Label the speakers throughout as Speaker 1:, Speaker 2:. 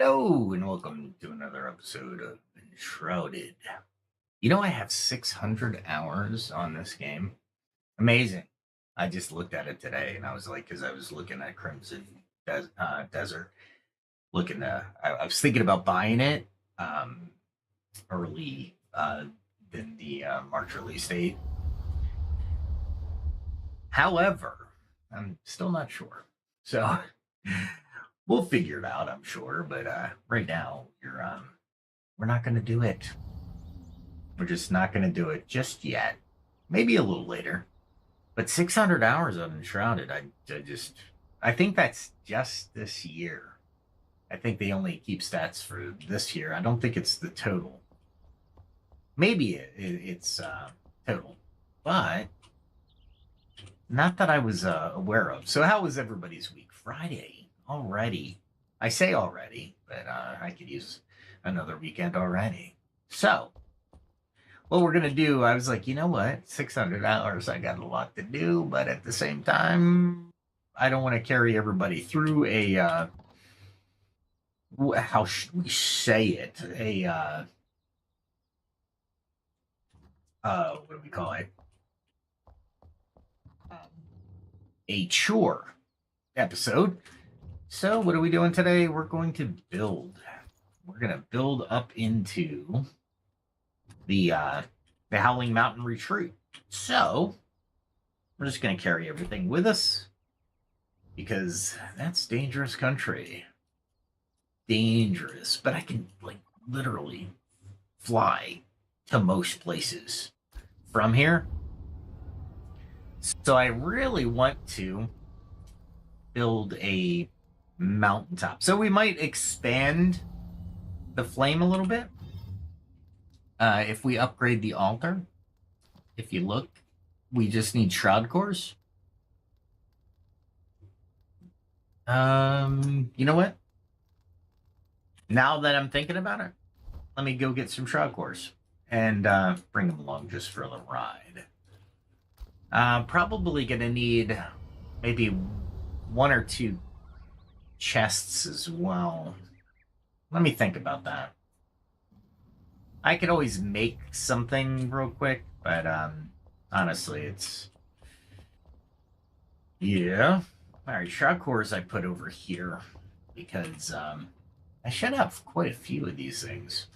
Speaker 1: Hello and welcome to another episode of Enshrouded. You know, I have 600 hours on this game. Amazing. I just looked at it today and I was like, because I was looking at Crimson Desert, I was thinking about buying it early than the March release date. However, I'm still not sure. So we'll figure it out, I'm sure. But right now, we're not going to do it. We're just not going to do it just yet. Maybe a little later. But 600 hours on Enshrouded, I think that's just this year. I think they only keep stats for this year. I don't think it's the total. Maybe it's total, but not that I was aware of. So how was everybody's week? Friday already. I say already, but I could use another weekend already. So what we're going to do, I was like, you know what? 600 hours, I got a lot to do, but at the same time, I don't want to carry everybody through a, how should we say it? What do we call it? A chore episode. So what are we doing today? We're going to build. We're going to build up into the Howling Mountain retreat. So we're just going to carry everything with us because that's dangerous country. Dangerous, but I can like literally fly to most places from here. So I really want to build a mountaintop. So we might expand the flame a little bit. If we upgrade the altar, if you look, we just need shroud cores. You know what? Now that I'm thinking about it, let me go get some shroud cores and bring them along just for a little ride. Probably gonna need maybe 1 or 2 chests as well. Let me think about that. I could always make something real quick, but honestly, it's... Yeah. Alright, shroud cores I put over here because I should have quite a few of these things,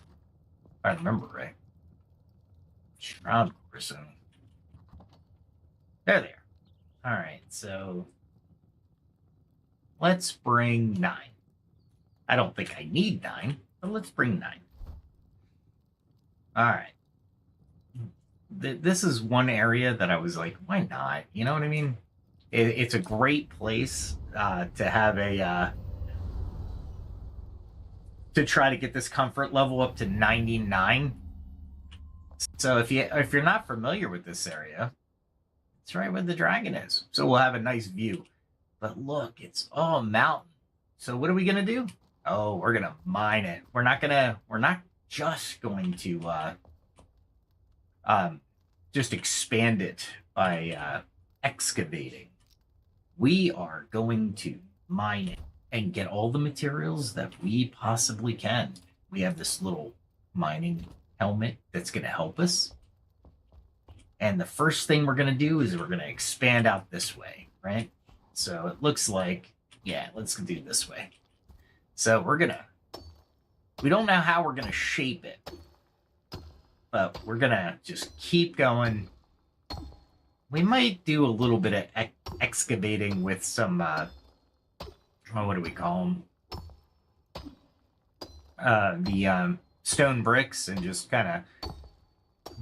Speaker 1: if I remember right. Shroud cores, so... There they are. Alright, so... Let's bring 9. I don't think I need 9, but let's bring 9. Alright. This is one area that I was like, why not? You know what I mean? It's a great place to have a... to try to get this comfort level up to 99. So if you're not familiar with this area, it's right where the dragon is. So we'll have a nice view. But look, it's all mountain. So what are we gonna do? Oh, we're gonna mine it. We're not just going to just expand it by excavating. We are going to mine it and get all the materials that we possibly can. We have this little mining helmet that's gonna help us. And the first thing we're gonna do is we're gonna expand out this way, right? So it looks like, yeah, let's do it this way. So we don't know how we're gonna shape it, but we're gonna just keep going. We might do a little bit of excavating with some, what do we call them? The stone bricks, and just kind of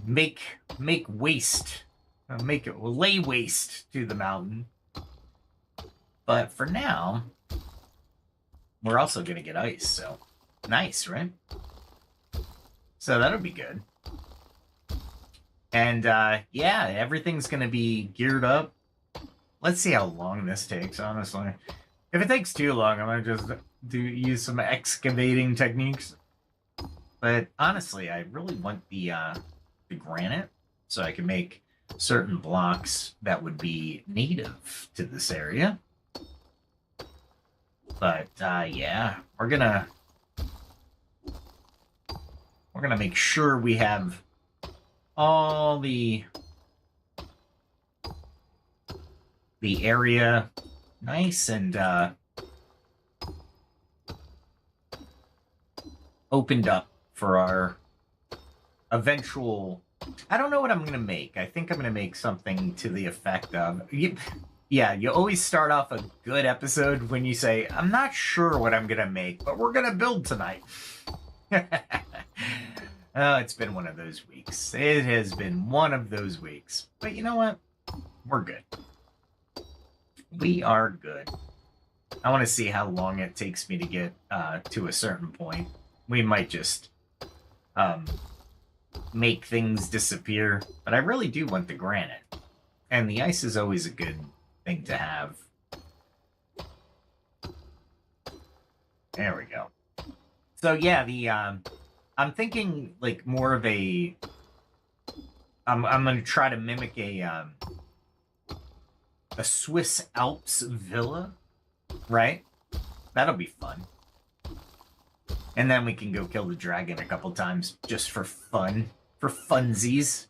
Speaker 1: make waste, lay waste to the mountain. But for now, we're also going to get ice, so nice, right? So that'll be good. And yeah, everything's going to be geared up. Let's see how long this takes, honestly. If it takes too long, I might just use some excavating techniques. But honestly, I really want the granite so I can make certain blocks that would be native to this area. But yeah, we're gonna we're going to make sure we have all the area nice and opened up for our eventual... I don't know what I'm going to make. I think I'm going to make something to the effect of... Yeah, you always start off a good episode when you say, I'm not sure what I'm going to make, but we're going to build tonight. Oh, it's been one of those weeks. It has been one of those weeks. But you know what? We're good. We are good. I want to see how long it takes me to get to a certain point. We might just make things disappear. But I really do want the granite. And the ice is always a good thing to have. There we go. So yeah, the I'm thinking like more of a... I'm gonna try to mimic a Swiss Alps villa, right? That'll be fun. And then we can go kill the dragon a couple times just for fun, for funsies.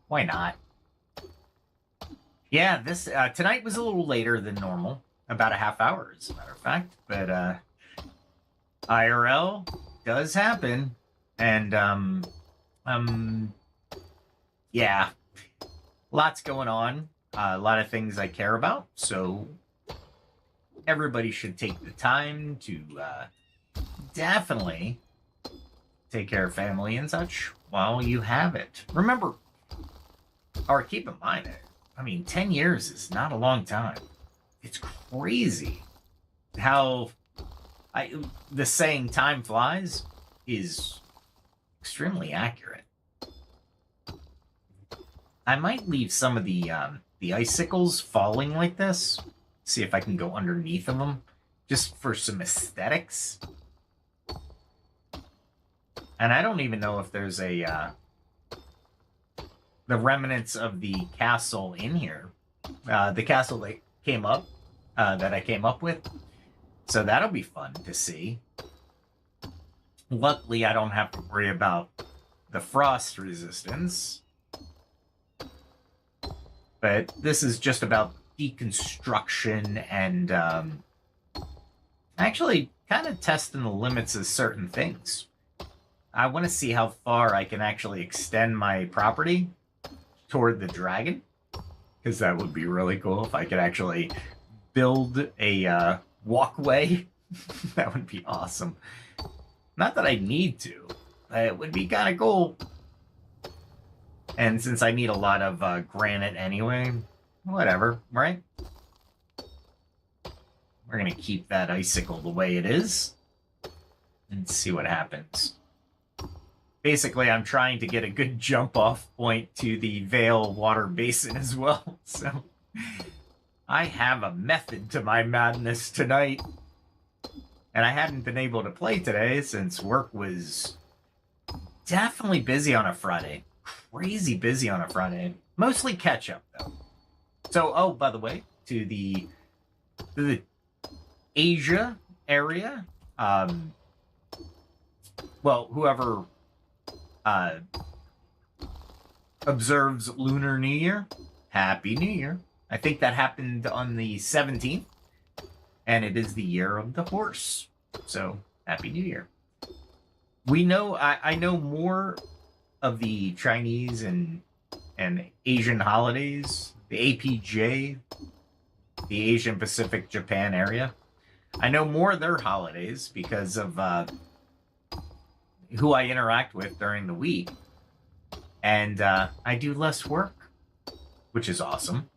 Speaker 1: Why not? Yeah, this tonight was a little later than normal, about a half hour, as a matter of fact. But IRL does happen, and yeah, lots going on. A lot of things I care about, so everybody should take the time to definitely take care of family and such while you have it. Remember, or keep in mind, I mean, 10 years is not a long time. It's crazy how the saying time flies is extremely accurate. I might leave some of the icicles falling like this. See if I can go underneath of them, just for some aesthetics. And I don't even know if there's the remnants of the castle in here. The castle that came up, that I came up with. So that'll be fun to see. Luckily, I don't have to worry about the frost resistance. But this is just about deconstruction and actually kind of testing the limits of certain things. I want to see how far I can actually extend my property toward the dragon, because that would be really cool if I could actually build a walkway. That would be awesome. Not that I need to. It would be kind of cool. And since I need a lot of granite anyway, whatever, right? We're going to keep that icicle the way it is and see what happens. Basically, I'm trying to get a good jump-off point to the Vale water basin as well. So I have a method to my madness tonight. And I hadn't been able to play today since work was definitely busy on a Friday. Crazy busy on a Friday. Mostly catch up though. So, oh, by the way, to the Asia area, well, whoever observes Lunar New Year, Happy New Year. I think that happened on the 17th, and it is the year of the horse. So, Happy New Year. We know, I know more of the Chinese and Asian holidays, the APJ, the Asian Pacific Japan area. I know more of their holidays because of who I interact with during the week. And I do less work, which is awesome.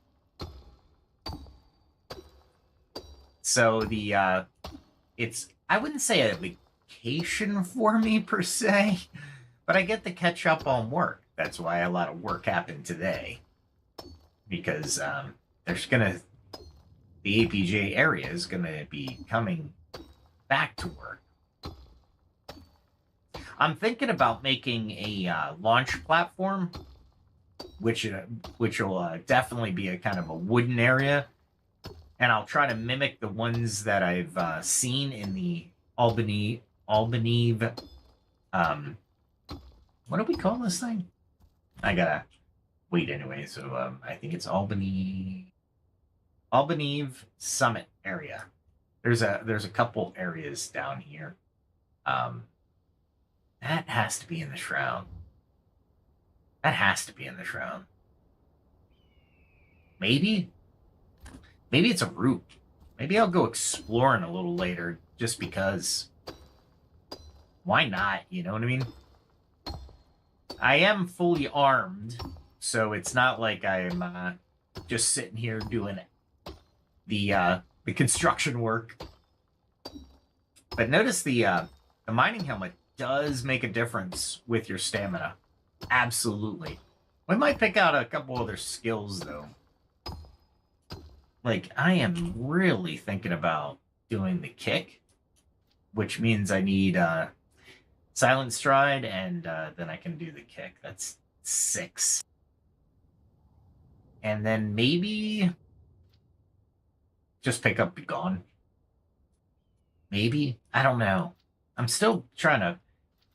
Speaker 1: So the it's, I wouldn't say a vacation for me per se, but I get to catch up on work. That's why a lot of work happened today. Because there's gonna, the APJ area is gonna be coming back to work. I'm thinking about making a launch platform, which will definitely be a kind of a wooden area, and I'll try to mimic the ones that I've seen in the Albany What do we call this thing? I gotta wait anyway. So I think it's Albany Summit area. There's a couple areas down here. That has to be in the Shroud. That has to be in the Shroud. Maybe it's a route. Maybe I'll go exploring a little later just because. Why not? You know what I mean? I am fully armed, so it's not like I'm just sitting here doing the construction work. But notice the mining helmet does make a difference with your stamina. Absolutely. We might pick out a couple other skills though. Like, I am really thinking about doing the kick, which means I need Silent Stride, and then I can do the kick. That's 6. And then maybe just pick up Be Gone. Maybe? I don't know. I'm still trying to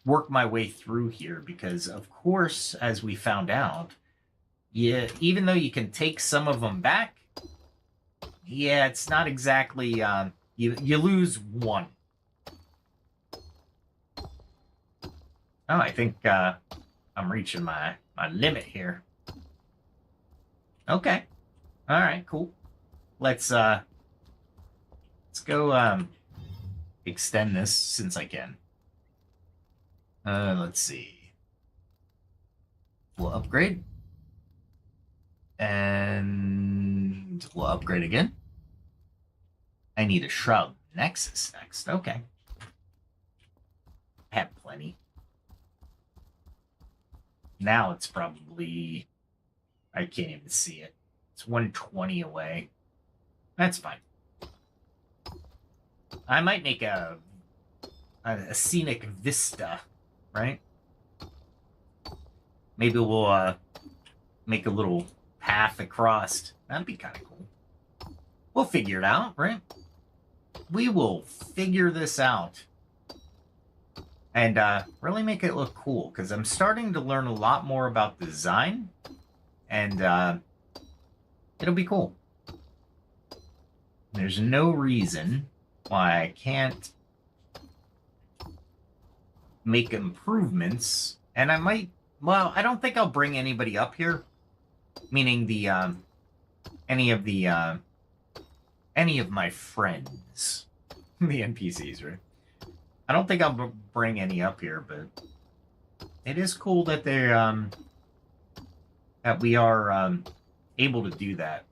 Speaker 1: work my way through here because, of course, as we found out, yeah, even though you can take some of them back, yeah, it's not exactly, you lose 1. Oh, I think I'm reaching my limit here. Okay. All right, cool. Let's go extend this since I can. Let's see. We'll upgrade. And we'll upgrade again. I need a Shroud Nexus next. Okay. I have plenty. Now it's probably, I can't even see it. It's 120 away. That's fine. I might make a scenic vista, right? Maybe we'll make a little path across. That'd be kind of cool. We'll figure it out, right? We will figure this out. And really make it look cool, because I'm starting to learn a lot more about design, and it'll be cool. There's no reason why I can't make improvements, and I might, well, I don't think I'll bring anybody up here, meaning the, any of my friends, the NPCs, right? I don't think I'll bring any up here, but it is cool that they that we are able to do that.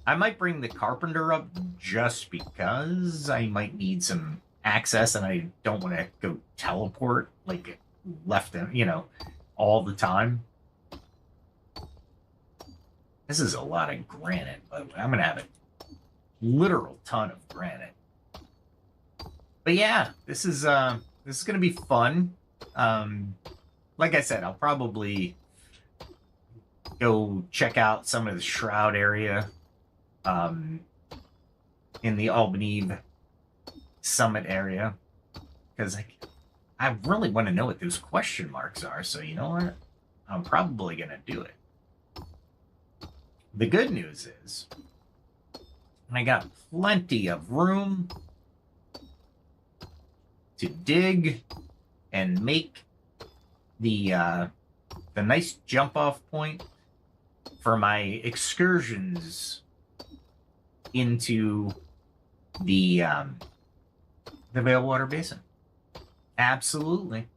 Speaker 1: I might bring the carpenter up just because I might need some access, and I don't want to go teleport like left, you know, all the time. This is a lot of granite, but I'm gonna have a literal ton of granite. But yeah, this is gonna be fun. Like I said, I'll probably go check out some of the Shroud area in the Albany Summit area, because I really want to know what those question marks are. So you know what? I'm probably gonna do it. The good news is I got plenty of room to dig and make the nice jump off point for my excursions into the Veilwater Basin. Absolutely.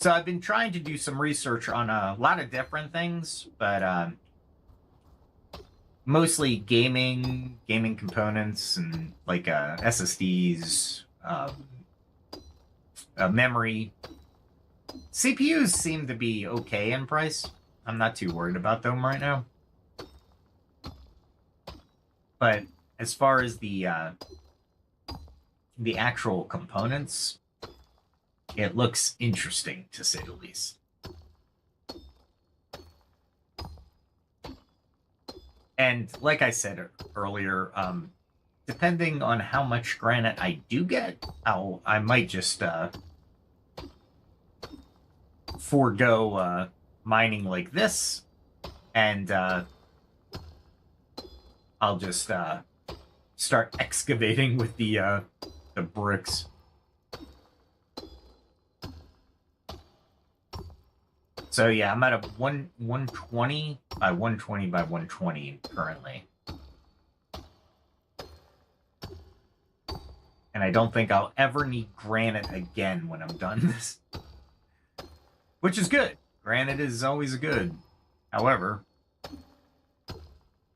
Speaker 1: So I've been trying to do some research on a lot of different things, but mostly gaming components, and like SSDs, memory. CPUs seem to be okay in price. I'm not too worried about them right now. But as far as the actual components, it looks interesting, to say the least. And like I said earlier, depending on how much granite I do get, I might just forego mining like this, and I'll just start excavating with the bricks. So yeah, I'm at a 120 by 120 by 120 currently. And I don't think I'll ever need granite again when I'm done this. Which is good. Granite is always good. However,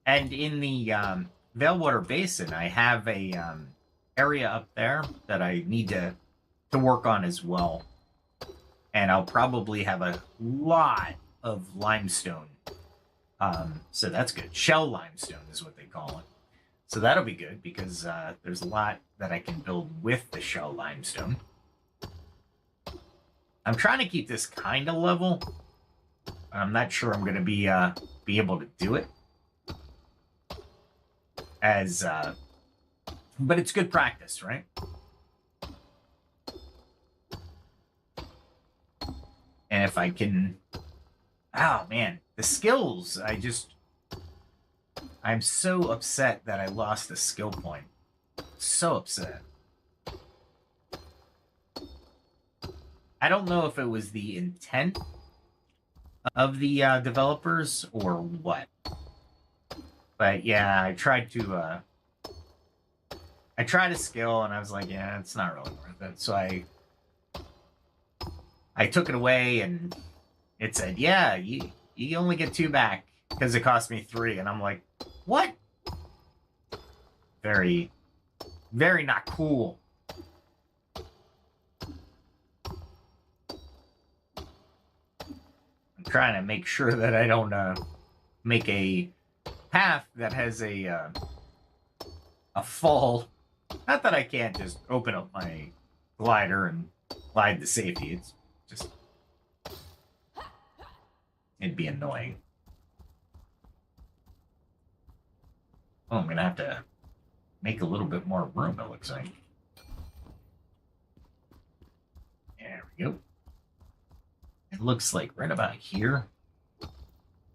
Speaker 1: and in the Veilwater Basin, I have a area up there that I need to work on as well. And I'll probably have a lot of limestone. So that's good. Shell limestone is what they call it. So that'll be good because there's a lot that I can build with the shell limestone. I'm trying to keep this kind of level. I'm not sure I'm going to be able to do it. But it's good practice, right? And if I can... Oh, man. The skills, I'm so upset that I lost a skill point. So upset. I don't know if it was the intent of the developers or what. But yeah, I tried a skill and I was like, yeah, it's not really worth it. So I took it away and it said, yeah, you only get 2 back because it cost me 3. And I'm like, what? Very, very not cool. I'm trying to make sure that I don't make a path that has a fall. Not that I can't just open up my glider and glide to safety. It's just... It'd be annoying. Oh, I'm going to have to make a little bit more room, it looks like. There we go. It looks like right about here,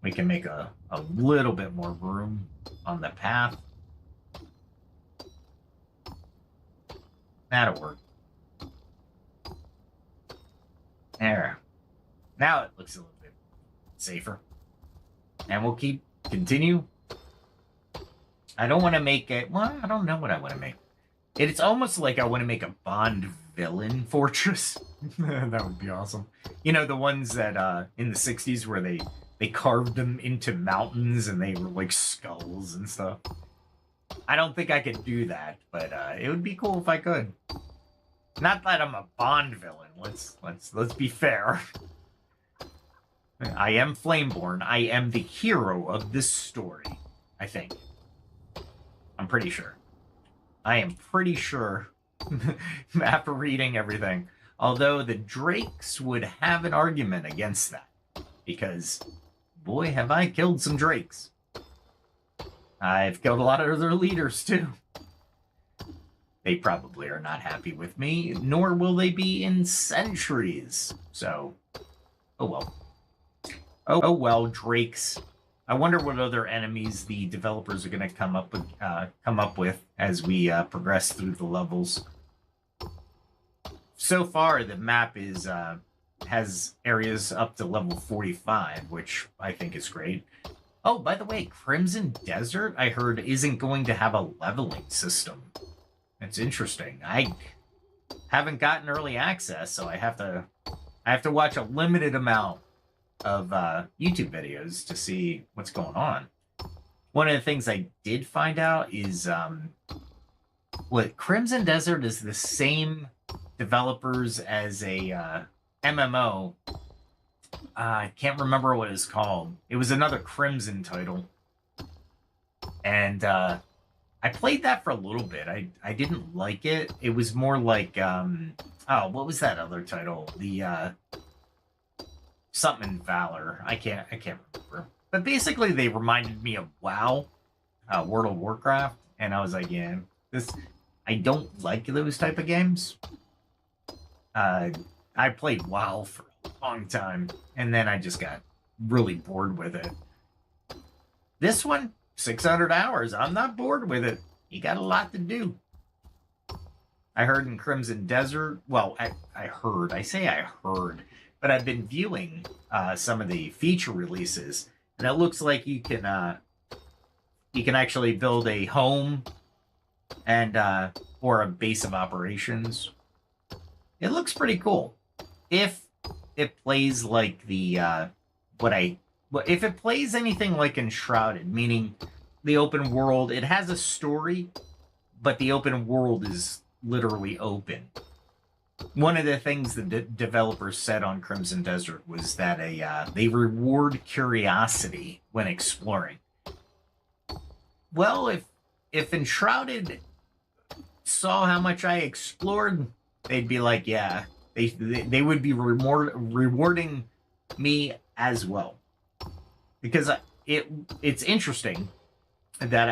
Speaker 1: we can make a little bit more room on the path. That'll work. There. Now it looks a little bit safer. And we'll continue. I don't want to make it... Well, I don't know what I want to make. It's almost like I want to make a Bond villain fortress. That would be awesome. You know, the ones that in the 60s where they carved them into mountains and they were like skulls and stuff. I don't think I could do that, but it would be cool if I could. Not that I'm a Bond villain. Let's be fair. I am Flameborn. I am the hero of this story. I think. I'm pretty sure. I am pretty sure after reading everything. Although the Drakes would have an argument against that. Because, boy, have I killed some Drakes. I've killed a lot of other leaders, too. They probably are not happy with me, nor will they be in centuries. So, oh well. Oh well, Drakes. I wonder what other enemies the developers are going to come up with as we progress through the levels. So far, the map has areas up to level 45, which I think is great. Oh, by the way, Crimson Desert, I heard, isn't going to have a leveling system. It's interesting. I haven't gotten early access, so I have to watch a limited amount of YouTube videos to see what's going on. One of the things I did find out is what Crimson Desert is the same developers as a MMO. I can't remember what it's called. It was another Crimson title. And I played that for a little bit. I didn't like it. It was more like, oh, what was that other title? The something Valor. I can't remember. But basically, they reminded me of WoW, World of Warcraft, and I was like, yeah, I don't like those type of games. I played WoW for long time. And then I just got really bored with it. This one, 600 hours. I'm not bored with it. You got a lot to do. I heard in Crimson Desert, well, I heard, but I've been viewing some of the feature releases, and it looks like you can actually build a home and or a base of operations. It looks pretty cool. If it plays like the if it plays anything like Enshrouded, meaning the open world, it has a story, but the open world is literally open. One of the things the developers said on Crimson Desert was that they reward curiosity when exploring. Well, if Enshrouded saw how much I explored, they'd be like, yeah, they would be rewarding me as well, because it's interesting that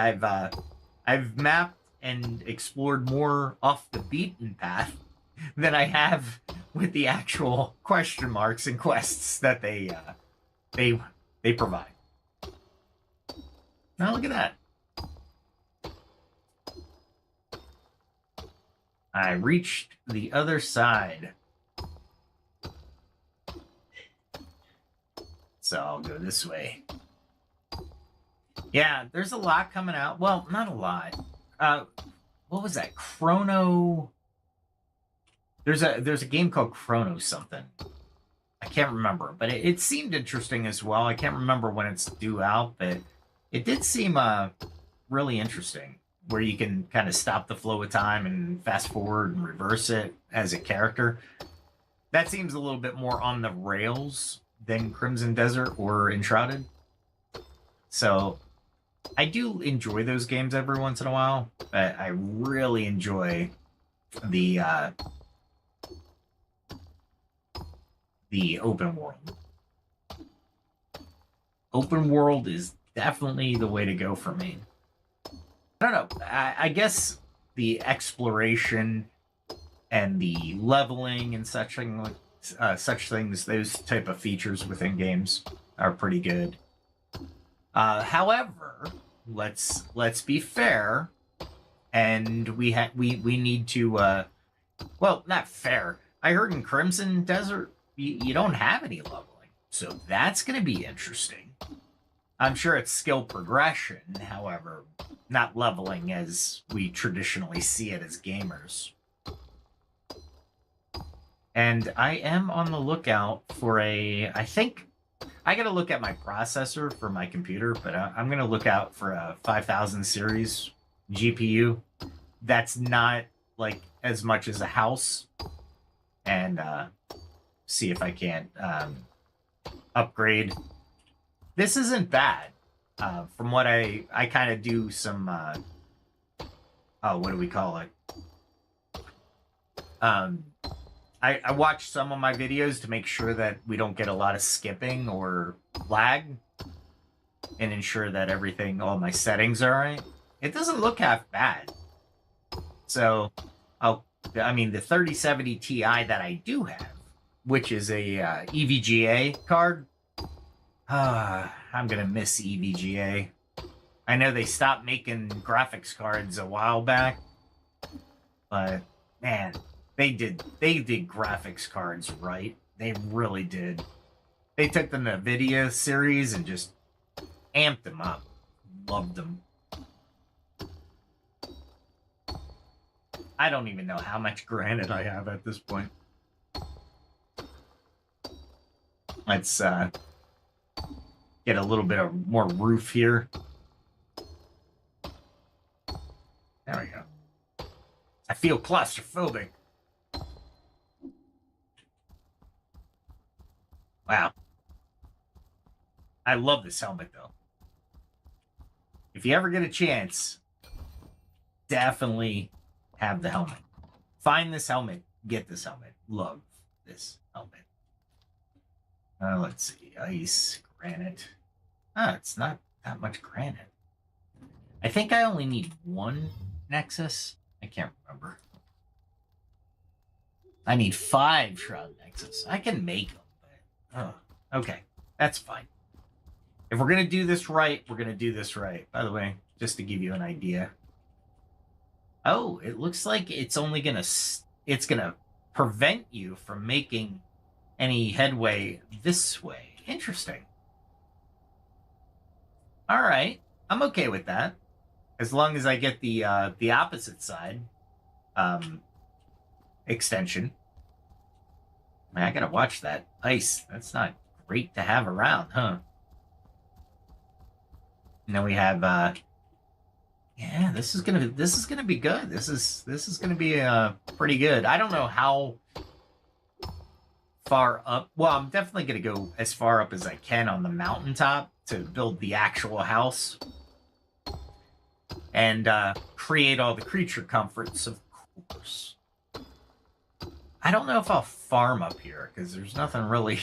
Speaker 1: I've mapped and explored more off the beaten path than I have with the actual question marks and quests that they provide. Now look at that. I reached the other side. So I'll go this way. Yeah, there's a lot coming out. Well, not a lot. What was that? Chrono. There's a game called Chrono something. I can't remember, but it seemed interesting as well. I can't remember when it's due out, but it did seem really interesting, where you can kind of stop the flow of time and fast forward and reverse it as a character. That seems a little bit more on the rails than Crimson Desert or Enshrouded. So I do enjoy those games every once in a while, but I really enjoy the open world. Open world is definitely the way to go for me. I don't know. I guess the exploration and the leveling and such things, those type of features within games are pretty good. However, let's be fair, and we need to well, not fair. I heard in Crimson Desert you don't have any leveling, so that's going to be interesting. I'm sure it's skill progression, however, not leveling as we traditionally see it as gamers. And I am on the lookout for I think I got to look at my processor for my computer, but I'm going to look out for a 5000 series GPU. That's not like as much as a house, and see if I can't upgrade. This isn't bad. From what I kind of do some, what do we call it? I watch some of my videos to make sure that we don't get a lot of skipping or lag, and ensure that all my settings are right. It doesn't look half bad. So, I mean, the 3070 Ti that I do have, which is a EVGA card, I'm going to miss EVGA. I know they stopped making graphics cards a while back, but man, they did graphics cards right. They really did. They took the NVIDIA series and just amped them up. Loved them. I don't even know how much granite I have at this point. Let's get a little bit of more roof here. There we go. I feel claustrophobic. Wow. I love this helmet, though. If you ever get a chance, definitely have the helmet. Find this helmet. Get this helmet. Love this helmet. Let's see. Ice, granite. It's not that much granite. I think I only need one Nexus. I can't remember. I need 5 Shroud Nexus. I can make them, Oh, okay. That's fine. If we're going to do this right, we're going to do this right. By the way, just to give you an idea. Oh, it looks like it's only going to... It's going to prevent you from making any headway this way. Interesting. All right. I'm okay with that. As long as I get the opposite side extension. Man, I gotta watch that ice. That's not great to have around, huh? And then we have yeah, this is gonna be good. This is gonna be pretty good. I don't know how far up. Well, I'm definitely gonna go as far up as I can on the mountaintop to build the actual house and create all the creature comforts, of course. I don't know if I'll farm up here because there's nothing really.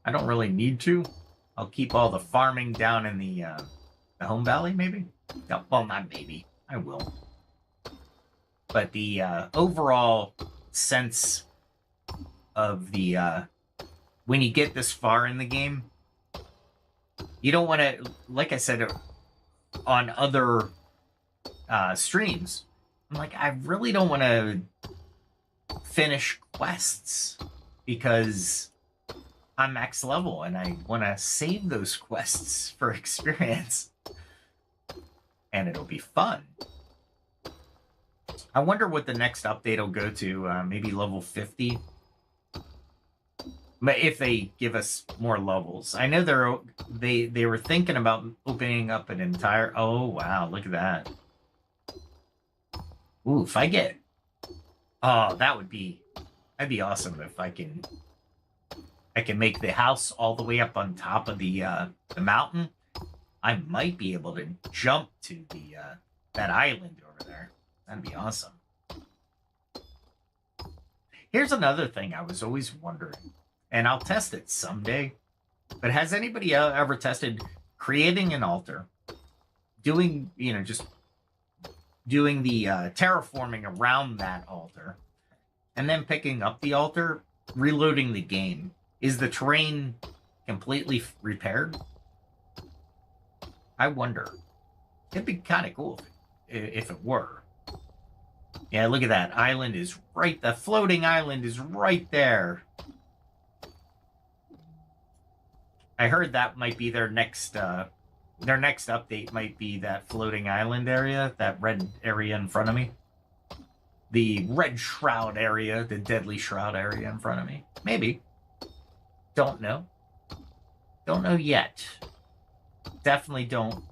Speaker 1: I don't really need to. I'll keep all the farming down in the home valley, maybe. No, well, not maybe. I will. But the overall sense of the when you get this far in the game, you don't want to, like I said on other streams, I'm like, I really don't want to finish quests because I'm max level and I want to save those quests for experience. And it'll be fun. I wonder what the next update will go to. Maybe level 50. But if they give us more levels. I know they were thinking about opening up an entire... Oh, wow. Look at that. Ooh, if I get... Oh, that'd be awesome if I can make the house all the way up on top of the mountain. I might be able to jump to the that island over there. That'd be awesome. Here's another thing I was always wondering, and I'll test it someday. But has anybody ever tested creating an altar, doing just doing the terraforming around that altar, and then picking up the altar, reloading the game? Is the terrain completely repaired? I wonder. It'd be kind of cool if it were. Yeah, look at that. Island is right... The floating island is right there. I heard that might be their next update might be that floating island area, that red area in front of me. The red shroud area, the deadly shroud area in front of me. Maybe. Don't know. Don't know yet. Definitely don't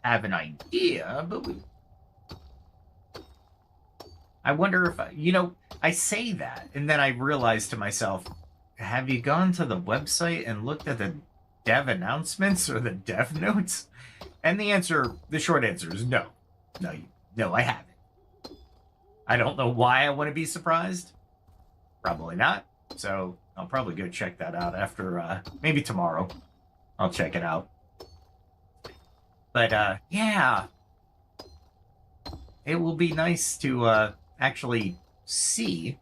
Speaker 1: have an idea, but I wonder if I say that, and then I realize to myself, have you gone to the website and looked at the dev announcements or the dev notes? And the short answer is no. No, I haven't. I don't know why I want to be surprised. Probably not. So I'll probably go check that out after, maybe tomorrow. I'll check it out. But, yeah. It will be nice to, actually see,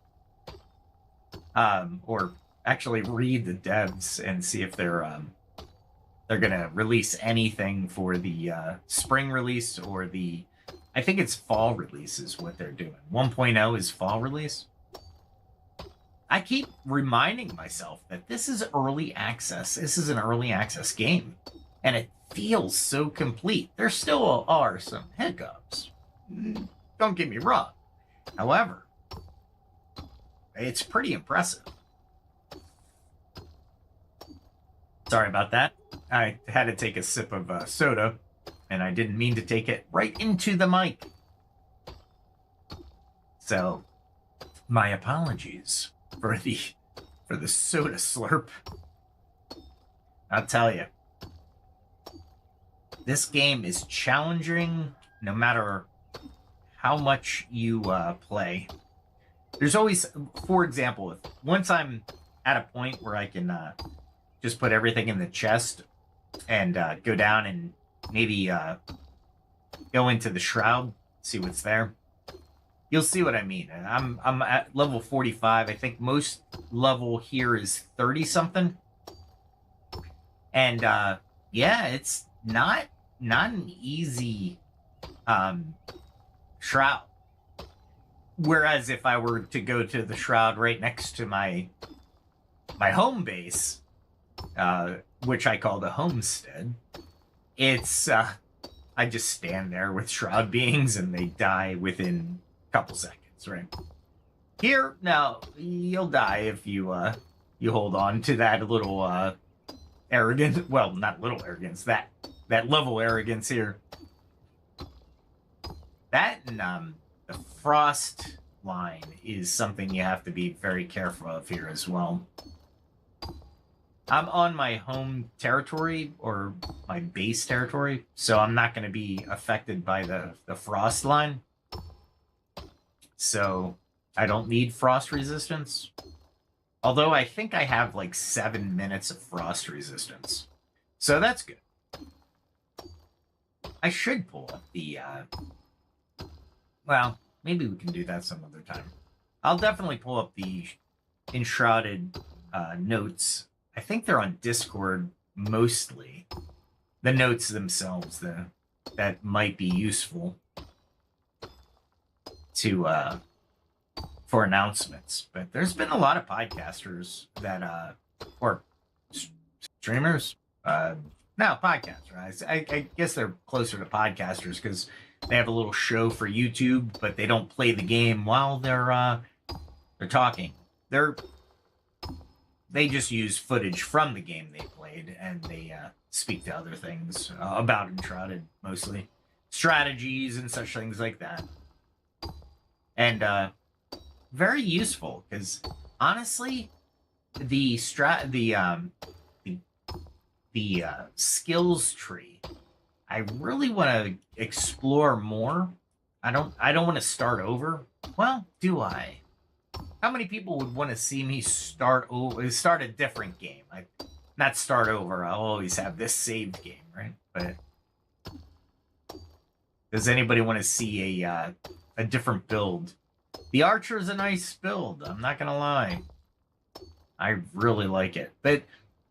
Speaker 1: or actually read the devs and see if they're gonna release anything for the, spring release or the, I think it's fall release is what they're doing. 1.0 is fall release. I keep reminding myself that this is early access. This is an early access game. And it feels so complete. There still are some hiccups. Don't get me wrong. However, it's pretty impressive. Sorry about that. I had to take a sip of soda, and I didn't mean to take it right into the mic. So, my apologies for the soda slurp. I'll tell you, this game is challenging no matter how much you play. There's always, for example, once I'm at a point where I can just put everything in the chest and go down and maybe go into the shroud, see what's there. you'll see what I mean. And I'm at level 45. I think most level here is 30 something. And yeah, it's not an easy shroud. Whereas if I were to go to the shroud right next to my home base, which I call the homestead, it's I just stand there with shroud beings and they die within a couple seconds, right? Here, now you'll die if you you hold on to that little arrogance. Well, not little arrogance. That level arrogance here. That and the frost line is something you have to be very careful of here as well. I'm on my home territory, or my base territory, so I'm not going to be affected by the frost line. So I don't need frost resistance. Although I think I have like 7 minutes of frost resistance. So that's good. I should pull up the... well, maybe we can do that some other time. I'll definitely pull up the Enshrouded notes. I think they're on Discord mostly. The notes themselves that might be useful to for announcements. But there's been a lot of podcasters that or streamers. No, podcasters. I guess they're closer to podcasters because they have a little show for YouTube, but they don't play the game while they're talking. They just use footage from the game they played, and they speak to other things about Enshrouded, mostly strategies and such things like that. And very useful because honestly, the skills tree, I really want to explore more. I don't want to start over. Well, do I? How many people would want to see me start a different game? Not start over. I'll always have this saved game, right? But does anybody want to see a different build? The Archer is a nice build. I'm not gonna lie. I really like it. But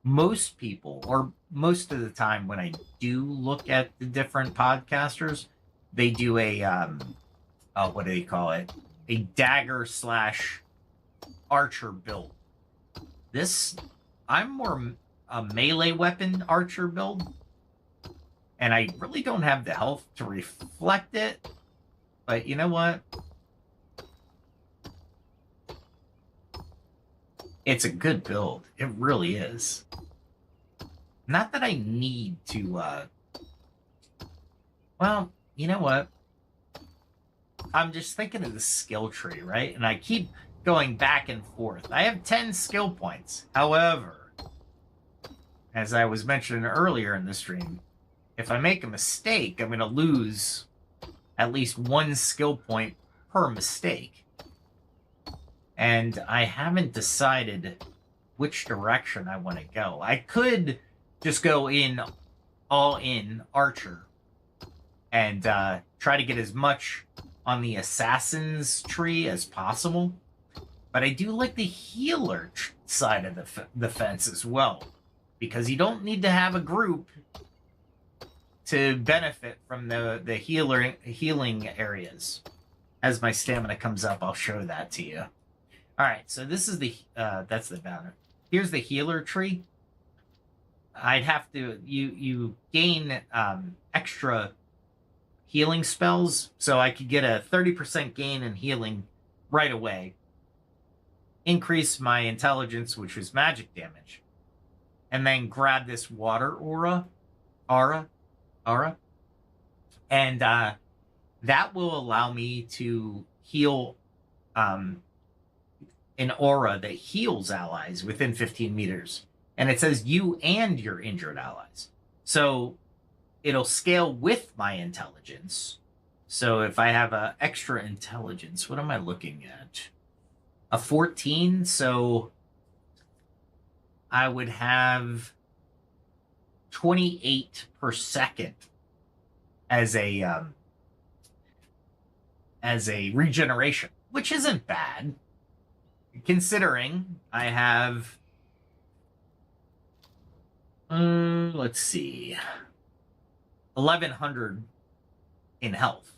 Speaker 1: most people, or most of the time when I do look at the different podcasters, they do a what do they call it? A dagger / archer build. I'm more a melee weapon archer build, and I really don't have the health to reflect it. But you know what? It's a good build. It really is. Not that I need to, well, you know what? I'm just thinking of the skill tree, right? And I keep going back and forth. I have 10 skill points. However, as I was mentioning earlier in the stream, if I make a mistake, I'm going to lose at least 1 skill point per mistake. And I haven't decided which direction I want to go. I could just go all in Archer and try to get as much on the Assassin's tree as possible. But I do like the healer side of the fence as well, because you don't need to have a group to benefit from the healing areas. As my stamina comes up, I'll show that to you. All right, so this is that's the banner. Here's the healer tree. I'd have to you gain extra healing spells, so I could get a 30% gain in healing right away. Increase my intelligence, which was magic damage, and then grab this water aura, and that will allow me to heal an aura that heals allies within 15 meters. And it says you and your injured allies. So it'll scale with my intelligence. So if I have an extra intelligence, what am I looking at? A 14, so I would have 28 per second as a as a regeneration, which isn't bad, considering I have, let's see, 1,100 in health,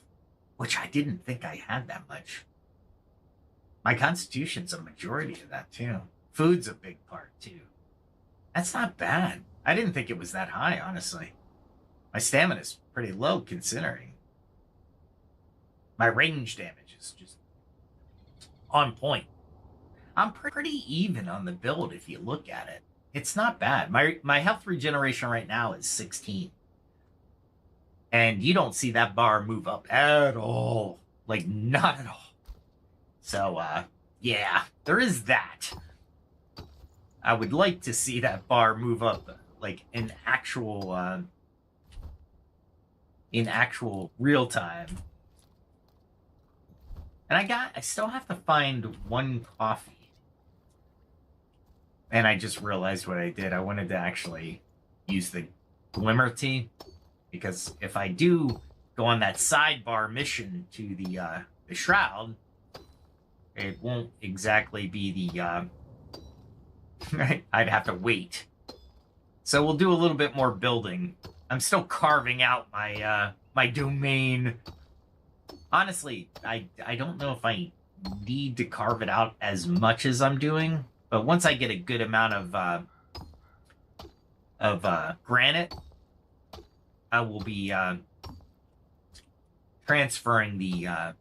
Speaker 1: which I didn't think I had that much. My constitution's a majority of that, too. Food's a big part, too. That's not bad. I didn't think it was that high, honestly. My stamina's pretty low, considering. My range damage is just on point. I'm pretty even on the build if you look at it. It's not bad. My health regeneration right now is 16. And you don't see that bar move up at all. Like, not at all. So, yeah, there is that. I would like to see that bar move up, like, in actual real time. And I still have to find one coffee. And I just realized what I did. I wanted to actually use the Glimmer tea. Because if I do go on that sidebar mission to the Shroud, it won't exactly be the... I'd have to wait. So we'll do a little bit more building. I'm still carving out my my domain. Honestly, I don't know if I need to carve it out as much as I'm doing. But once I get a good amount of granite, I will be transferring the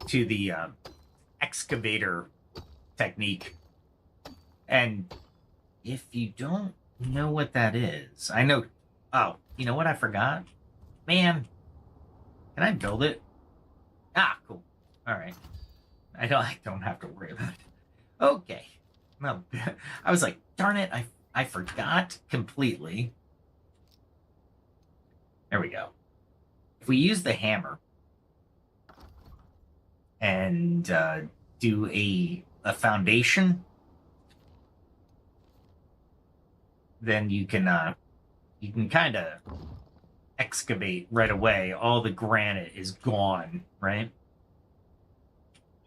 Speaker 1: to the excavator technique. And if you don't know what that is, I know. Oh, you know what I forgot? Man, can I build it? Ah, cool. All right. I don't have to worry about it. Okay. No, I was like, darn it, I forgot completely. There we go. If we use the hammer and do a foundation, then you can kind of excavate right away. All the granite is gone, right?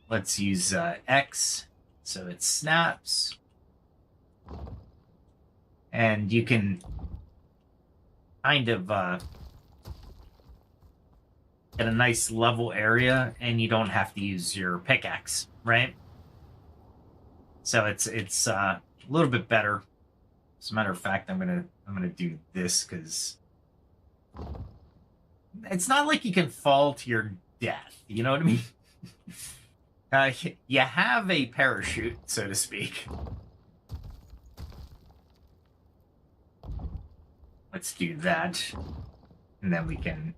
Speaker 1: Let's use X so it snaps. And you can kind of get a nice level area, and you don't have to use your pickaxe, right? So it's a little bit better. As a matter of fact, I'm gonna do this because it's not like you can fall to your death. You know what I mean? You have a parachute, so to speak. Let's do that, and then we can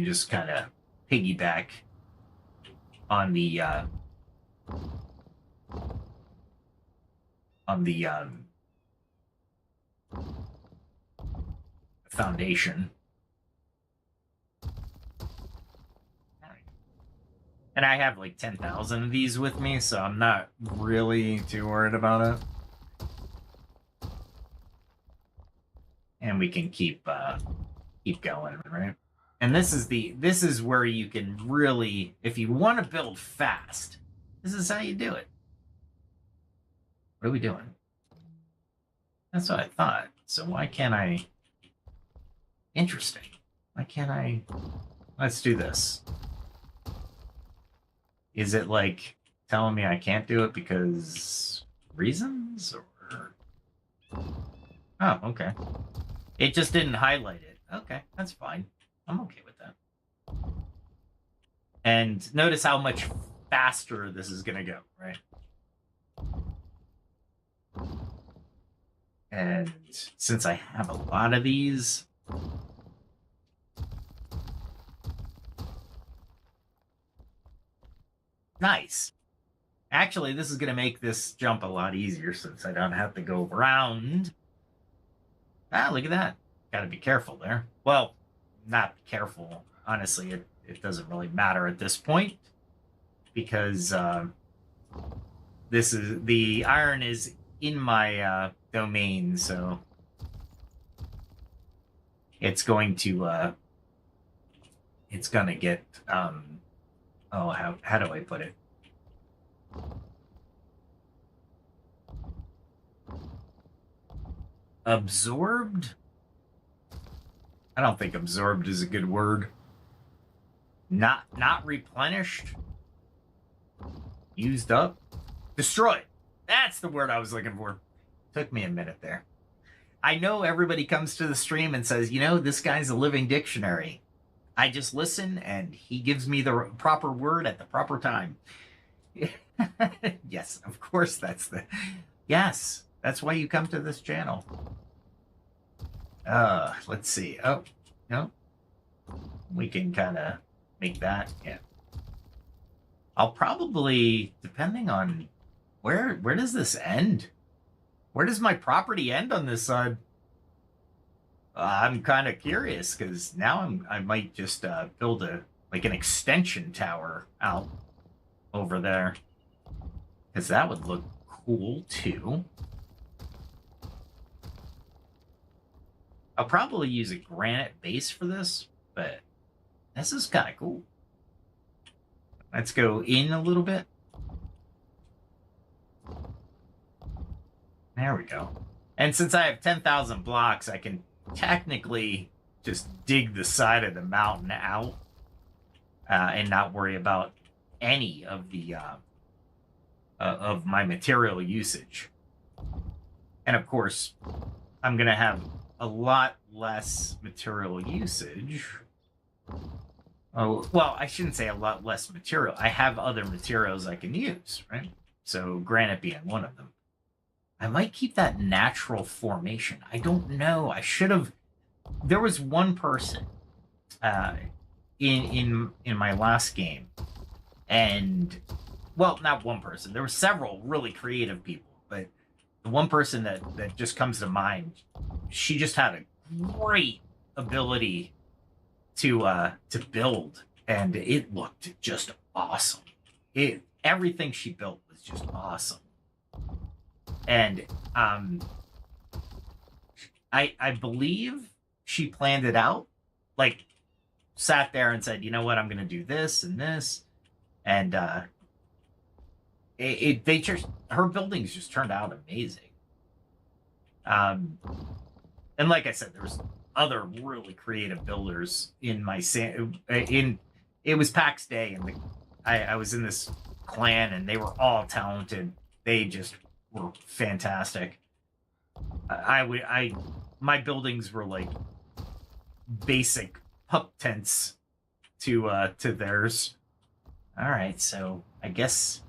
Speaker 1: just kind of piggyback on the foundation. And I have like 10,000 of these with me, so I'm not really too worried about it. And we can keep going, right? And this is where you can really, if you want to build fast, this is how you do it. What are we doing? That's what I thought. So why can't I? Interesting. Why can't I? Let's do this. Is it like telling me I can't do it because reasons, or? Oh, okay. It just didn't highlight it. Okay, that's fine. I'm okay with that. And notice how much faster this is going to go, right? And since I have a lot of these, nice. Actually, this is going to make this jump a lot easier since I don't have to go around. Ah, look at that. Got to be careful there. Well, not careful. Honestly, it doesn't really matter at this point because this is the iron is in my domain, so it's going to it's gonna get oh, how do I put it? Absorbed? I don't think absorbed is a good word. Not replenished. Used up. Destroyed. That's the word I was looking for. Took me a minute there. I know everybody comes to the stream and says, you know, this guy's a living dictionary. I just listen and he gives me the proper word at the proper time. Yes, of course that's the... Yes, that's why you come to this channel. Let's see. Oh, no. We can kind of make that. Yeah. I'll probably, depending on where does this end? Where does my property end on this side? I'm kind of curious because now I might just build an extension tower out over there, because that would look cool too. I'll probably use a granite base for this, but this is kind of cool. Let's go in a little bit. There we go. And since I have 10,000 blocks, I can technically just dig the side of the mountain out and not worry about any of the of my material usage. And of course, I'm gonna have a lot less material usage. Oh, well, I shouldn't say a lot less material. I have other materials I can use, right? So granite being one of them. I might keep that natural formation. I don't know. I should have. There was one person in my last game, and well, not one person. There were several really creative people, but the one person that just comes to mind, she just had a great ability to build, and it looked just awesome. Everything she built was just awesome. And I believe she planned it out, like sat there and said, you know what, I'm gonna do this and this, and her buildings just turned out amazing. And like I said, there was other really creative builders in my it was PAX Day, and I was in this clan, and they were all talented. They just were fantastic. My buildings were like basic pup tents to theirs. All right, so I guess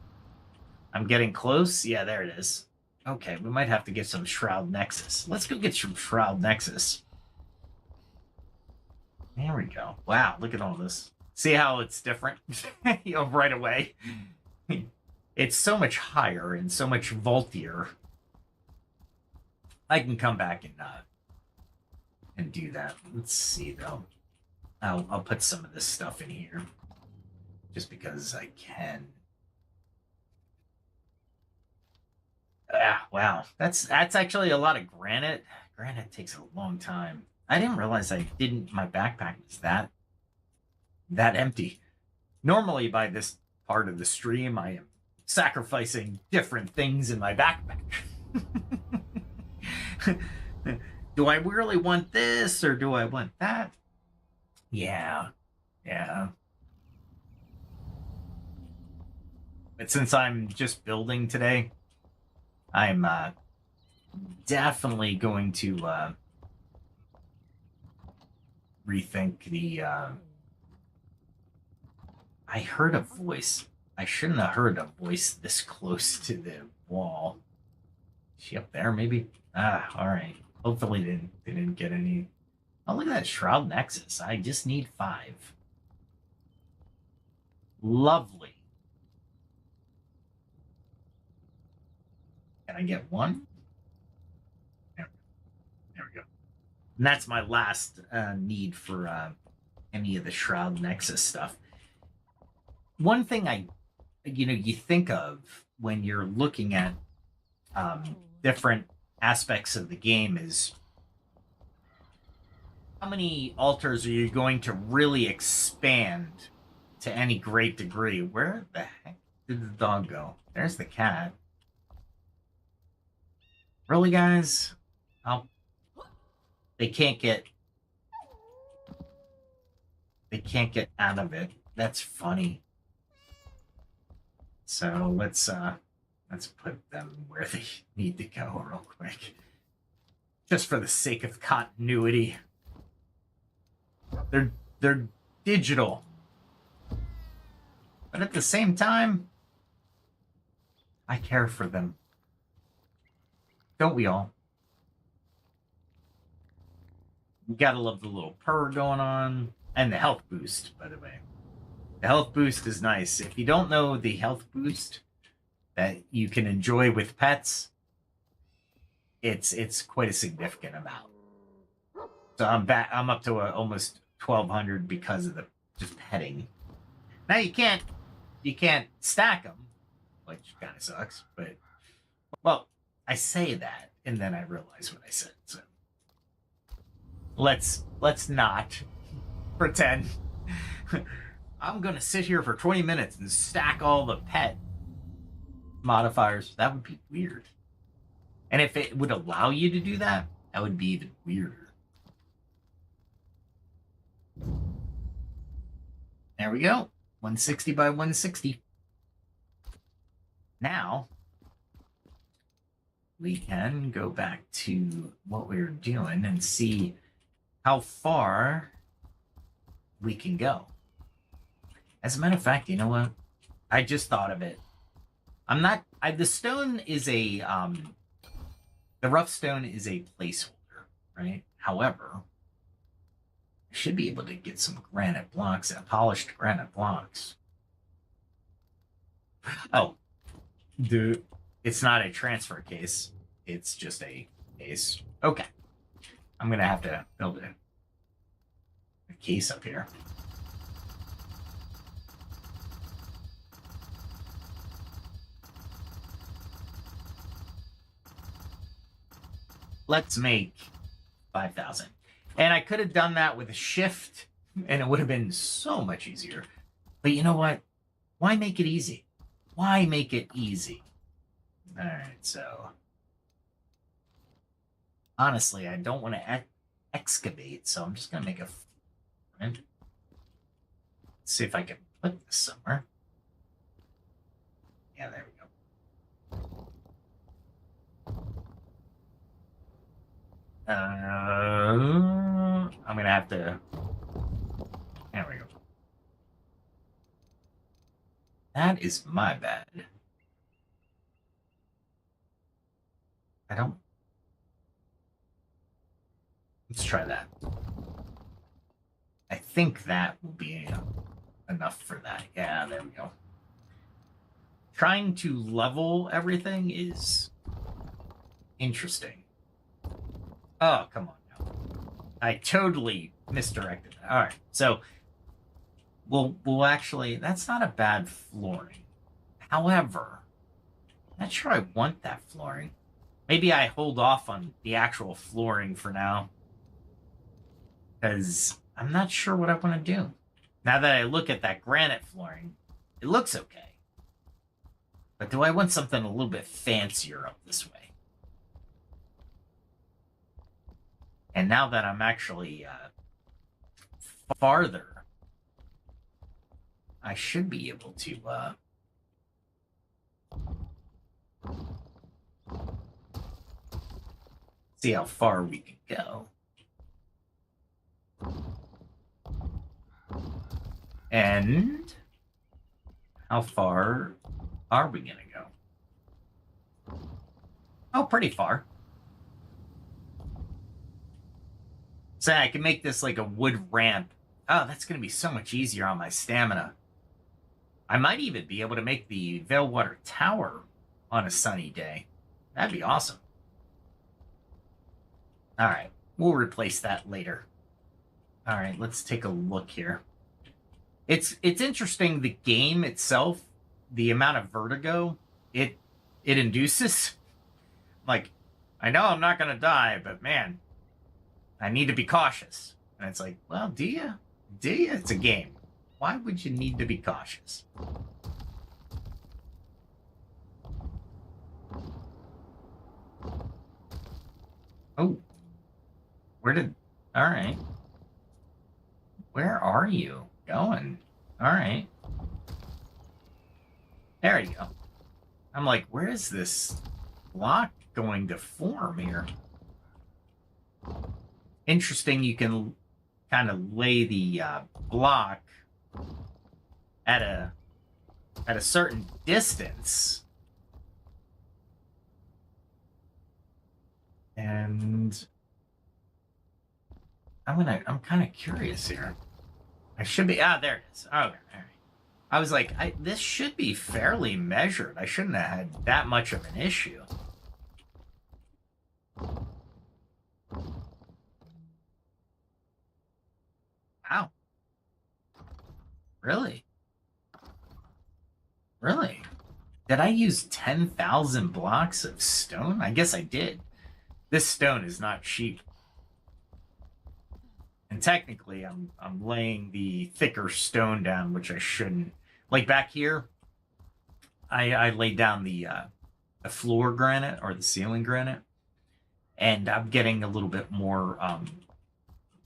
Speaker 1: I'm getting close. Yeah, there it is. Okay, we might have to get some Shroud Nexus. Let's go get some Shroud Nexus. There we go. Wow, look at all this. See how it's different? You know, right away. It's so much higher and so much vaultier. I can come back and do that. Let's see though. I'll put some of this stuff in here just because I can. Ah, wow. That's actually a lot of granite. Granite takes a long time. I didn't realize my backpack was that empty. Normally by this part of the stream, I am sacrificing different things in my backpack. Do I really want this or do I want that? Yeah. But since I'm just building today, I'm definitely going to rethink the... I heard a voice. I shouldn't have heard a voice this close to the wall. Is she up there, maybe? Ah, all right. Hopefully they didn't get any... Oh, look at that Shroud Nexus. I just need 5. Lovely. Can I get 1? There we go. And that's my last need for any of the Shroud Nexus stuff. One thing you think of when you're looking at different aspects of the game is How many altars are you going to really expand to any great degree? Where the heck did the dog go? There's the cat. Really, guys? They can't get out of it. That's funny. So let's put them where they need to go real quick. Just for the sake of continuity. They're digital. But at the same time, I care for them. Don't we all? You gotta love the little purr going on. And the health boost, by the way. The health boost is nice. If you don't know the health boost that you can enjoy with pets, it's quite a significant amount. So I'm up to almost 1,200 because of the just petting. Now you can't stack them, which kind of sucks. But well, I say that and then I realize what I said. So let's not pretend. I'm gonna sit here for 20 minutes and stack all the pet modifiers. That would be weird. And if it would allow you to do that, that would be even weirder. There we go. 160 by 160. Now, we can go back to what we were doing and see how far we can go. As a matter of fact, you know what? I just thought of it. The stone is a, the rough stone is a placeholder, right? However, I should be able to get some granite blocks, polished granite blocks. Oh, it's not a transfer case. It's just a case. Okay. I'm going to have to build a case up here. Let's make 5,000. And I could have done that with a shift, and it would have been so much easier. But you know what? Why make it easy? Why make it easy? All right, so honestly, I don't want to excavate, so I'm just going to make a friend. Let's see if I can put this somewhere. Yeah, there we go. I'm going to have to... There we go. That is my bad. I don't... Let's try that. I think that will be enough for that. Yeah, there we go. Trying to level everything is interesting. Oh, come on now. I totally misdirected that. All right, so we'll actually... That's not a bad flooring. However, I'm not sure I want that flooring. Maybe I hold off on the actual flooring for now, because I'm not sure what I want to do. Now that I look at that granite flooring, it looks okay. But do I want something a little bit fancier up this way? And now that I'm actually farther, I should be able to see how far we can go. And how far are we going to go? Oh, pretty far. So I can make this like a wood ramp. Oh, that's going to be so much easier on my stamina. I might even be able to make the Veilwater Tower on a sunny day. That'd be awesome. All right, we'll replace that later. All right, let's take a look here. It's interesting, the game itself, the amount of vertigo it induces. Like, I know I'm not going to die, but man, I need to be cautious. And it's like, well, do you? Do you? It's a game. Why would you need to be cautious? Oh. Where did... All right. Where are you going? All right. There you go. I'm like, where is this block going to form here? Interesting, you can kind of lay the block at a certain distance. And I'm kind of curious here. I should be, there it is. Okay, all right. I was like, this should be fairly measured. I shouldn't have had that much of an issue. Wow. Really? Really? Did I use 10,000 blocks of stone? I guess I did. This stone is not cheap. And technically, I'm laying the thicker stone down, which I shouldn't. Like back here, I laid down the floor granite or the ceiling granite, and I'm getting a little bit more.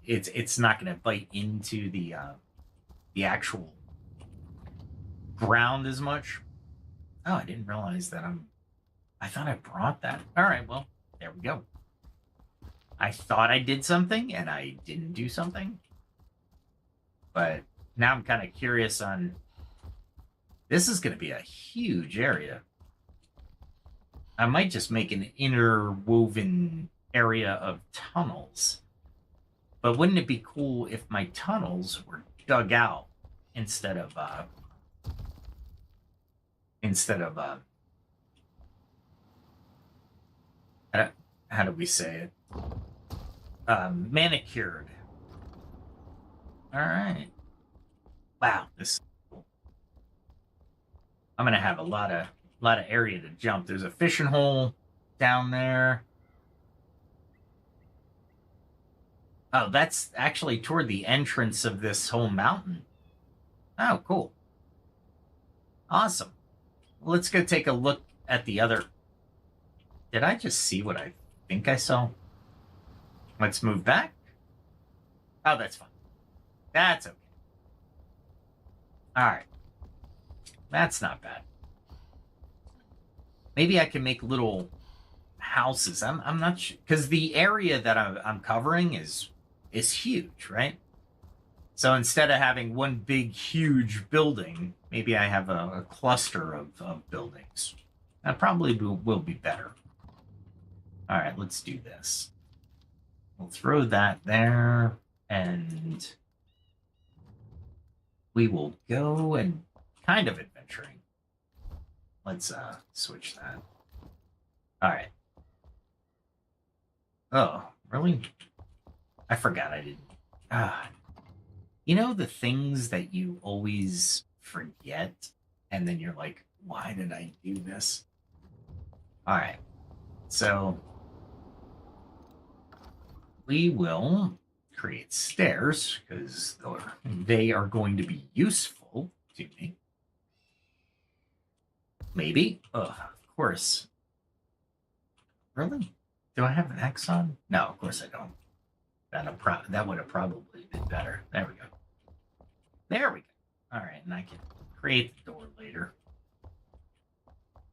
Speaker 1: It's not going to bite into the actual ground as much. Oh, I didn't realize that I thought I brought that. All right, well, there we go. I thought I did something, and I didn't do something. But now I'm kind of curious on... This is going to be a huge area. I might just make an interwoven area of tunnels. But wouldn't it be cool if my tunnels were dug out instead of how do we say it? Manicured. All right. Wow, this is cool. I'm gonna have a lot of area to jump. There's a fishing hole down there. Oh, that's actually toward the entrance of this whole mountain. Oh, cool. Awesome. Well, let's go take a look at the other. Did I just see what I think I saw? Let's move back. Oh, that's fine. That's okay. All right. That's not bad. Maybe I can make little houses. I'm not sure, because the area that I'm covering is huge, right? So instead of having one big, huge building, maybe I have a cluster of buildings. That probably will be better. All right, let's do this. We'll throw that there, and we will go and kind of adventuring. Let's switch that. All right. Oh, really? I forgot I didn't. You know the things that you always forget, and then you're like, why did I do this? All right. So we will create stairs because they are going to be useful to me. Maybe. Of course. Really? Do I have an X on? No, of course I don't. That would have probably been better. There we go. There we go. All right, and I can create the door later.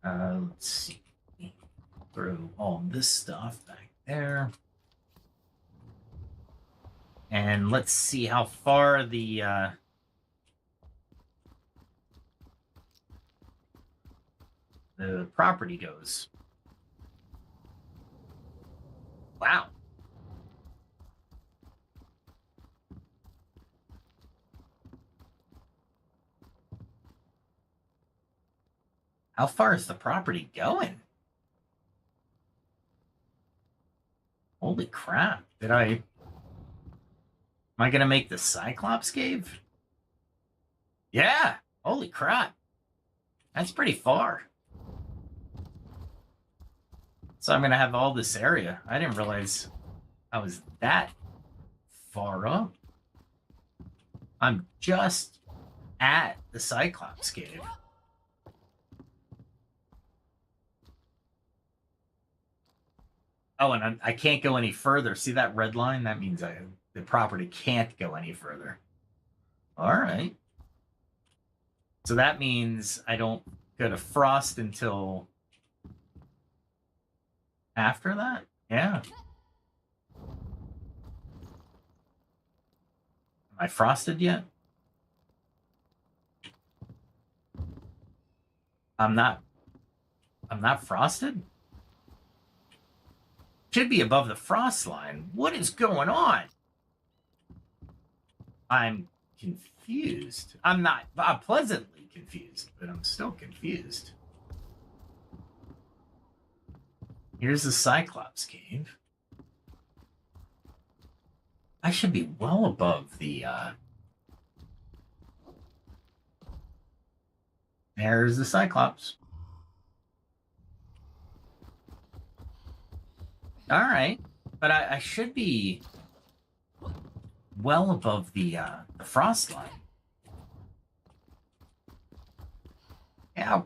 Speaker 1: Let's see. Throw all this stuff back there. And let's see how far the property goes. Wow. How far is the property going? Holy crap. Am I going to make the Cyclops cave? Yeah. Holy crap. That's pretty far. So I'm going to have all this area. I didn't realize I was that far up. I'm just at the Cyclops Cave. Oh, and I can't go any further. See that red line? That means the property can't go any further. All right. So that means I don't go to Frost until after that? Yeah. Am I frosted yet? I'm not frosted? Should be above the frost line. What is going on? I'm confused. I'm pleasantly confused, but I'm still confused. Here's the Cyclops Cave. I should be well above the, there's the Cyclops. All right, but I should be well above the frost line. Yeah,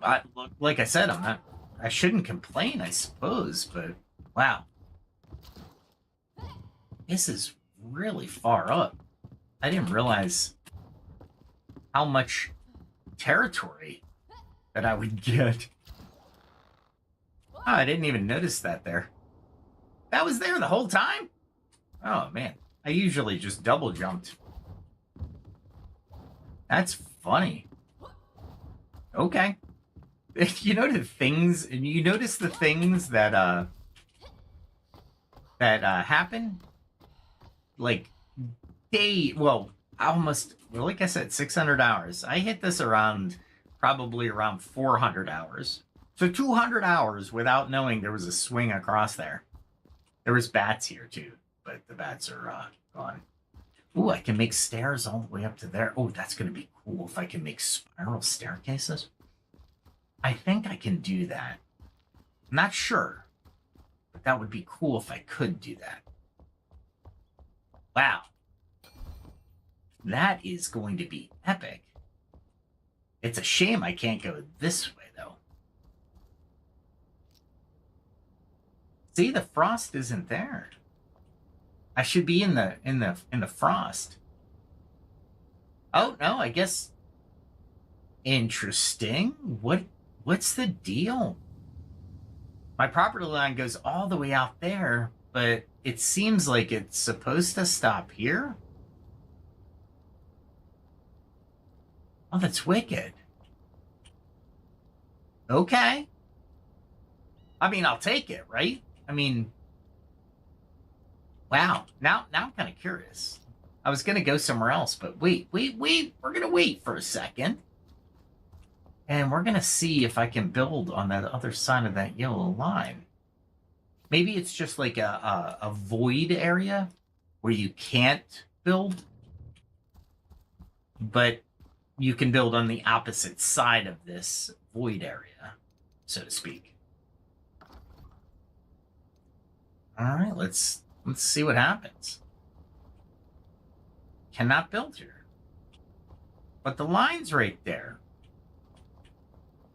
Speaker 1: like I said, I shouldn't complain, I suppose, but wow. This is really far up. I didn't realize how much territory that I would get. Oh, I didn't even notice that there. That was there the whole time? Oh, man. I usually just double jumped. That's funny. Okay. You know the things, and you notice the things that happen? Like, almost, like I said, 600 hours. I hit this probably around 400 hours. So 200 hours without knowing there was a swing across there. There was bats here, too, but the bats are gone. Ooh, I can make stairs all the way up to there. Oh, that's going to be cool if I can make spiral staircases. I think I can do that. I'm not sure, but that would be cool if I could do that. Wow. That is going to be epic. It's a shame I can't go this way, though. See, the frost isn't there. I should be in the frost. Oh no, I guess. Interesting. What's the deal? My property line goes all the way out there, but it seems like it's supposed to stop here. Oh, that's wicked. Okay. I mean, I'll take it, right? I mean, wow. Now I'm kind of curious. I was going to go somewhere else, but wait. We're going to wait for a second. And we're going to see if I can build on that other side of that yellow line. Maybe it's just like a void area where you can't build, but you can build on the opposite side of this void area, so to speak. All right, let's see what happens. Cannot build here. But the line's right there.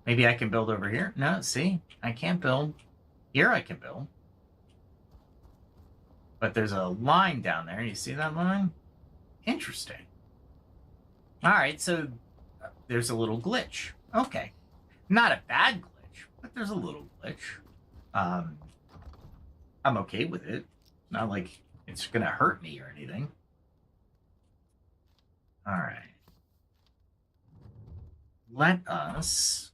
Speaker 1: Maybe I can build over here. No, see, I can't build. Here I can build. But there's a line down there. You see that line? Interesting. All right, so there's a little glitch. Okay. Not a bad glitch, but there's a little glitch. I'm okay with it. Not like it's going to hurt me or anything. All right. Let us...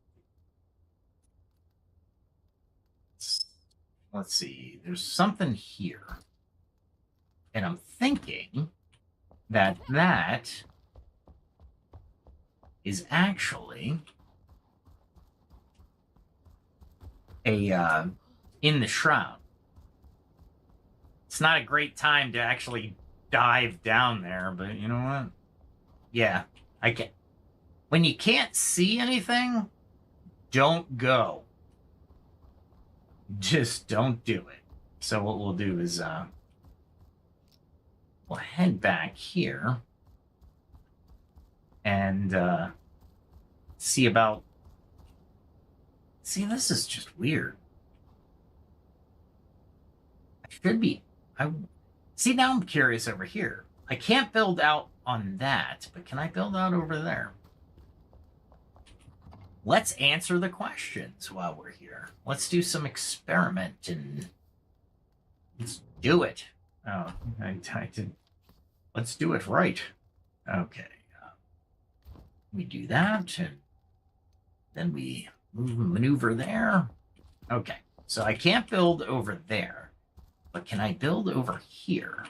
Speaker 1: Let's see. There's something here. And I'm thinking that is actually a in the shroud. It's not a great time to actually dive down there, but you know what? Yeah, I can. When you can't see anything, don't go. Just don't do it. So what we'll do is we'll head back here and see about... See, this is just weird. I should be... See, now I'm curious over here. I can't build out on that, but can I build out over there? Let's answer the questions while we're here. Let's do some experimenting. Let's do it. Oh, I did. Let's do it right. Okay. We do that, and then we maneuver there. Okay, so I can't build over there, but can I build over here?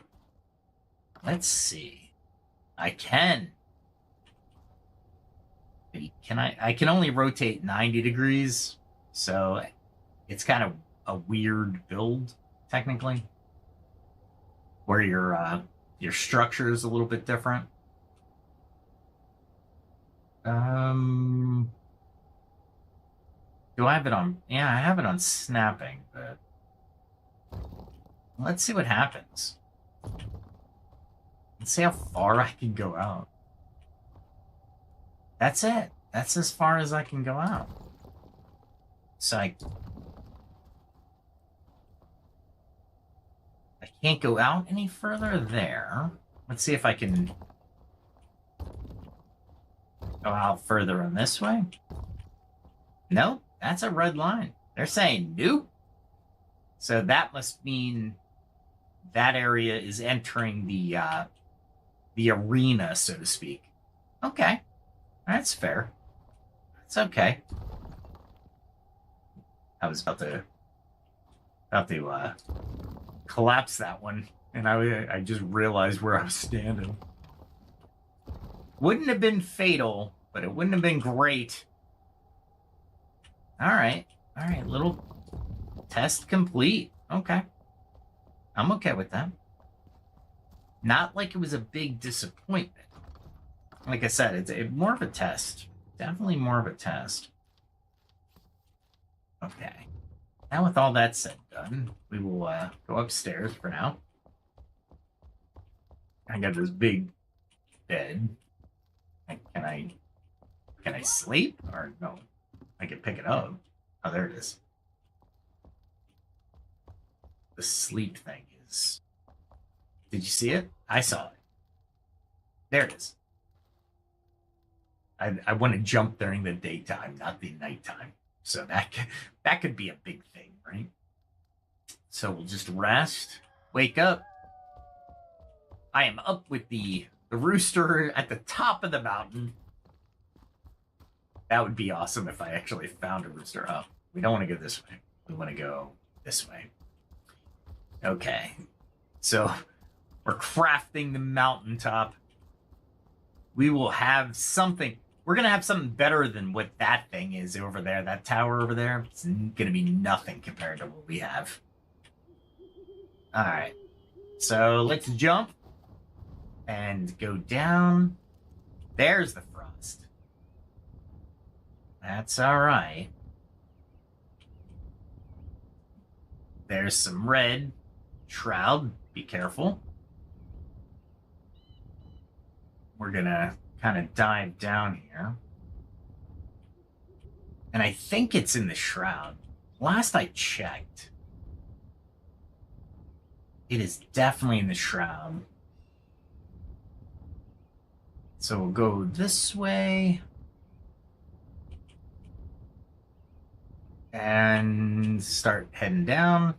Speaker 1: Let's see. I can. Can I can only rotate 90 degrees, so it's kind of a weird build, technically, where your structure is a little bit different. Do I have it on? Yeah, I have it on snapping, but let's see what happens. Let's see how far I can go out. That's it. That's as far as I can go out. So I can't go out any further there. Let's see if I can go out further on this way. Nope, that's a red line. They're saying nope. So that must mean that area is entering the arena, so to speak. Okay, that's fair. That's okay. I was about to collapse that one, and I just realized where I was standing. Wouldn't have been fatal, but it wouldn't have been great. All right, little test complete. Okay, I'm okay with that. Not like it was a big disappointment. Like I said, it's more of a test. Definitely more of a test. Okay. Now with all that said and done, we will go upstairs for now. I got this big bed. Can I sleep? Or no? I can pick it up. Oh, there it is. The sleep thing is... Did you see it? I saw it. There it is. I want to jump during the daytime, not the nighttime. So that could be a big thing, right? So we'll just rest, wake up. I am up with the rooster at the top of the mountain. That would be awesome if I actually found a rooster. Oh, we don't want to go this way. We want to go this way. Okay. So we're crafting the mountaintop. We will have something. We're going to have something better than what that thing is over there. That tower over there. It's going to be nothing compared to what we have. All right. So let's jump and go down. There's the frost. That's all right. There's some red. Shroud. Be careful. We're going to kind of dive down here. And I think it's in the shroud. Last I checked, it is definitely in the shroud. So we'll go this way. And start heading down.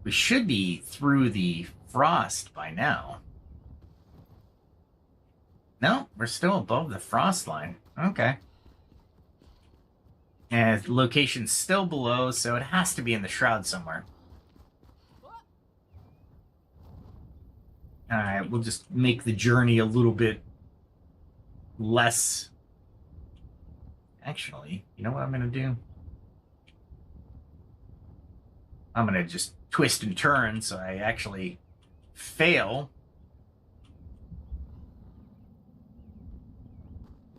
Speaker 1: We should be through the frost by now. No, we're still above the frost line. Okay. And the location's still below, so it has to be in the shroud somewhere. Alright, we'll just make the journey a little bit less... Actually, you know what I'm going to do? I'm going to just twist and turn so I actually fail.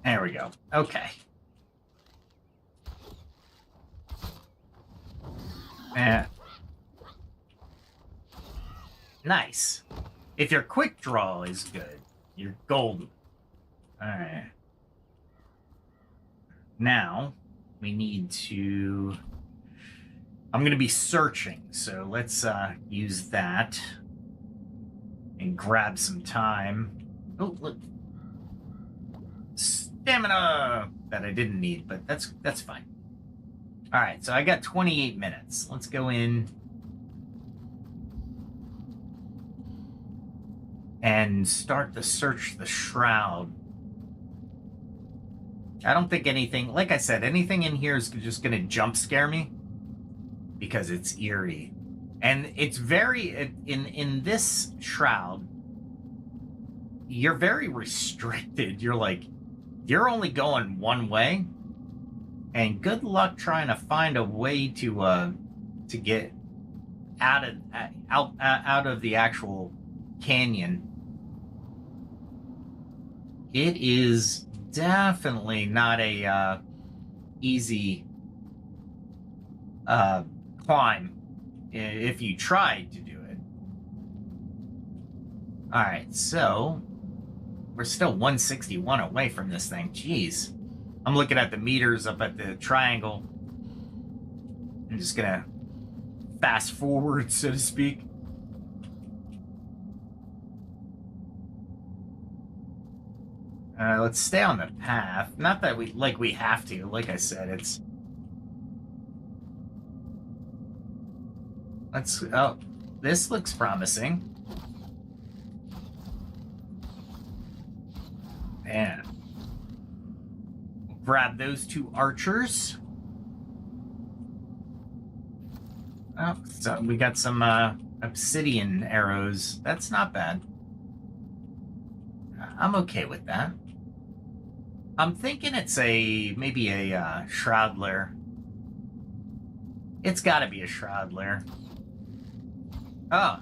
Speaker 1: There we go. Okay. Eh. Nice. If your quick draw is good, you're golden. All right. Now we need to... I'm going to be searching, so let's use that and grab some time. Oh, look. Stamina that I didn't need, but that's fine. All right, so I got 28 minutes. Let's go in and start to search the shroud. I don't think anything, like I said, anything in here is just going to jump scare me because it's eerie. And it's very, in this shroud, you're very restricted. You're like, you're only going one way, and good luck trying to find a way to get out of the actual canyon. It is definitely not a easy climb if you tried to do it. All right, so we're still 161 away from this thing. Jeez. I'm looking at the meters up at the triangle. I'm just gonna fast forward, so to speak. Let's stay on the path. Not that we have to. Like I said, it's... Oh, this looks promising. Man. Grab those two archers. Oh, so we got some obsidian arrows. That's not bad. I'm okay with that. I'm thinking it's maybe a shroud lair. It's got to be a shroud lair. Oh,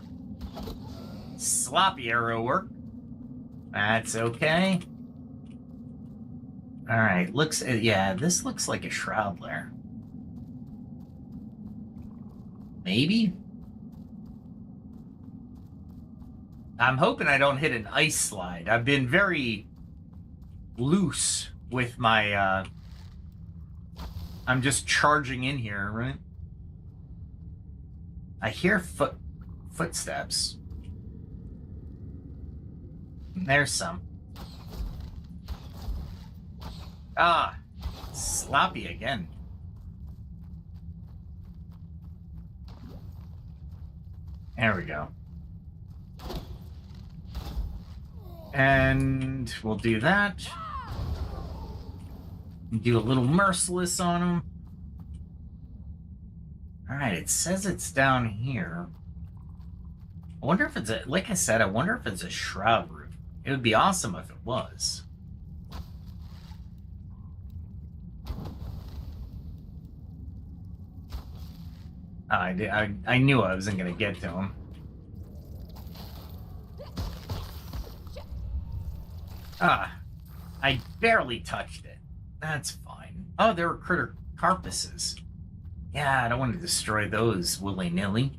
Speaker 1: sloppy arrow work. That's okay. All right, yeah, this looks like a shroud lair. Maybe? I'm hoping I don't hit an ice slide. I've been very loose with my, I'm just charging in here, right? I hear footsteps. There's some. Ah, sloppy again. There we go. And we'll do that. Do a little merciless on them. All right, it says it's down here. I wonder if it's like I said, I wonder if it's a shroud roof. It would be awesome if it was. I knew I wasn't going to get to him. Ah, I barely touched it. That's fine. Oh, there were critter carcasses. Yeah, I don't want to destroy those willy-nilly.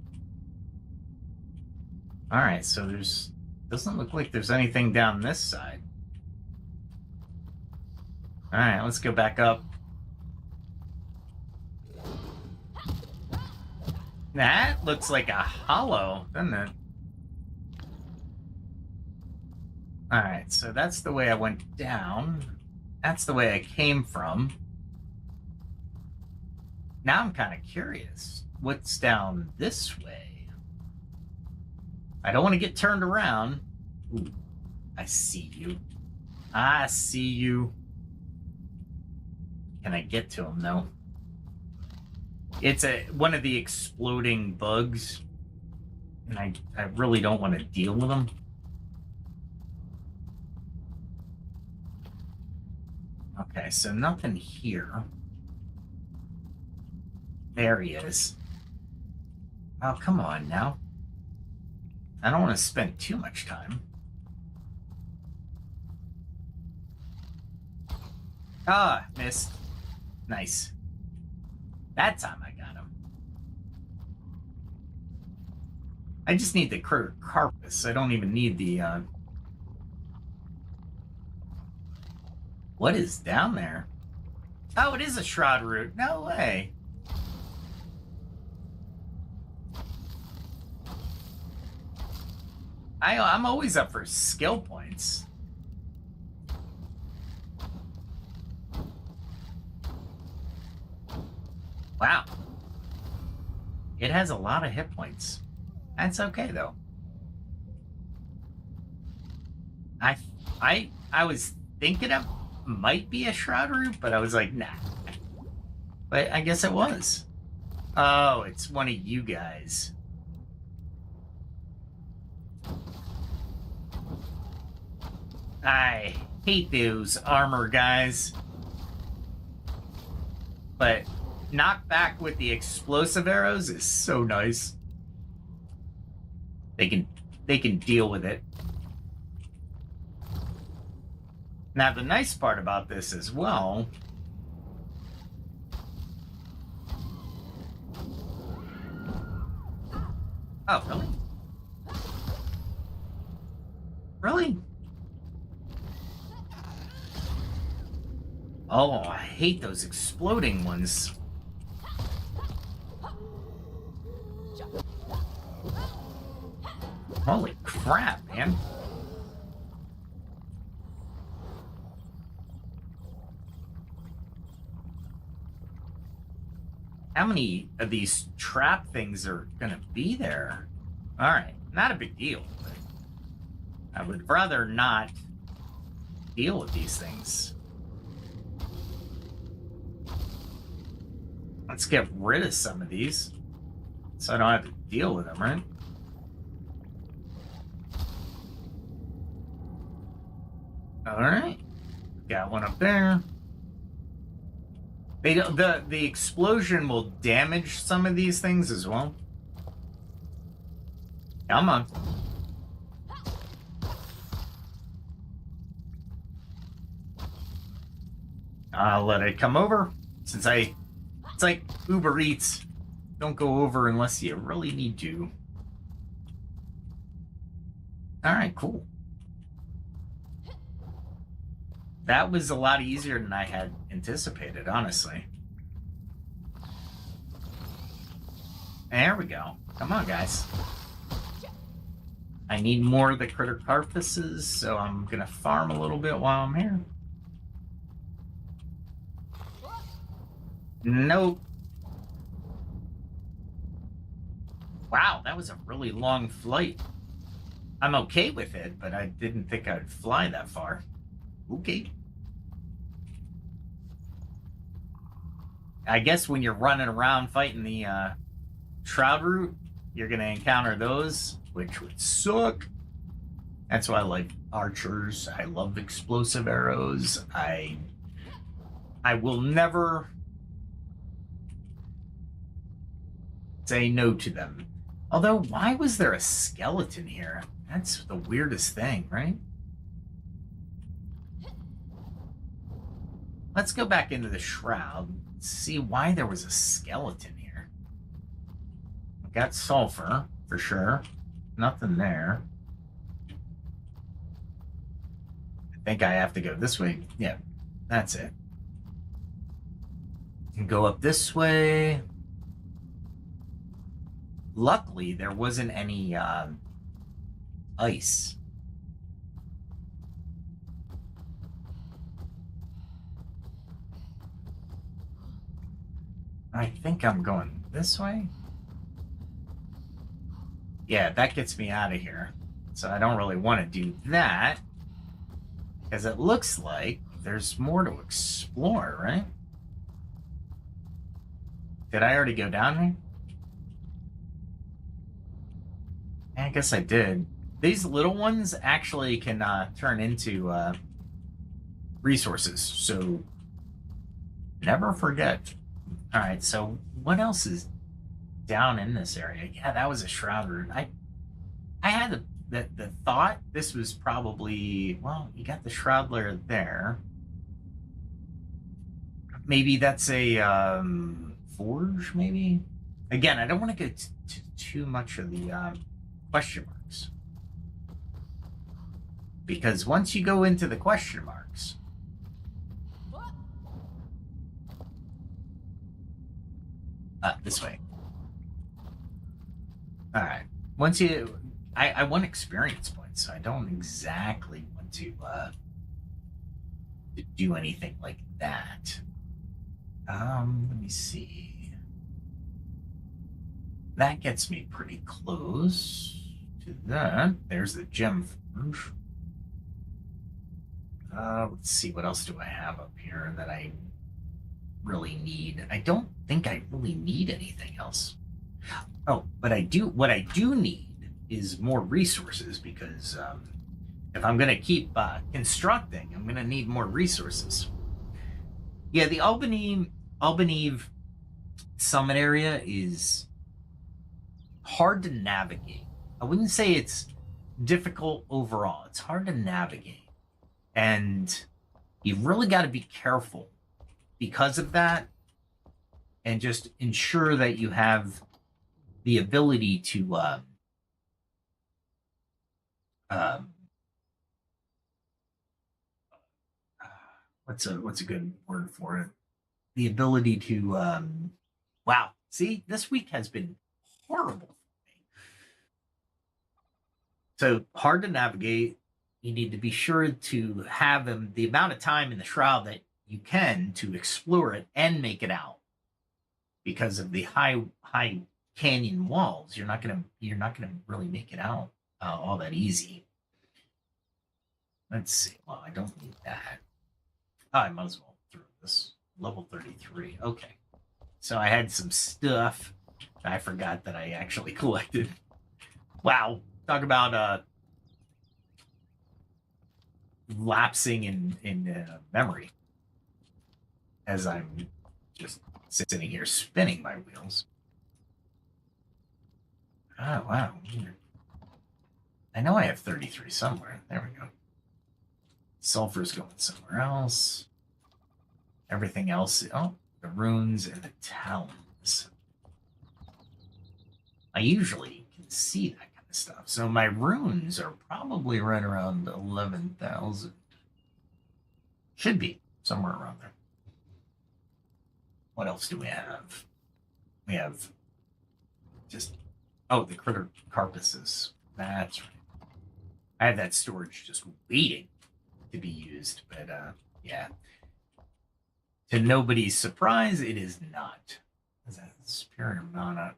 Speaker 1: All right, so doesn't look like there's anything down this side. All right, let's go back up. That looks like a hollow, doesn't it? All right, so that's the way I went down. That's the way I came from. Now I'm kind of curious. What's down this way? I don't want to get turned around. Ooh, I see you. I see you. Can I get to him, though? It's one of the exploding bugs, and I really don't want to deal with them. Okay, so nothing here. There he is. Oh, come on now. I don't want to spend too much time. Ah, missed. Nice. That time I got him. I just need the critter carcass. I don't even need the, What is down there? Oh, it is a shroud root. No way. I'm always up for skill points. Wow. It has a lot of hit points. That's okay though. I was thinking it might be a shroud root, but I was like, nah. But I guess it was. Oh, it's one of you guys. I hate those armor guys. But knockback with the explosive arrows is so nice. They can deal with it. Now the nice part about this as well, oh really? Really? Oh, I hate those exploding ones. Holy crap, man. How many of these trap things are gonna be there? Alright, not a big deal, but I would rather not deal with these things. Let's get rid of some of these so I don't have to deal with them, right? Alright. Got one up there. They don't, the explosion will damage some of these things as well. Come on. I'll let it come over since it's like Uber Eats. Don't go over unless you really need to. All right, cool. That was a lot easier than I had anticipated, honestly. There we go. Come on, guys. I need more of the critter carcasses, so I'm gonna farm a little bit while I'm here. Nope. Wow, that was a really long flight. I'm okay with it, but I didn't think I'd fly that far. Okay. I guess when you're running around fighting the shroud root, you're going to encounter those, which would suck. That's why I like archers. I love explosive arrows. I will never say no to them. Although, why was there a skeleton here? That's the weirdest thing, right? Let's go back into the shroud. See why there was a skeleton here. I got sulfur, for sure. Nothing there. I think I have to go this way. Yeah, that's it. And go up this way. Luckily, there wasn't any ice. I think I'm going this way. Yeah, that gets me out of here. So I don't really want to do that. Because it looks like there's more to explore, right? Did I already go down here? I guess I did. These little ones actually can turn into resources. So never forget. All right, so what else is down in this area? Yeah, that was a shroud root. I had the thought this was probably, well, you got the shroud layer there. Maybe that's a forge, maybe? Again, I don't want to get too much of the question marks. Because once you go into the question marks, this way. All right. Once you, I want experience points, so I don't exactly want to do anything like that. Let me see. That gets me pretty close to that. There's the gem forge. Let's see, what else do I have up here that I really need? I don't think I really need anything else. Oh, but what I do need is more resources, because if I'm going to keep constructing, I'm going to need more resources. Yeah, the Albaneve summit area is hard to navigate. I wouldn't say it's difficult overall. It's hard to navigate. And you've really got to be careful because of that, and just ensure that you have the ability to what's a good word for it? The ability to wow, see, this week has been horrible for me. So hard to navigate. You need to be sure to have the amount of time in the shroud that you can to explore it and make it out. Because of the high canyon walls, you're not gonna really make it out all that easy. Let's see. Well, I don't need that. Oh, I might as well throw this. Level 33. Okay. So I had some stuff I forgot that I actually collected. Wow. Talk about lapsing in memory as I'm just sitting here spinning my wheels. Oh, wow. I know I have 33 somewhere. There we go. Sulfur's going somewhere else. Everything else. Oh, the runes and the talons. I usually can see that kind of stuff. So my runes are probably right around 11,000. Should be somewhere around there. What else do we have? We have just, oh, the critter carcasses. That's right. I have that storage just waiting to be used, but yeah. To nobody's surprise, it is not. Is that Superior Mana?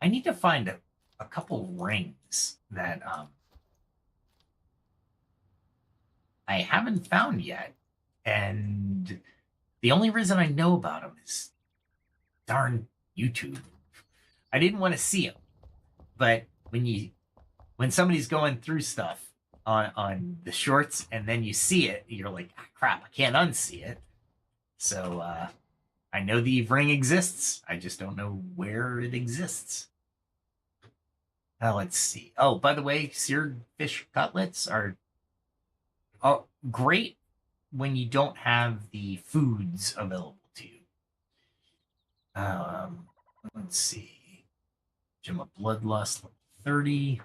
Speaker 1: I need to find a couple rings that I haven't found yet, and the only reason I know about them is darn YouTube. I didn't want to see them, but when somebody's going through stuff on the shorts and then you see it, you're like, ah, crap, I can't unsee it. So I know the ring exists. I just don't know where it exists. Now let's see. Oh, by the way, seared fish cutlets are great when you don't have the foods available to you. Let's see. Gem of Bloodlust, 30.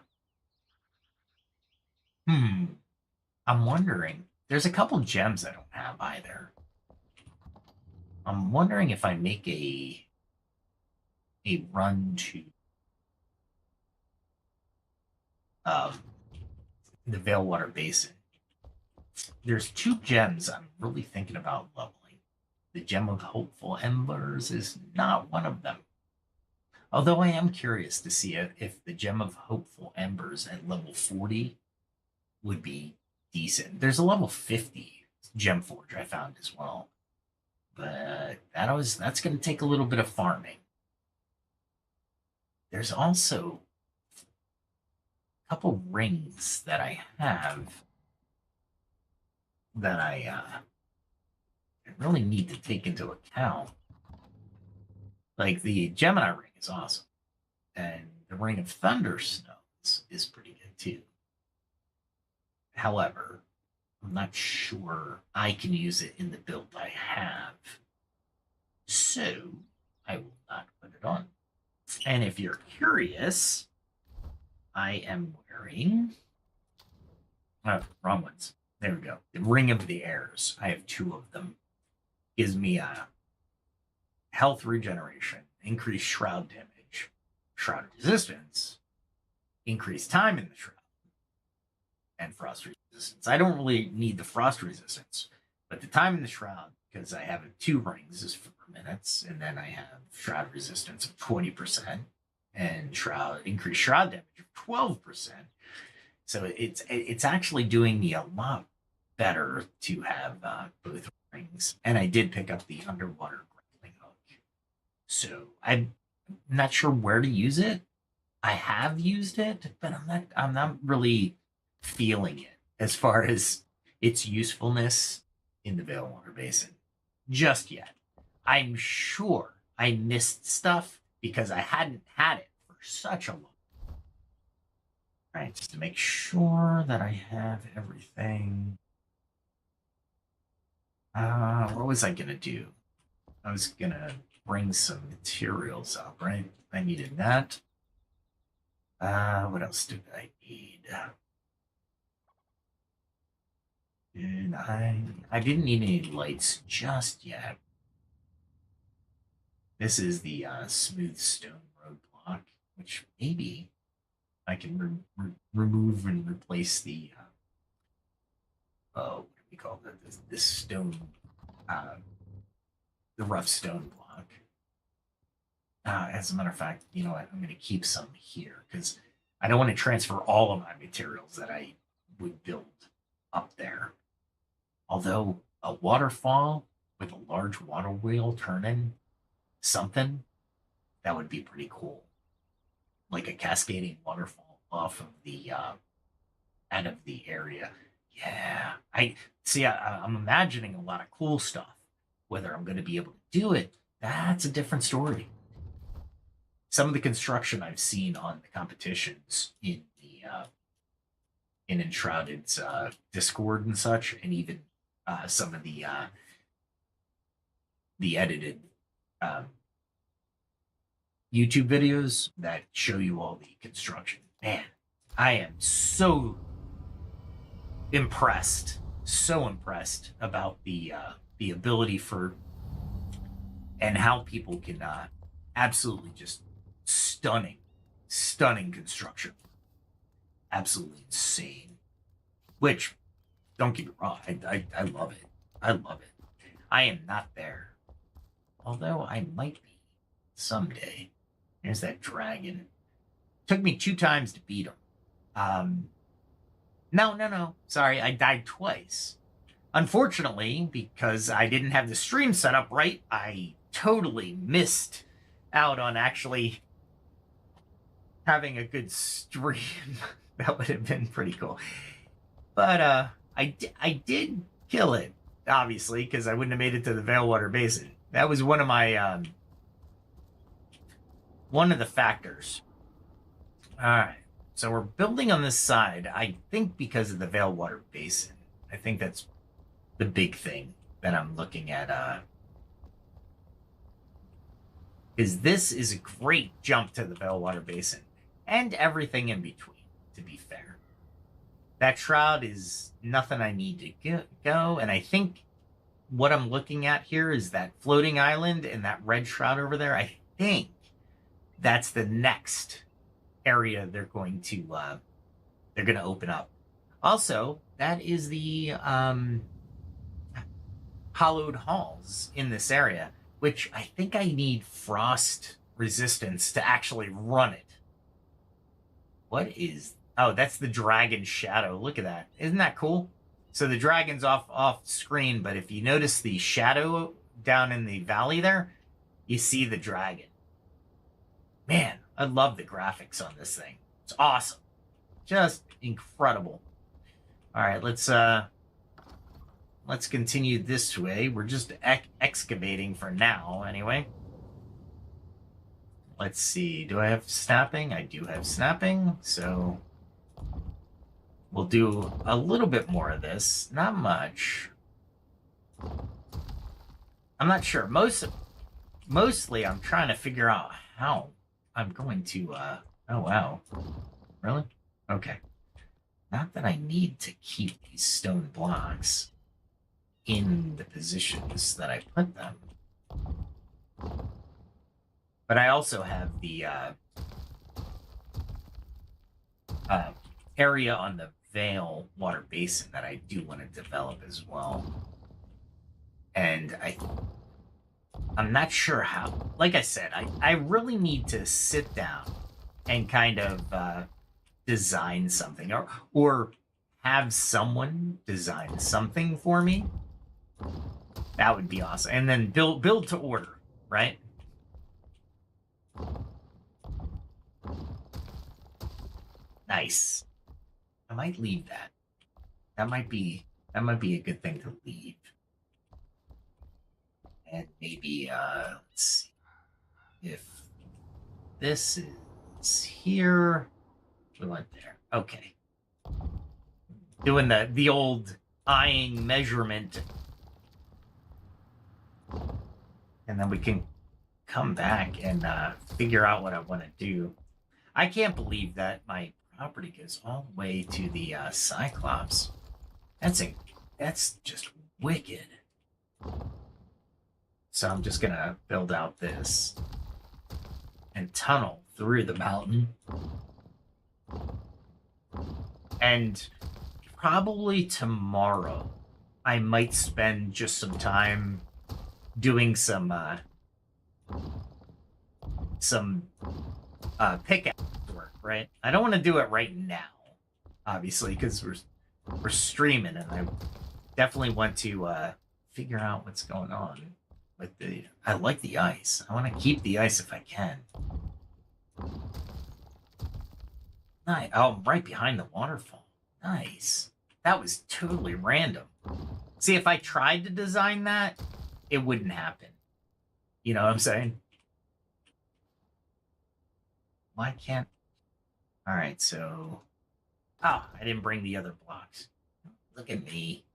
Speaker 1: I'm wondering. There's a couple gems I don't have either. I'm wondering if I make a run to the Veilwater Basin. There's 2 gems I'm really thinking about leveling. The Gem of Hopeful Embers is not one of them. Although I am curious to see if the Gem of Hopeful Embers at level 40 would be decent. There's a level 50 Gem Forge I found as well. But that's going to take a little bit of farming. There's also a couple rings that I have that I really need to take into account. Like the Gemini ring is awesome, and the Ring of Thunderstones is pretty good too. However, I'm not sure I can use it in the build I have, so I will not put it on. And if you're curious, I am wearing... Oh, wrong ones. There we go. The Ring of the Airs. I have 2 of them. Gives me a health regeneration, increased shroud damage, shroud resistance, increased time in the shroud, and frost resistance. I don't really need the frost resistance, but the time in the shroud, because I have 2 rings, is 4 minutes, and then I have shroud resistance of 20% and increased shroud damage of 12%. So it's actually doing me a lot better to have both rings. And I did pick up the underwater grappling hook. So I'm not sure where to use it. I have used it, but I'm not really feeling it as far as its usefulness in the Veilwater Basin just yet. I'm sure I missed stuff because I hadn't had it for such a long time. All right, just to make sure that I have everything. What was I gonna do? I was gonna bring some materials up, right? I needed that. What else did I need? And I didn't need any lights just yet. This is the smooth stone roadblock, which maybe I can remove and replace the what do we call that? This stone, the rough stone block. As a matter of fact, you know what? I'm going to keep some here because I don't want to transfer all of my materials that I would build up there. Although a waterfall with a large water wheel turning something, that would be pretty cool. Like a cascading waterfall off of the out of the area. Yeah, I'm imagining a lot of cool stuff. Whether I'm going to be able to do it, that's a different story. Some of the construction I've seen on the competitions in the in Enshrouded's Discord and such, and even some of the edited YouTube videos that show you all the construction. Man, I am so impressed about the ability for and how people can absolutely just stunning construction. Absolutely insane. Which, don't get me wrong, I love it. I love it. I am not there. Although I might be someday. There's that dragon. Took me 2 times to beat him. No. Sorry, I died twice. Unfortunately, because I didn't have the stream set up right, I totally missed out on actually having a good stream. That would have been pretty cool. But I did kill it, obviously, because I wouldn't have made it to the Veilwater Basin. That was one of my one of the factors. All right, so we're building on this side. I think because of the Veilwater Basin. I think that's the big thing that I'm looking at. Is this is a great jump to the Veilwater Basin and everything in between. To be fair, that shroud is nothing I need to go, and I think what I'm looking at here is that floating island and that red shroud over there. I think that's the next area they're going to open up. Also, that is the hollowed halls in this area, which I think I need frost resistance to actually run it. What is... Oh, that's the dragon shadow. Look at that. Isn't that cool? So the dragon's off screen, but if you notice the shadow down in the valley there, you see the dragon. Man, I love the graphics on this thing. It's awesome. Just incredible. All right, let's continue this way. We're just excavating for now, anyway. Let's see. Do I have snapping? I do have snapping, so we'll do a little bit more of this. Not much. I'm not sure. Mostly, I'm trying to figure out how I'm going to... oh, wow. Really? Okay. Not that I need to keep these stone blocks in the positions that I put them. But I also have the area on the Vale water basin that I do want to develop as well. And I'm not sure how. Like I said, I really need to sit down and kind of design something, or have someone design something for me. That would be awesome. And then build to order, right? Nice. I might leave that. That might be a good thing to leave. And maybe let's see if this is here. We went there. Okay. Doing the old eyeing measurement. And then we can come back and figure out what I want to do. I can't believe that my property goes all the way to the Cyclops. That's just wicked. So I'm just gonna build out this and tunnel through the mountain. And probably tomorrow, I might spend just some time doing some pickaxe work, right? I don't want to do it right now, obviously, because we're streaming, and I definitely want to figure out what's going on with the. I like the ice. I want to keep the ice if I can. Nice. Oh, I'm right behind the waterfall. Nice. That was totally random. See, if I tried to design that, it wouldn't happen. You know what I'm saying? Why can't... All right, so... Oh, I didn't bring the other blocks. Look at me.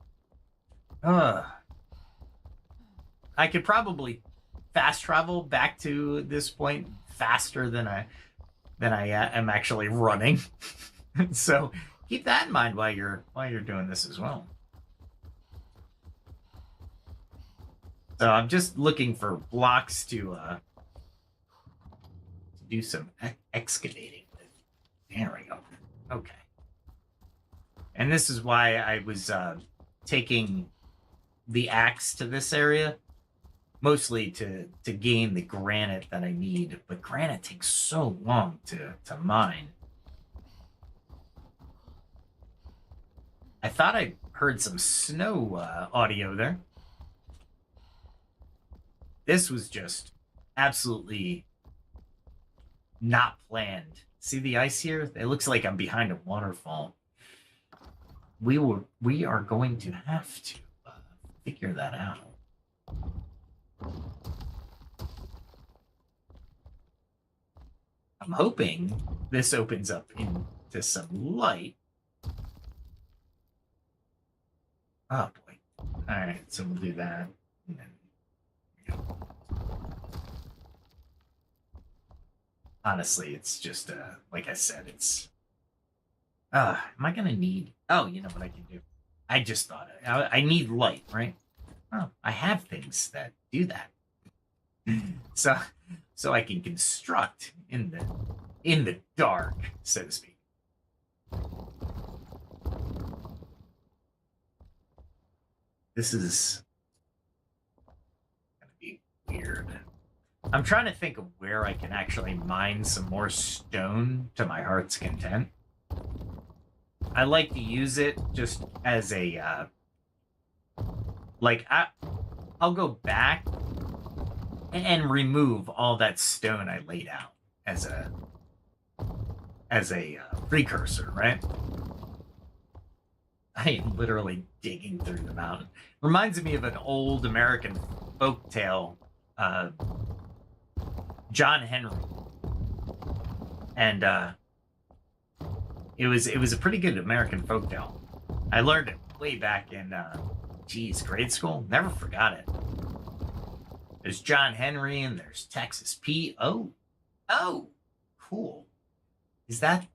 Speaker 1: I could probably fast travel back to this point faster than I am actually running. So keep that in mind while you're doing this as well. So I'm just looking for blocks to do some excavating with. There we go. Okay. And this is why I was taking the axe to this area, mostly to gain the granite that I need. But granite takes so long to mine. I thought I heard some snow audio there. This was just absolutely not planned. See the ice here? It looks like I'm behind a waterfall. We are going to have to figure that out. I'm hoping this opens up into some light. Oh boy. All right, so we'll do that. And then, honestly, it's just like I said, it's am I gonna need... Oh, you know what I can do? I just thought I need light, right? Oh, I have things that do that. so I can construct in the dark, so to speak. This is gonna be weird. I'm trying to think of where I can actually mine some more stone to my heart's content. I like to use it just as a, I'll go back and remove all that stone I laid out as a precursor, right? I am literally digging through the mountain. Reminds me of an old American folktale, John Henry, and it was a pretty good American folktale. I learned it way back in grade school. Never forgot it. There's John Henry and there's Texas Pete. Oh, cool. Is that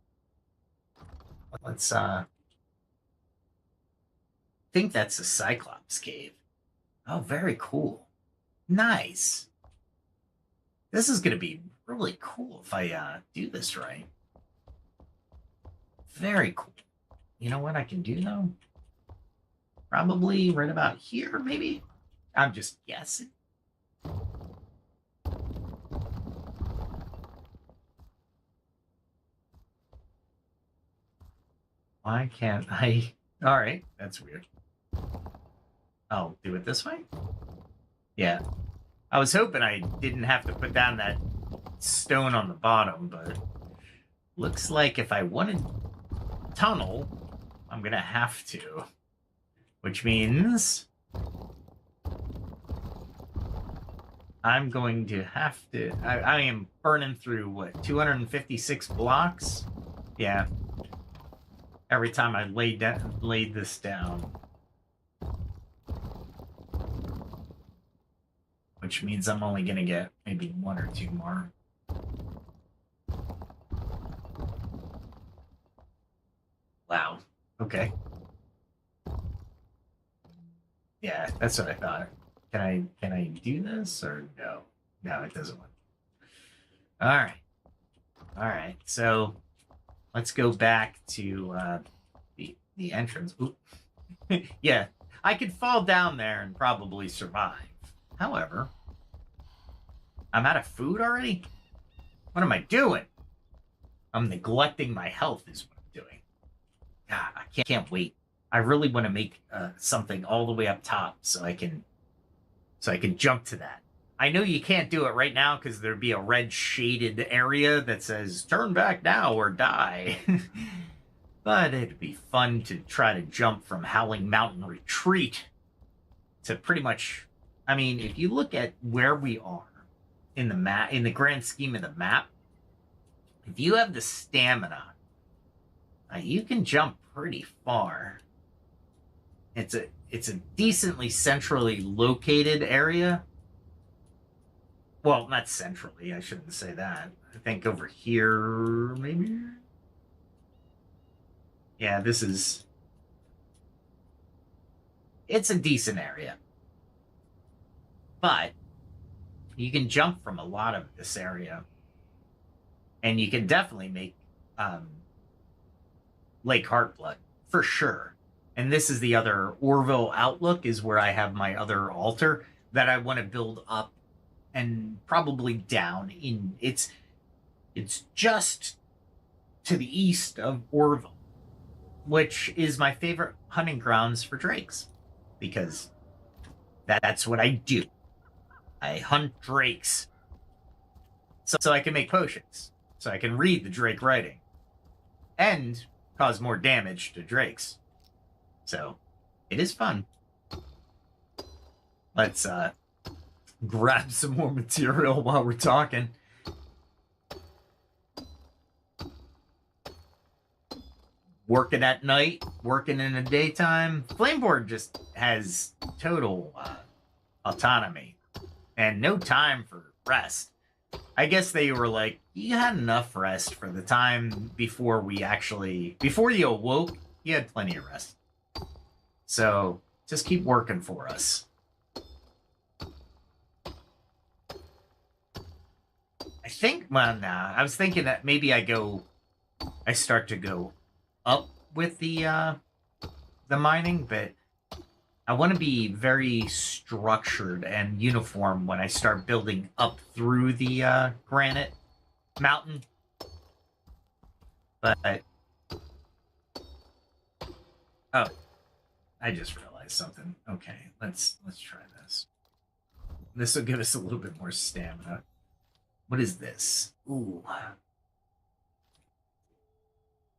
Speaker 1: let's think that's a Cyclops cave. Oh, very cool. Nice. This is going to be really cool if I do this right. Very cool. You know what I can do, though? Probably right about here, maybe? I'm just guessing. Why can't I? All right, that's weird. I'll do it this way? Yeah. I was hoping I didn't have to put down that stone on the bottom, but looks like if I wanted tunnel, I'm gonna have to. Which means I'm going to have to... I am burning through, what, 256 blocks? Yeah. Every time I laid this down. Which means I'm only going to get maybe 1 or 2 more. Wow. Okay. Yeah, that's what I thought. Can I do this or no? No, it doesn't work. All right. All right. So let's go back to the entrance. Yeah, I could fall down there and probably survive. However, I'm out of food already? What am I doing? I'm neglecting my health is what I'm doing. God, I can't wait. I really want to make something all the way up top so I can jump to that. I know you can't do it right now because there'd be a red shaded area that says turn back now or die. But it'd be fun to try to jump from Howling Mountain Retreat to pretty much... I mean, if you look at where we are in the map, in the grand scheme of the map, if you have the stamina, you can jump pretty far. It's a decently centrally located area. Well, not centrally, I shouldn't say that. I think over here, maybe? Yeah, this is... It's a decent area. But you can jump from a lot of this area. And you can definitely make Lake Heartblood, for sure. And this is the other Orville Outlook, is where I have my other altar that I want to build up and probably down in... It's just to the east of Orville, which is my favorite hunting grounds for drakes, because that's what I do. I hunt drakes. So I can make potions. So I can read the drake writing. And cause more damage to drakes. So, it is fun. Let's grab some more material while we're talking. Working at night, working in the daytime. Flameboard just has total autonomy and no time for rest. I guess they were like, you had enough rest for the time before you awoke, you had plenty of rest. So just keep working for us. I think, well, nah, I was thinking that maybe I start to go up with the mining, but I want to be very structured and uniform when I start building up through the granite mountain. But oh, I just realized something. Okay, let's try this. This will give us a little bit more stamina. What is this? Ooh.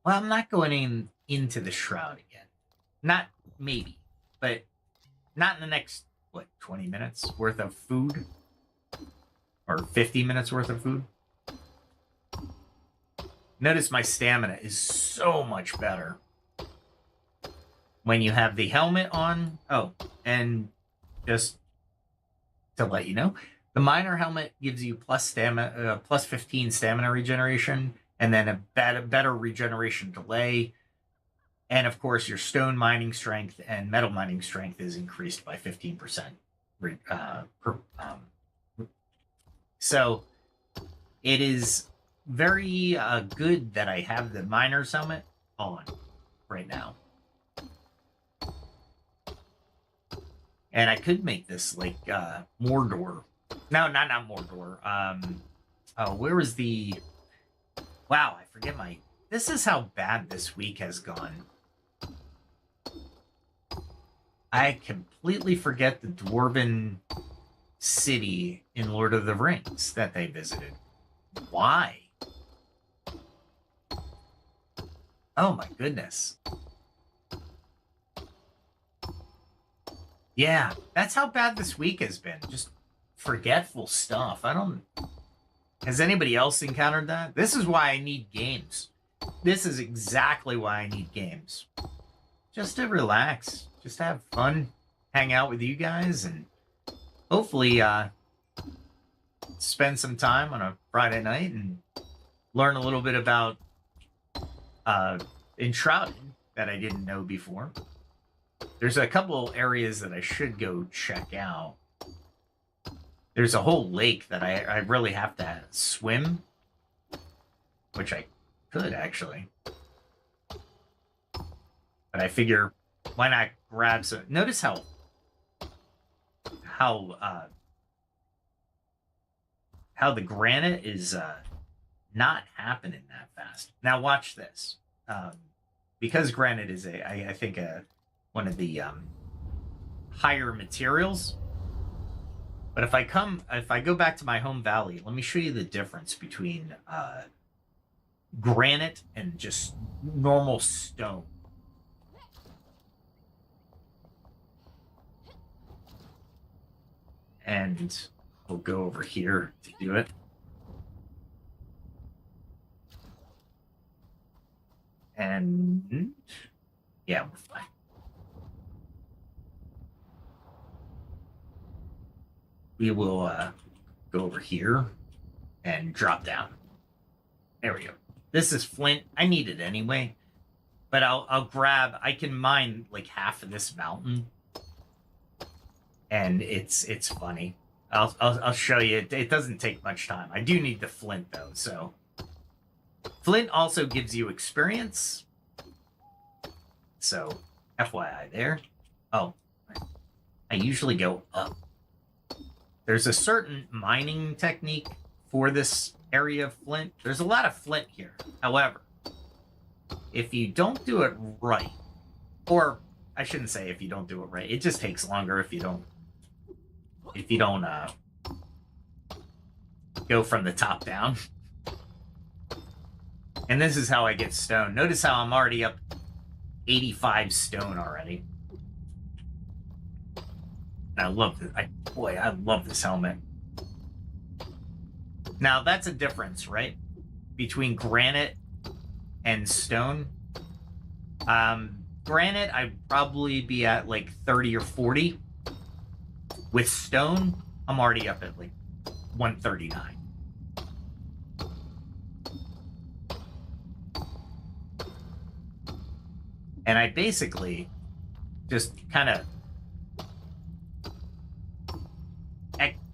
Speaker 1: Well, I'm not going into the shroud again. Not maybe, but not in the next, what, 20 minutes worth of food? Or 50 minutes worth of food? Notice my stamina is so much better when you have the helmet on. Oh, and just to let you know, the miner helmet gives you plus 15 stamina regeneration, and then a better regeneration delay. And of course, your stone mining strength and metal mining strength is increased by 15%. So it is very good that I have the miner's helmet on right now. And I could make this like Mordor. No, not Mordor. Oh, where was the... Wow, I forget my... This is how bad this week has gone. I completely forget the dwarven city in Lord of the Rings that they visited. Why? Oh my goodness. Yeah, that's how bad this week has been. Just forgetful stuff. I don't... Has anybody else encountered that? This is why I need games. This is exactly why I need games. Just to relax. Just to have fun. Hang out with you guys. And hopefully spend some time on a Friday night and learn a little bit about Enshrouded that I didn't know before. There's a couple areas that I should go check out. There's a whole lake that I really have to swim, which I could actually. But I figure, why not grab some... Notice how the granite is not happening that fast. Now watch this. Because granite is I think one of the higher materials. But if I go back to my home valley, let me show you the difference between granite and just normal stone. And we'll go over here to do it. And yeah, we're fine. We will go over here and drop down. There we go. This is flint. I need it anyway, but I'll grab. I can mine like half of this mountain, and it's funny. I'll show you. It doesn't take much time. I do need the flint though, so flint also gives you experience. So FYI there. Oh, I usually go up. There's a certain mining technique for this area of flint. There's a lot of flint here. However, if you don't do it right, or I shouldn't say if you don't do it right, it just takes longer if you don't go from the top down. And this is how I get stone. Notice how I'm already up 85 stone already. I love this. Boy, I love this helmet. Now, that's a difference, right? Between granite and stone. Granite, I'd probably be at like 30 or 40. With stone, I'm already up at like 139. And I basically just kind of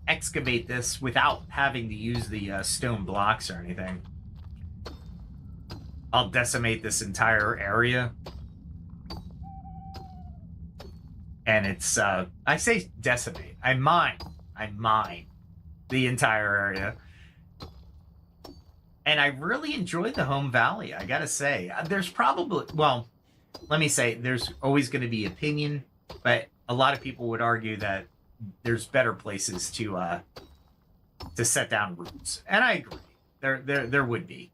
Speaker 1: excavate this without having to use the stone blocks or anything. I'll decimate this entire area. And it's, I say decimate. I mine the entire area. And I really enjoy the home valley, I gotta say. There's probably, well, let me say, there's always going to be opinion, but a lot of people would argue that there's better places to set down roots, and I agree. There would be.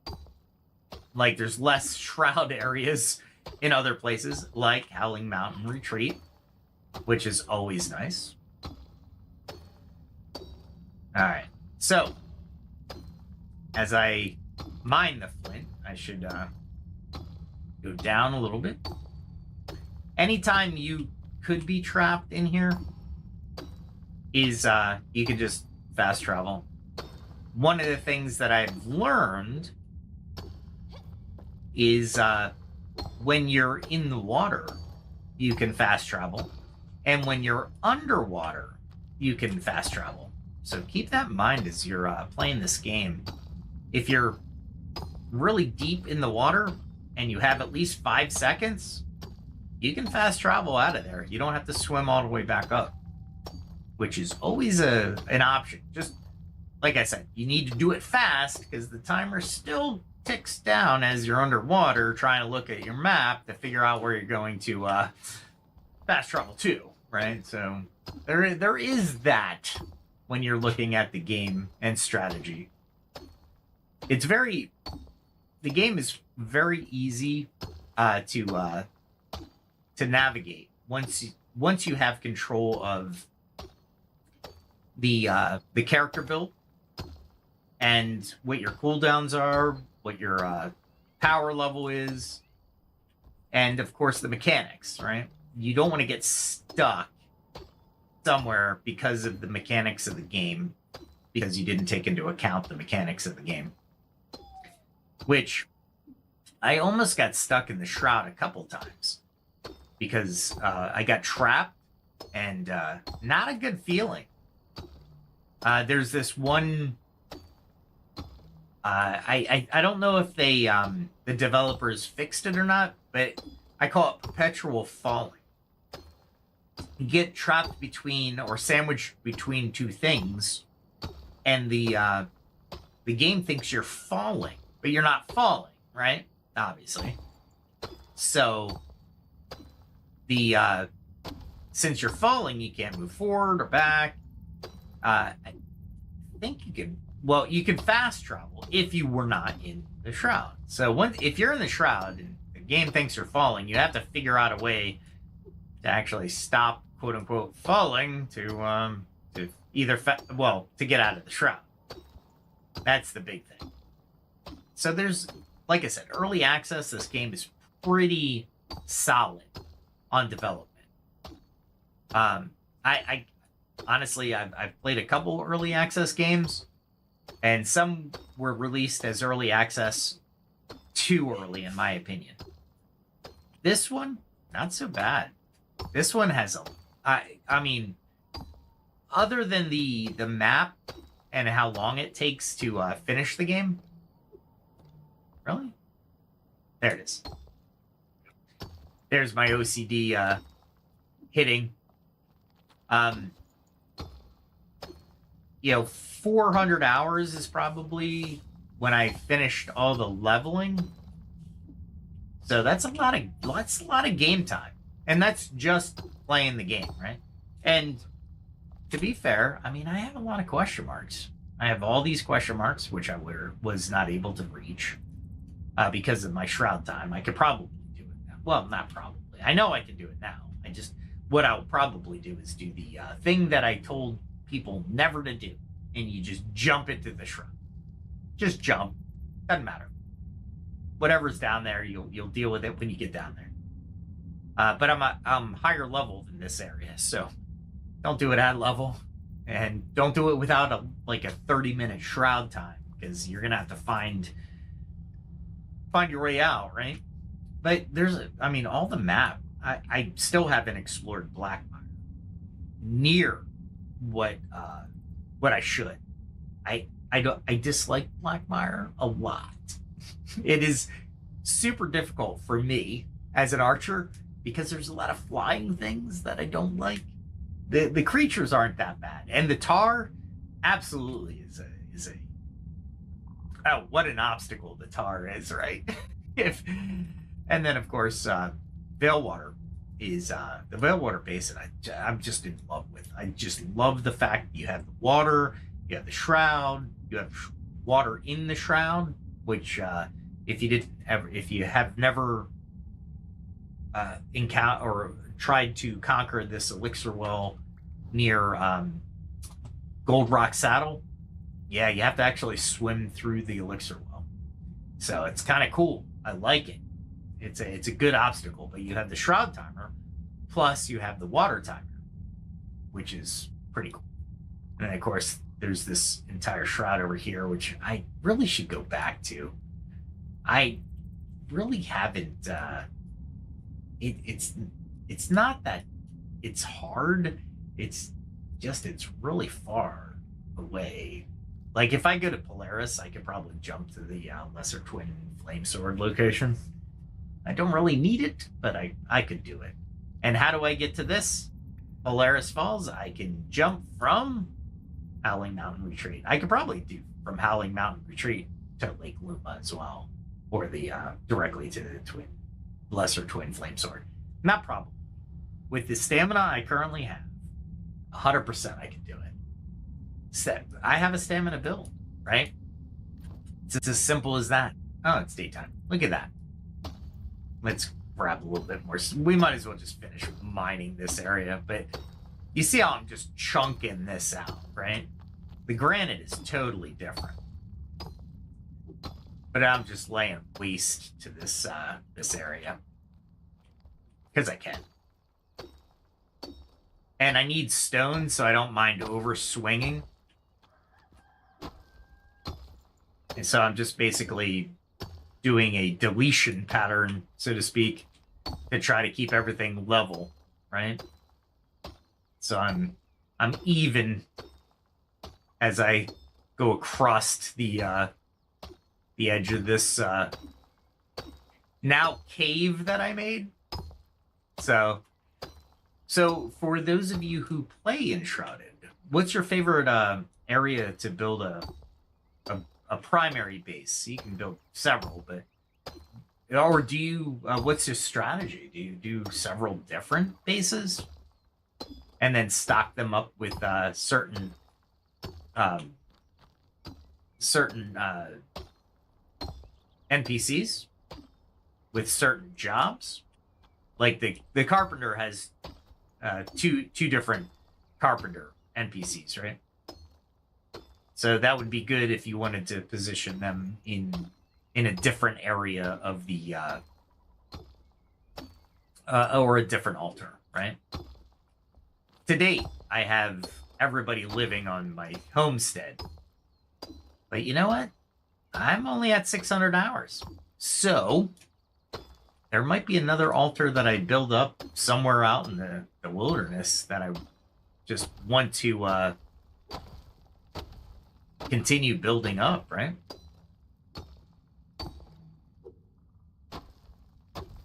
Speaker 1: Like, there's less shroud areas in other places, like Howling Mountain Retreat, which is always nice. All right, so as I mine the flint, I should go down a little bit. Anytime you could be trapped in here is you could just fast travel. One of the things that I've learned is when you're in the water, you can fast travel. And when you're underwater, you can fast travel. So keep that in mind as you're playing this game. If you're really deep in the water and you have at least 5 seconds, you can fast travel out of there. You don't have to swim all the way back up, which is always an option. Just like I said, you need to do it fast because the timer still ticks down as you're underwater trying to look at your map to figure out where you're going to fast travel to, right? So there is that when you're looking at the game and strategy. The game is very easy to navigate once you have control of the character build and what your cooldowns are, what your power level is, and of course the mechanics, right? You don't want to get stuck somewhere because of the mechanics of the game, because you didn't take into account the mechanics of the game. Which I almost got stuck in the shroud a couple times because I got trapped, and not a good feeling. There's this one. I don't know if they the developers fixed it or not, but I call it perpetual falling. You get trapped between or sandwiched between two things, and the game thinks you're falling, but you're not falling, right? Obviously. So since you're falling, you can't move forward or back. I think you can. Well, you can fast travel if you were not in the shroud. So if you're in the shroud and the game thinks you're falling, you have to figure out a way to actually stop, quote unquote, falling to either to get out of the shroud. That's the big thing. So there's, like I said, early access. This game is pretty solid on development. I honestly, I've played a couple early access games, and some were released as early access too early, in my opinion. This one, not so bad. This one has I mean, other than the map and how long it takes to finish the game. Really? There it is. There's my OCD hitting. 400 hours is probably when I finished all the leveling. So that's a lot of game time. And that's just playing the game, right? And to be fair, I mean, I have a lot of question marks. I have all these question marks, which I was not able to reach because of my shroud time. I could probably do it now. Well, not probably. I know I can do it now. What I'll probably do is do the thing that I told people never to do, and you just jump into the shroud. Just jump. Doesn't matter. Whatever's down there, you'll deal with it when you get down there. But I'm higher level than this area, so don't do it at level, and don't do it without a 30-minute shroud time, because you're gonna have to find your way out, right? But all the map. I still haven't explored Blackmire near what I should. I dislike Blackmire a lot. It is super difficult for me as an archer because there's a lot of flying things that I don't like. The creatures aren't that bad, and the tar absolutely is a what an obstacle the tar is, right? And then of course Veilwater is the Veilwater Basin. I'm just in love with. I just love the fact that you have the water, you have the shroud, you have water in the shroud, which if you have never encountered or tried to conquer this elixir well near Gold Rock Saddle, yeah, you have to actually swim through the elixir well. So it's kind of cool. I like it. It's a good obstacle, but you have the shroud timer, plus you have the water timer, which is pretty cool. And then of course there's this entire shroud over here, which I really should go back to. really haven't. It's not that it's hard. It's just it's really far away. Like if I go to Polaris, I could probably jump to the Lesser Twin Flamesword location. I don't really need it, but I could do it. And how do I get to this? Polaris Falls, I can jump from Howling Mountain Retreat. I could probably do from Howling Mountain Retreat to Lake Luma as well, or the directly to the Lesser Twin Flamesword. Not problem. With the stamina I currently have, 100% I can do it. I have a stamina build, right? It's as simple as that. Oh, it's daytime. Look at that. Let's grab a little bit more. We might as well just finish mining this area, but you see how I'm just chunking this out, right? The granite is totally different, but I'm just laying waste to this this area because I can. And I need stone, so I don't mind over swinging. And so I'm just basically doing a deletion pattern, so to speak, to try to keep everything level, right? So I'm even as I go across the edge of this now cave that I made. So for those of you who play Enshrouded, what's your favorite area to build a primary base? You can build several, but or do you? What's your strategy? Do you do several different bases and then stock them up with certain NPCs with certain jobs? Like the carpenter has two different carpenter NPCs, right? So that would be good if you wanted to position them in a different area of the or a different altar, right? To date, I have everybody living on my homestead. But you know what? I'm only at 600 hours. So there might be another altar that I build up somewhere out in the wilderness that I just want to continue building up, right?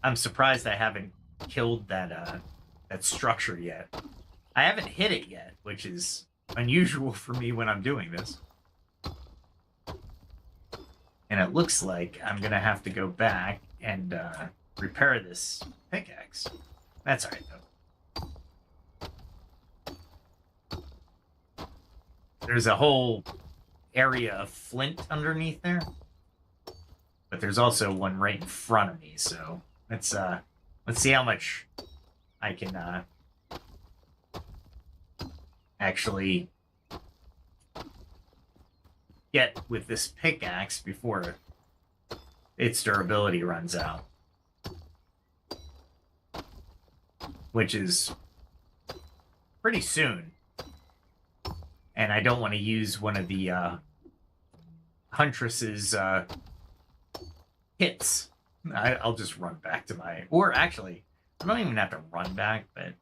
Speaker 1: I'm surprised I haven't killed that structure yet. I haven't hit it yet, which is unusual for me when I'm doing this. And it looks like I'm going to have to go back and repair this pickaxe. That's all right, though. There's a whole area of flint underneath there. But there's also one right in front of me, so let's see how much I can actually get with this pickaxe before its durability runs out. Which is pretty soon. And I don't want to use one of the Huntress's hits. I'll just run back to my... Or actually, I don't even have to run back, but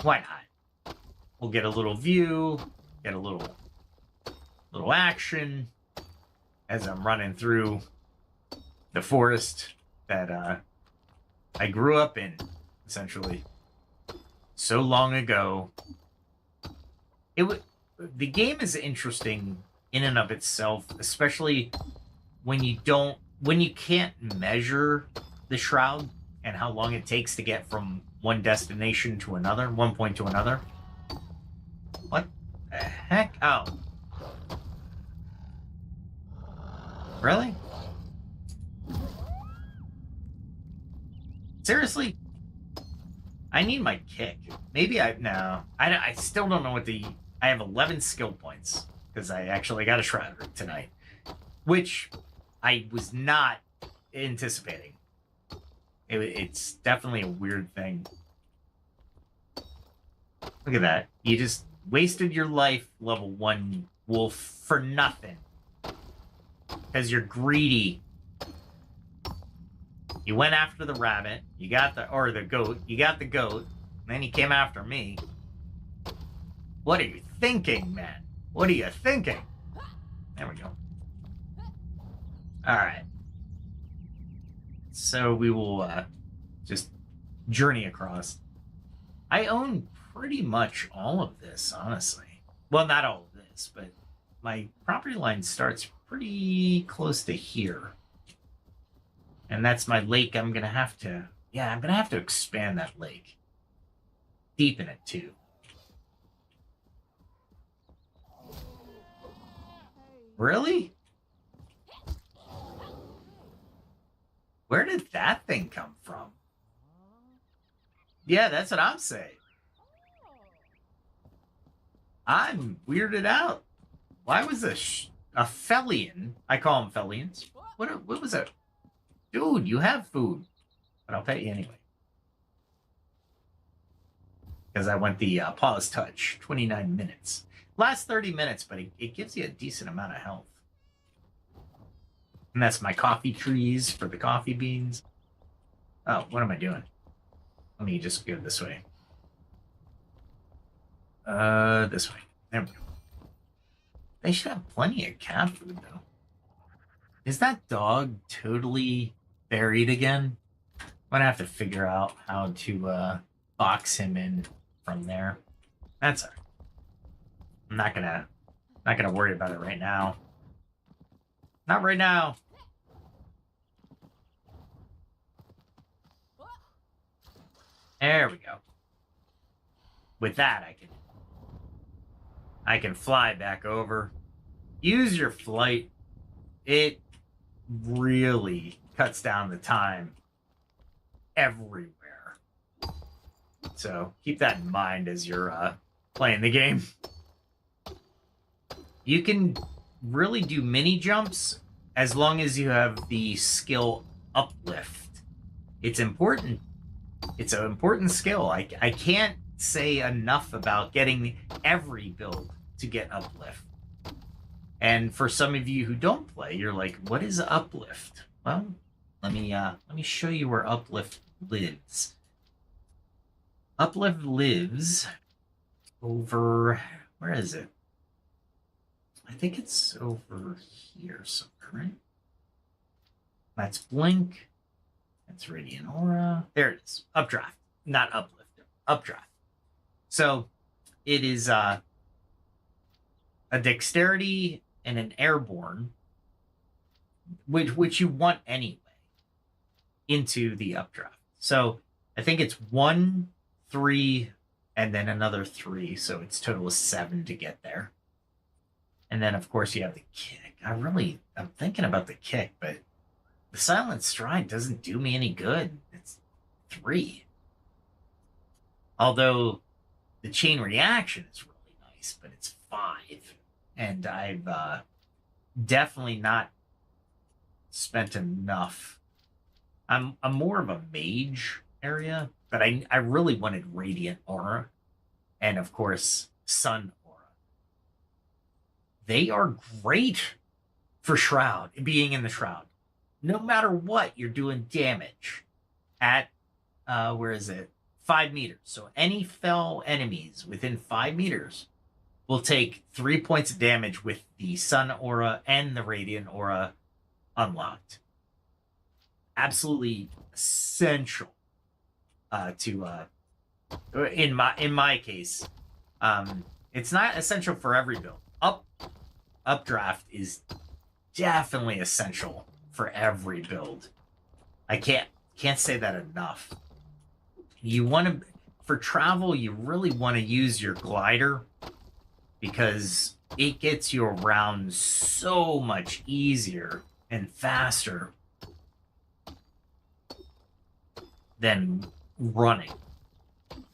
Speaker 1: why not? We'll get a little view, get a little action as I'm running through the forest that I grew up in, essentially, so long ago. The game is interesting in and of itself, especially when you can't measure the shroud and how long it takes to get from one destination to another, one point to another. What the heck? Oh. Really? Seriously? I need my kick. Maybe I still don't know what I have 11 skill points because I actually got a shroud tonight, which I was not anticipating. It's definitely a weird thing. Look at that. You just wasted your life, level 1 wolf, for nothing. Because you're greedy. You went after the rabbit. You got the goat. You got the goat. And then you came after me. What are you thinking, man? What are you thinking? There we go. All right. So we will just journey across. I own pretty much all of this, honestly. Well, not all of this, but my property line starts pretty close to here. And that's my lake. I'm going to have to, I'm going to have to expand that lake. Deepen it, too. Really? Where did that thing come from? Yeah, that's what I'm saying. I'm weirded out. Why was a Fellion? I call them Fellions. What was it? Dude, you have food. But I'll pay you anyway. Because I went the pause touch. 29 minutes. Last 30 minutes, but it gives you a decent amount of health. And that's my coffee trees for the coffee beans. Oh, what am I doing? Let me just go this way. This way. There we go. They should have plenty of cat food, though. Is that dog totally buried again? I'm gonna have to figure out how to box him in from there. That's all right. I'm not gonna worry about it right now. Not right now. There we go. With that, I can fly back over. Use your flight. It really cuts down the time everywhere. So keep that in mind as you're playing the game. You can really do mini jumps as long as you have the skill uplift. It's important. It's an important skill. I can't say enough about getting every build to get uplift. And for some of you who don't play, you're like, what is uplift? Well, let me show you where uplift lives. Uplift lives over, where is it? I think it's over here somewhere, right? That's Blink. That's Radiant Aura. There it is. Updraft. Not Uplift. Updraft. So it is a dexterity and an airborne, which you want anyway, into the updraft. So I think it's 1, 3, and then another 3. So it's total of 7 to get there. And then, of course, you have the kick. I'm thinking about the kick, but the Silent Stride doesn't do me any good. It's 3. Although the chain reaction is really nice, but it's 5. And I've definitely not spent enough. I'm more of a mage area, but I really wanted Radiant Aura. And, of course, Sun Aura. They are great for Shroud, being in the Shroud. No matter what, you're doing damage at, where is it? 5 meters. So any fell enemies within 5 meters will take 3 points of damage with the Sun Aura and the Radiant Aura unlocked. Absolutely essential in my case. It's not essential for every build. Updraft is definitely essential for every build. I can't say that enough. You want to, for travel, you really want to use your glider because it gets you around so much easier and faster than running.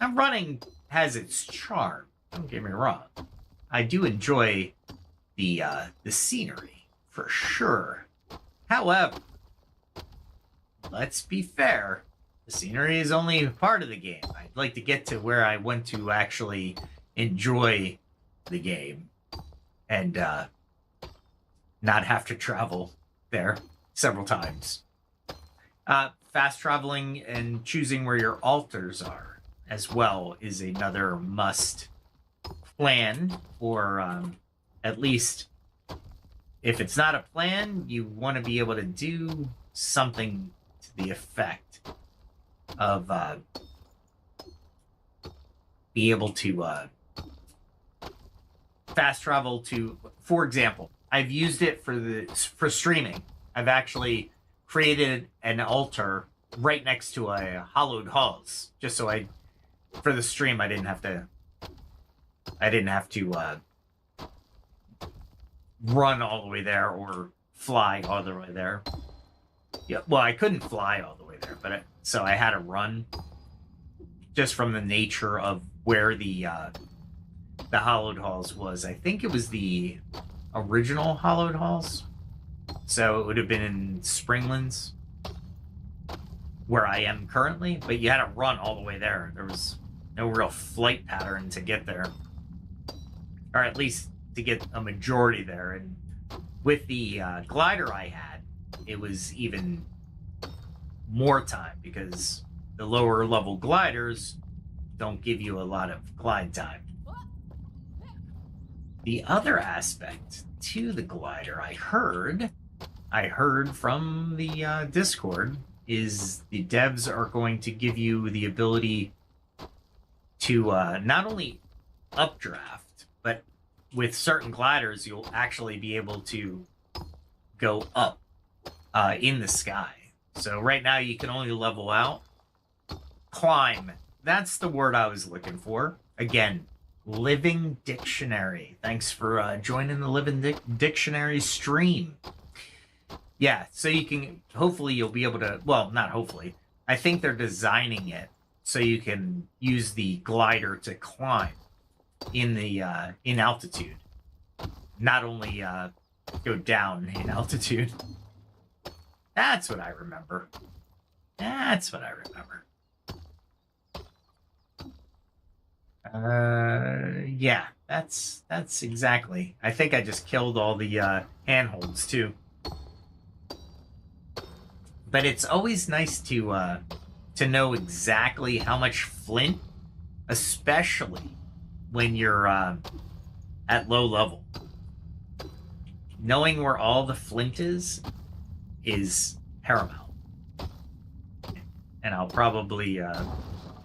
Speaker 1: Now, running has its charm. Don't get me wrong. I do enjoy the scenery for sure. However, let's be fair. The scenery is only part of the game. I'd like to get to where I want to actually enjoy the game and not have to travel there several times. fast traveling and choosing where your altars are as well is another must plan, or at least if it's not a plan, you want to be able to do something to the effect of be able to fast travel to, for example, I've used it for streaming. I've actually created an altar right next to a hollowed halls, just so for the stream I didn't have to run all the way there or fly all the way there. Yeah, well, I couldn't fly all the way there, but so I had to run just from the nature of where the hollowed halls was. I think it was the original hollowed halls, so it would have been in Springlands, where I am currently, but you had to run all the way there. There was no real flight pattern to get there, or at least to get a majority there. And with the glider I had, it was even more time, because the lower level gliders don't give you a lot of glide time. The other aspect to the glider I heard from the Discord is the devs are going to give you the ability to not only updraft, but with certain gliders, you'll actually be able to go up in the sky. So right now you can only level out. Climb. That's the word I was looking for. Again, Living Dictionary. Thanks for joining the Living Dictionary stream. Yeah, so you can, hopefully you'll be able to, well, not hopefully, I think they're designing it so you can use the glider to climb in the in altitude, not only go down in altitude. That's what I remember. That's what I remember. Yeah, that's exactly. I think I just killed all the handholds too. But it's always nice to know exactly how much flint, especially when you're at low level. Knowing where all the flint is paramount. And I'll probably,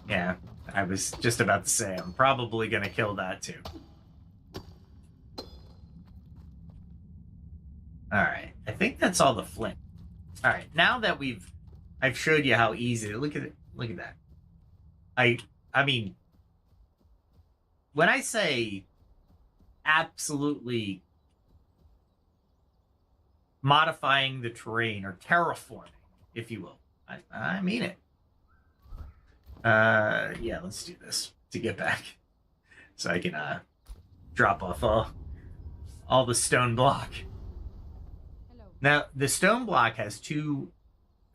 Speaker 1: yeah, I was just about to say, I'm probably going to kill that too. All right, I think that's all the flint. All right, now that I've showed you how easy, look at it, look at that. I mean, when I say absolutely modifying the terrain or terraforming, if you will, I mean it. Yeah, let's do this to get back so I can drop off all the stone block. Hello. Now, the stone block has two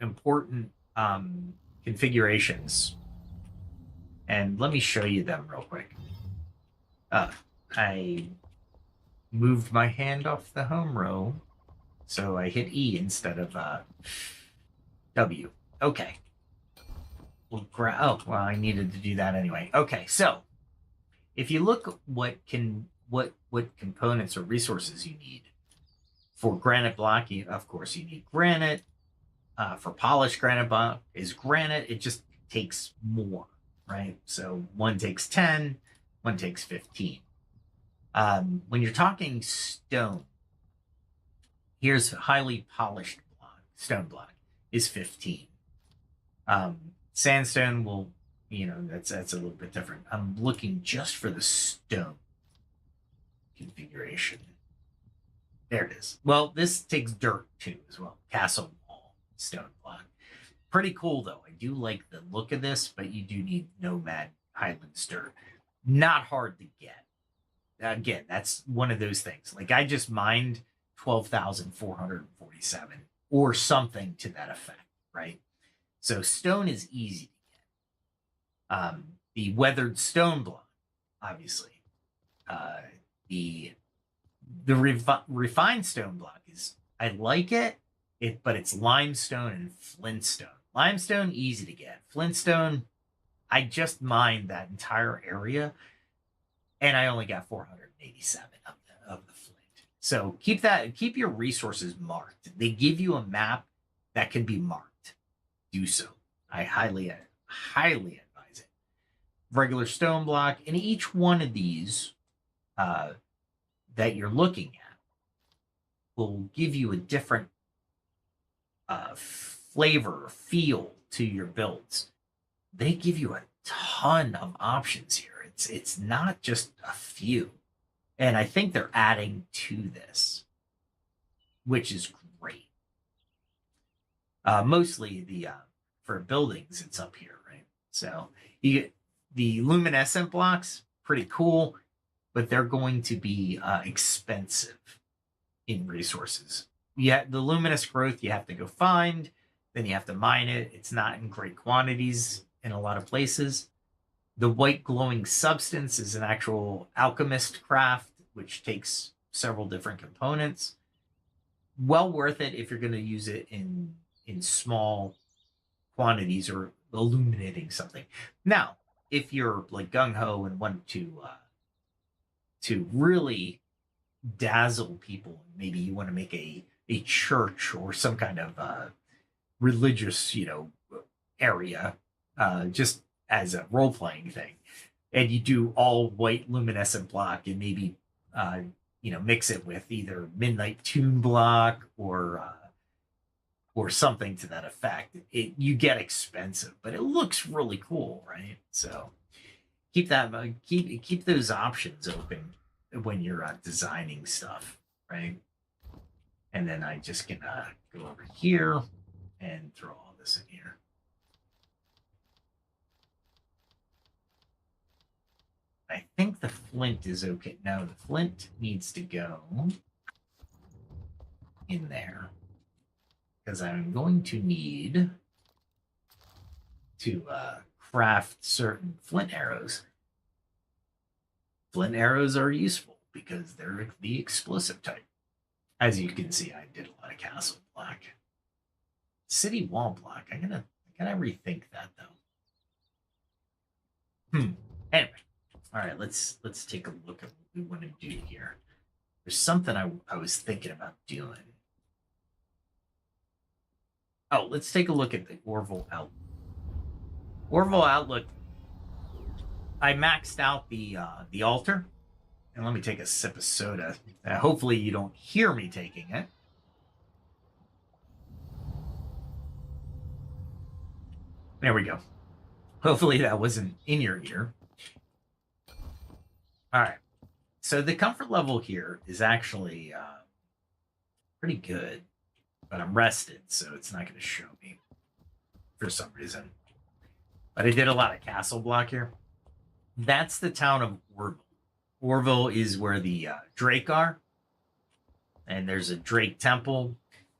Speaker 1: important configurations, and let me show you them real quick. I moved my hand off the home row, so I hit E instead of W. Okay. Oh, well, I needed to do that anyway. Okay, so if you look what components or resources you need for granite block, of course you need granite. For polished granite block is granite. It just takes more, right? So one takes 10, one takes 15. When you're talking stone, here's highly polished block. Stone block is 15. Sandstone will, that's a little bit different. I'm looking just for the stone configuration. There it is. Well, this takes dirt too as well. Castle wall, stone block. Pretty cool though. I do like the look of this, but you do need Nomad Highlands dirt. Not hard to get. Again, that's one of those things. Like I just mined 12,447 or something to that effect, right? So stone is easy to get. The weathered stone block, obviously. The refined stone block is, I like it, but it's limestone and flintstone. Limestone, easy to get. Flintstone, I just mined that entire area, and I only got 487 of the flint. So keep your resources marked. They give you a map that can be marked. Do so. I highly advise it. Regular stone block, and each one of these that you're looking at will give you a different flavor, feel to your builds. They give you a ton of options here. It's not just a few. And I think they're adding to this, which is great. Mostly for buildings, it's up here, right? So you get the luminescent blocks, pretty cool, but they're going to be expensive in resources. Yeah, the luminous growth you have to go find, then you have to mine it. It's not in great quantities in a lot of places. The white glowing substance is an actual alchemist craft, which takes several different components. Well worth it if you're going to use it in small quantities or illuminating something. Now, if you're like gung-ho and want to really dazzle people, maybe you want to make a church or some kind of religious, area, just as a role-playing thing, and you do all white luminescent block and maybe mix it with either midnight tune block or something to that effect, you get expensive, but it looks really cool, right? So keep those options open when you're designing stuff, right? And then I just can go over here and throw all this in here. I think the flint is okay. No, the flint needs to go in there because I'm going to need to craft certain flint arrows. Flint arrows are useful because they're the explosive type. As you can see, I did a lot of castle block. City wall block. I gotta rethink that though. Anyway. All right, let's take a look at what we want to do here. There's something I was thinking about doing. Oh, let's take a look at the Orville Outlook. Orville Outlook, I maxed out the altar. And let me take a sip of soda. Hopefully you don't hear me taking it. There we go. Hopefully that wasn't in your ear. All right. So the comfort level here is actually pretty good, but I'm rested, so it's not going to show me for some reason. But I did a lot of castle block here. That's the town of Orville. Orville is where the Drake are, and there's a Drake temple.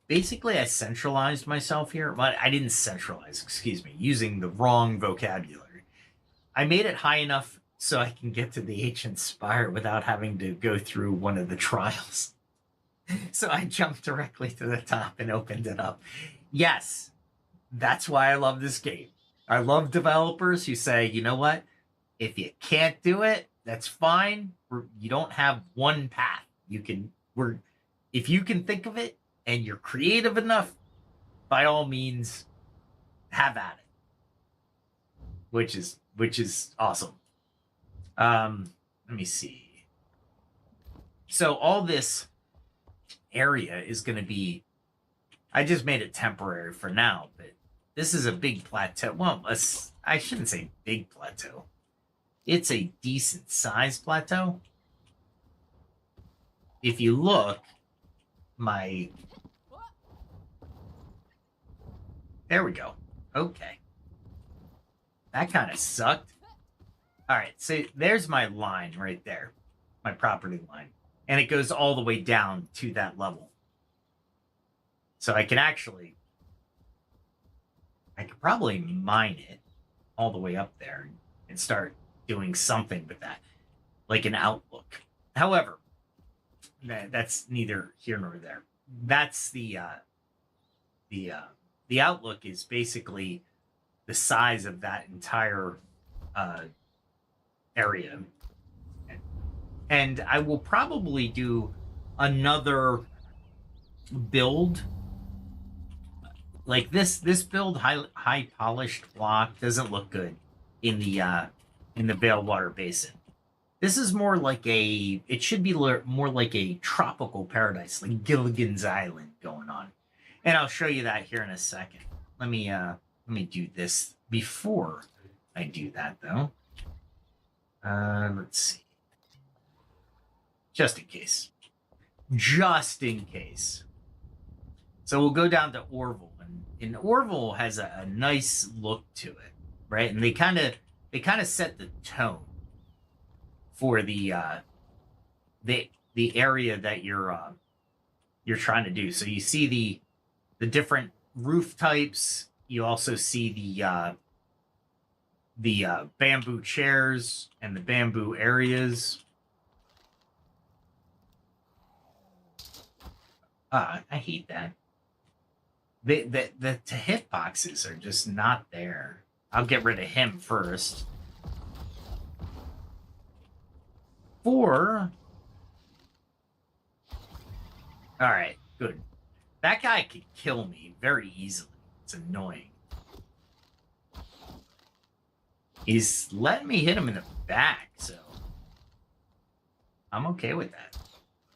Speaker 1: Basically, I centralized myself here. Well, I didn't centralize, excuse me, using the wrong vocabulary. I made it high enough so I can get to the ancient spire without having to go through one of the trials. So I jumped directly to the top and opened it up. Yes, that's why I love this game. I love developers who say, you know what? If you can't do it, that's fine. You don't have one path. If you can think of it and you're creative enough, by all means, have at it. Which is awesome. Let me see. So all this area is going to be, I just made it temporary for now, but this is a big plateau. Well, I shouldn't say big plateau. It's a decent sized plateau. If you look, there we go. Okay. That kind of sucked. All right, so there's my line right there, my property line. And it goes all the way down to that level. So I could probably mine it all the way up there and start doing something with that, like an outlook. However, that's neither here nor there. That's the the outlook is basically the size of that entire area. And I will probably do another build like this. This build, high polished block, doesn't look good in the Veilwater Basin. This is more like it should be more like a tropical paradise, like Gilligan's Island going on. And I'll show you that here in a second. Let me do this before I do that, though. Let's see. Just in case. Just in case. So we'll go down to Orville. And Orville has a nice look to it, right? And they kind of set the tone for the area that you're trying to do. So you see the different roof types. You also see the bamboo chairs and the bamboo areas. I hate that. The hitboxes are just not there. I'll get rid of him first. All right, good. That guy could kill me very easily. It's annoying. He's letting me hit him in the back, so I'm okay with that.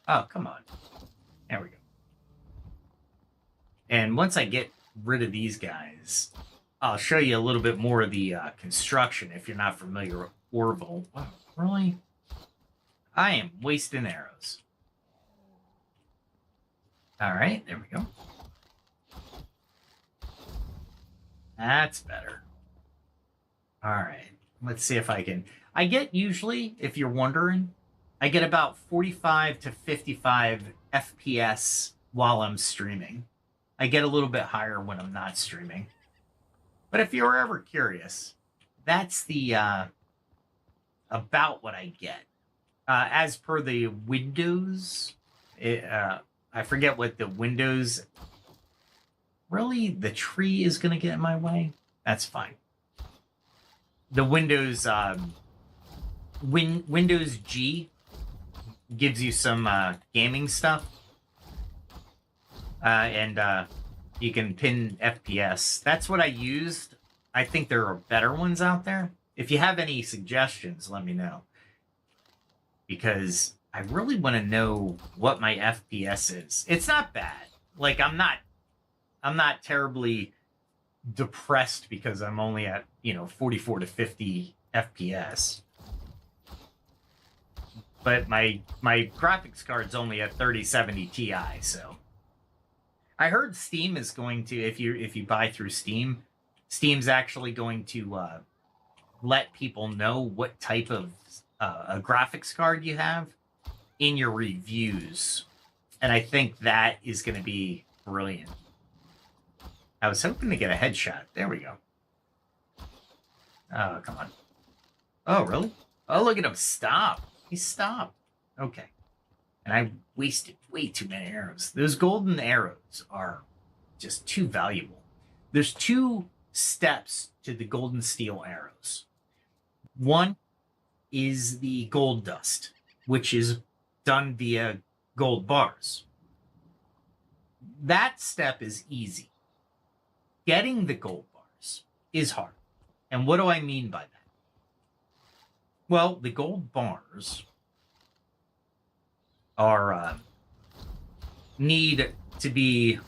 Speaker 1: Oh, come on. There we go. And once I get rid of these guys, I'll show you a little bit more of the construction if you're not familiar with Orville. Wow, really? I am wasting arrows. All right, there we go. That's better. All right, let's see if I can. I get usually, if you're wondering, I get about 45 to 55 FPS while I'm streaming. I get a little bit higher when I'm not streaming. But if you were ever curious, that's the about what I get. As per the Windows, I forget what the Windows... Really? The tree is going to get in my way? That's fine. The Windows... Windows G gives you some gaming stuff. And you can pin FPS. That's what I used. I think there are better ones out there. If you have any suggestions, let me know. Because I really want to know what my FPS is. It's not bad. Like, I'm not terribly depressed because I'm only at, 44 to 50 FPS. But my graphics card's only at 3070 Ti, so... I heard Steam is going to, if you buy through Steam, Steam's actually going to let people know what type of a graphics card you have in your reviews. And I think that is going to be brilliant. I was hoping to get a headshot. There we go. Oh, come on. Oh, really? Oh, look at him stop. He stopped. Okay. And I wasted way too many arrows. Those golden arrows are just too valuable. There's two steps to the golden steel arrows. One is the gold dust, which is done via gold bars. That step is easy. Getting the gold bars is hard. And what do I mean by that? Well, the gold bars are need to be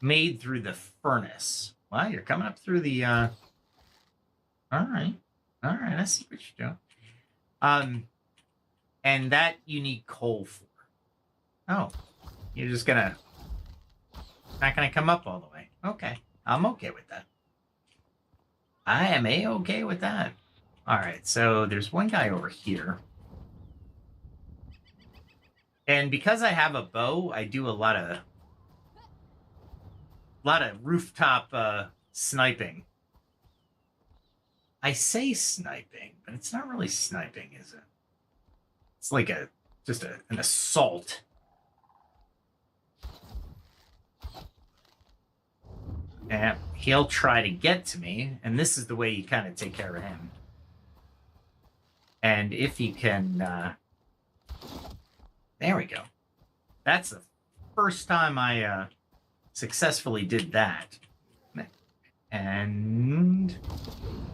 Speaker 1: made through the furnace. Well, you're coming up through the all right, I see what you're doing. And that you need coal for. Oh, you're just not gonna come up all the way. Okay, I'm okay with that. I am okay with that. All right, so there's one guy over here. And because I have a bow, I do a lot of rooftop sniping. I say sniping, but it's not really sniping, is it? It's like just an assault. And he'll try to get to me, and this is the way you kind of take care of him. And if you can... there we go. That's the first time I successfully did that. And...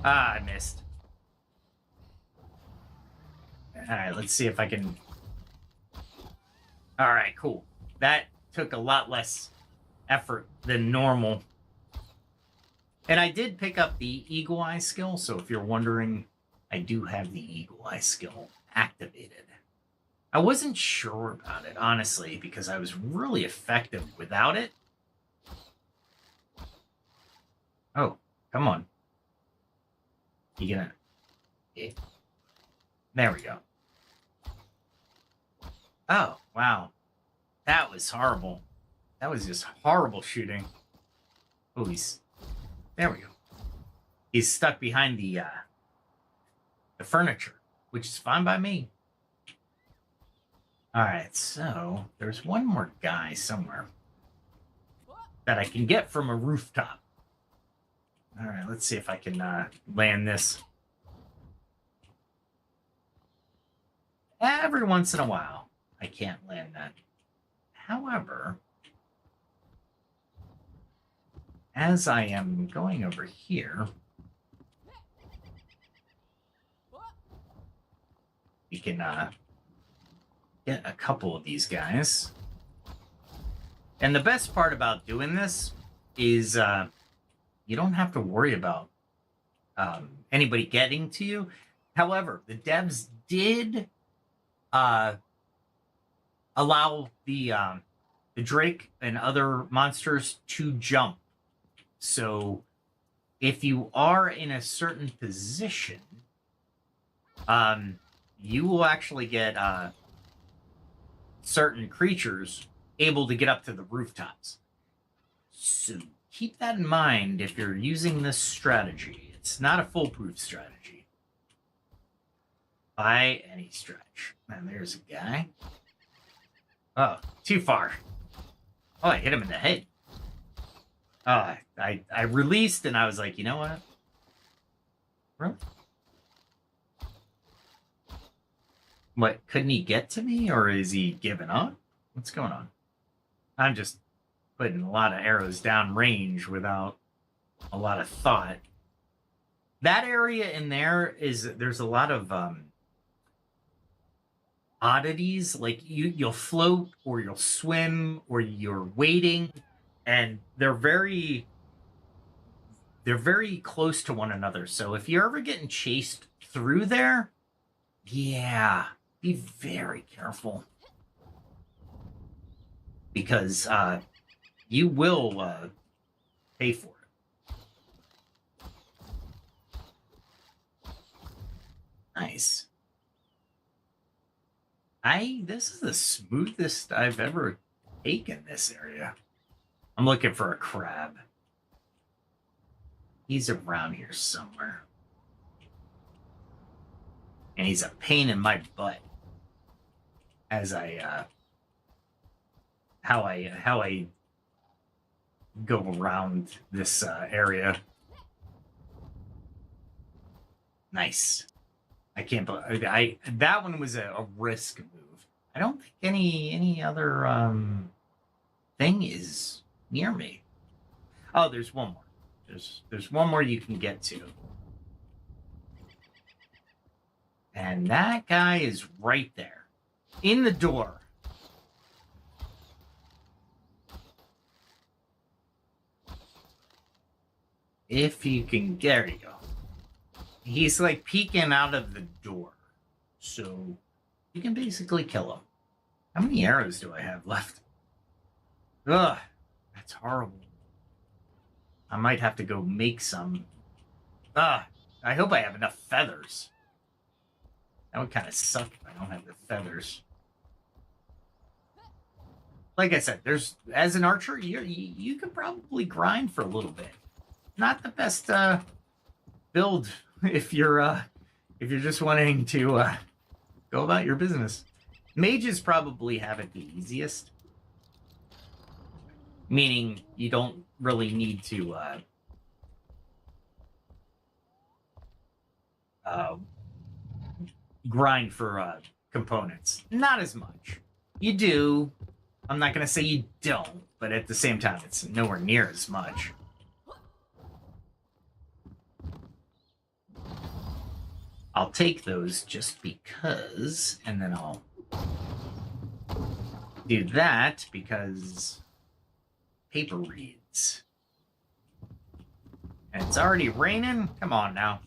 Speaker 1: I missed. Alright, let's see if I can... Alright, cool. That took a lot less effort than normal. And I did pick up the Eagle Eye skill, so if you're wondering, I do have the Eagle Eye skill activated. I wasn't sure about it, honestly, because I was really effective without it. Oh, come on. You gonna... There we go. Oh, wow. That was horrible. That was just horrible shooting. Oh, he's... There we go. He's stuck behind the furniture, which is fine by me. All right, so there's one more guy somewhere that I can get from a rooftop. All right, let's see if I can land this. Every once in a while, I can't land that. However, as I am going over here, we can get a couple of these guys. And the best part about doing this is you don't have to worry about anybody getting to you. However, the devs did allow the Drake and other monsters to jump. So if you are in a certain position, you will actually get certain creatures able to get up to the rooftops. So keep that in mind if you're using this strategy. It's not a foolproof strategy by any stretch. And there's a guy. Oh, too far. Oh, I hit him in the head. Oh, I released and I was like, you know what? Really? What, couldn't he get to me, or is he giving up? What's going on? I'm just putting a lot of arrows down range without a lot of thought. That area in there there's a lot of oddities, like you'll float or you'll swim or you're waiting, and they're very close to one another. So if you're ever getting chased through there, yeah, be very careful, because you will pay for it. Nice. This is the smoothest I've ever taken this area. I'm looking for a crab. He's around here somewhere. And he's a pain in my butt as how I go around this area. Nice. I can't believe that one was a risk move. I don't think any other thing is near me. Oh, there's one more. There's one more you can get to. And that guy is right there in the door. If you can, there you go. He's like peeking out of the door. So you can basically kill him. How many arrows do I have left? Ugh, that's horrible. I might have to go make some. I hope I have enough feathers. That would kind of suck if I don't have the feathers. Like I said, as an archer, you can probably grind for a little bit. Not the best build if you're just wanting to go about your business. Mages probably have it the easiest. Meaning you don't really need to grind for components. Not as much. You do. I'm not going to say you don't, but at the same time, it's nowhere near as much. I'll take those just because, and then I'll do that because paper reads. And it's already raining? Come on now.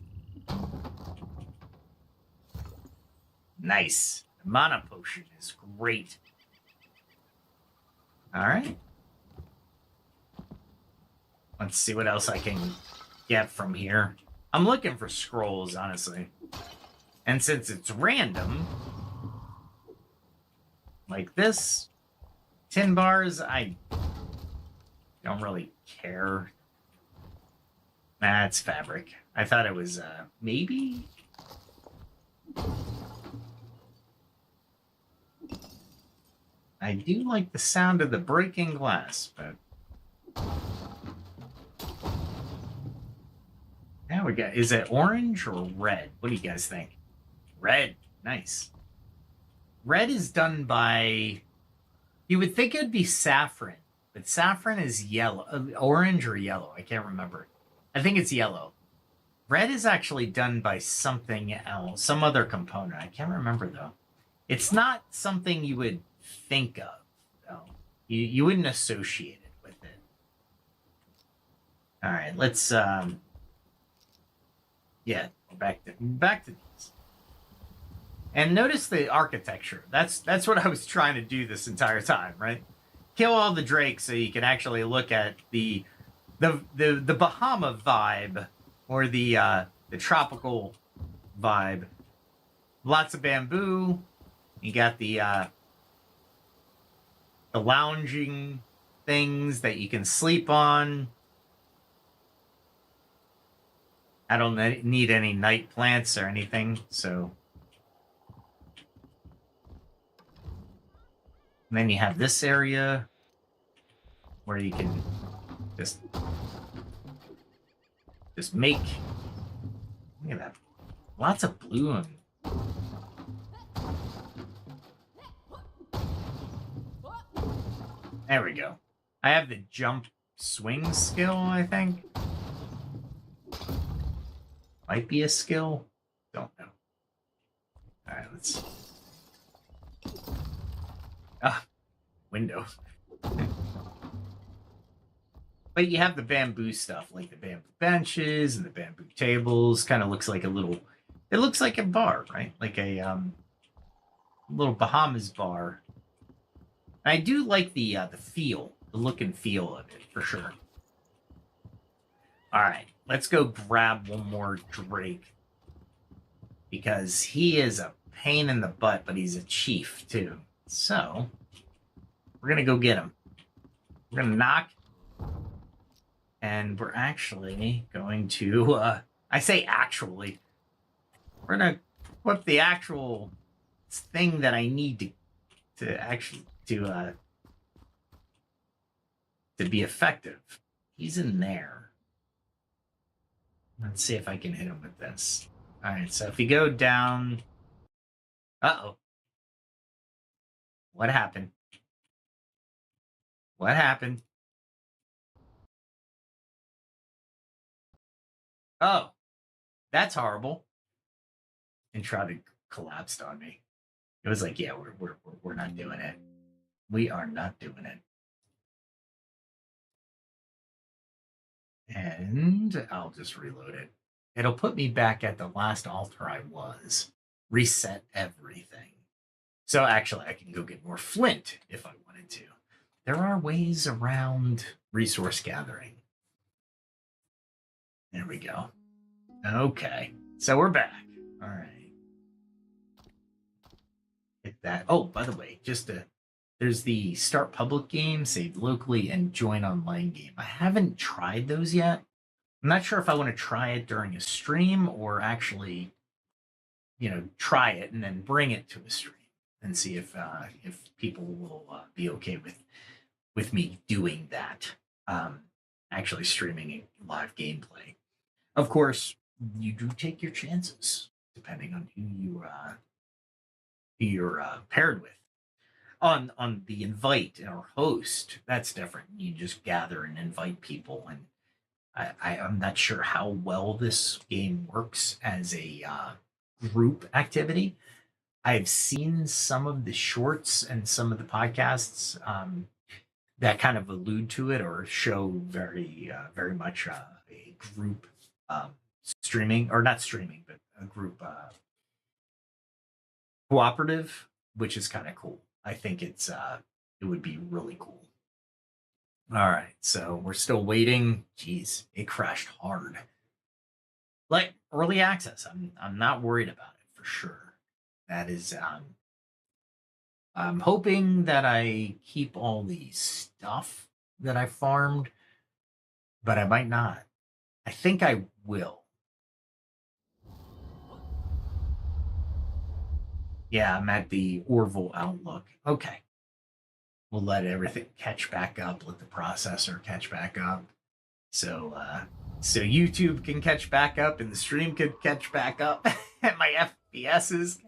Speaker 1: Nice. The mana potion is great. All right. Let's see what else I can get from here. I'm looking for scrolls, honestly. And since it's random, like this, 10 bars, I don't really care. Nah, it's fabric. I thought it was, maybe? I do like the sound of the breaking glass, but... Now we got, is it orange or red? What do you guys think? Red. Nice. Red is done by... You would think it would be saffron, but saffron is yellow. Orange or yellow. I can't remember. I think it's yellow. Red is actually done by something else. Some other component. I can't remember, though. It's not something you would think of, though. You wouldn't associate it with it. All right, let's... Yeah, back to these. And notice the architecture. That's what I was trying to do this entire time, right? Kill all the drakes so you can actually look at the Bahama vibe or the tropical vibe. Lots of bamboo. You got the lounging things that you can sleep on. I don't need any night plants or anything, so. And then you have this area where you can just make. Look at that. Lots of blue and there we go. I have the jump swing skill, I think. Might be a skill. Don't know. All right, let's... Ah, window. But you have the bamboo stuff, like the bamboo benches and the bamboo tables. Kind of looks like a little... It looks like a bar, right? Like a little Bahamas bar. And I do like the feel, the look and feel of it, for sure. All right, let's go grab one more Drake. Because he is a pain in the butt, but he's a chief, too. So, we're going to go get him. We're going to knock. And we're actually going to... I say actually. We're going to equip the actual thing that I need to actually... to be effective. He's in there. Let's see if I can hit him with this. All right, so if you go down... Uh-oh. What happened? What happened? Oh, that's horrible. Enshrouded collapsed on me. It was like, yeah, we're not doing it. We are not doing it. And I'll just reload it. It'll put me back at the last altar I was. Reset everything. So actually, I can go get more flint if I wanted to. There are ways around resource gathering. There we go. Okay. So we're back. All right. Hit that. Oh, by the way, there's the start public game, save locally, and join online game. I haven't tried those yet. I'm not sure if I want to try it during a stream or actually, try it and then bring it to a stream and see if people will be okay with with me doing that, actually streaming a live gameplay. Of course, you do take your chances depending on who you're paired with. On the invite or host, that's different. You just gather and invite people, and I'm not sure how well this game works as a group activity. I've seen some of the shorts and some of the podcasts that kind of allude to it or show very much a group streaming, or not streaming, but a group cooperative, which is kind of cool. I think it would be really cool. All right, so we're still waiting. Jeez, it crashed hard. Like early access, I'm not worried about it for sure. That is, I'm hoping that I keep all the stuff that I farmed, but I might not. I think I will. Yeah, I'm at the Orville Outlook. Okay. We'll let everything catch back up, let the processor catch back up. So YouTube can catch back up and the stream could catch back up and my FPSs.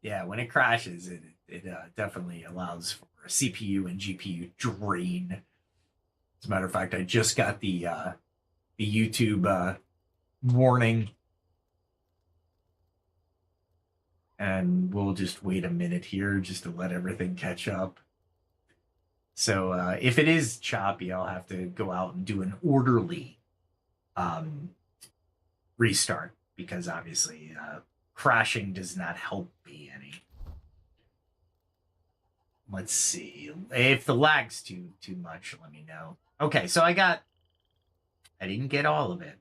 Speaker 1: Yeah, when it crashes, it definitely allows for a CPU and GPU drain. As a matter of fact, I just got the YouTube warning. And we'll just wait a minute here just to let everything catch up. So if it is choppy, I'll have to go out and do an orderly restart, because obviously crashing does not help me any. Let's see. If the lag's too much, let me know. Okay, so I didn't get all of it.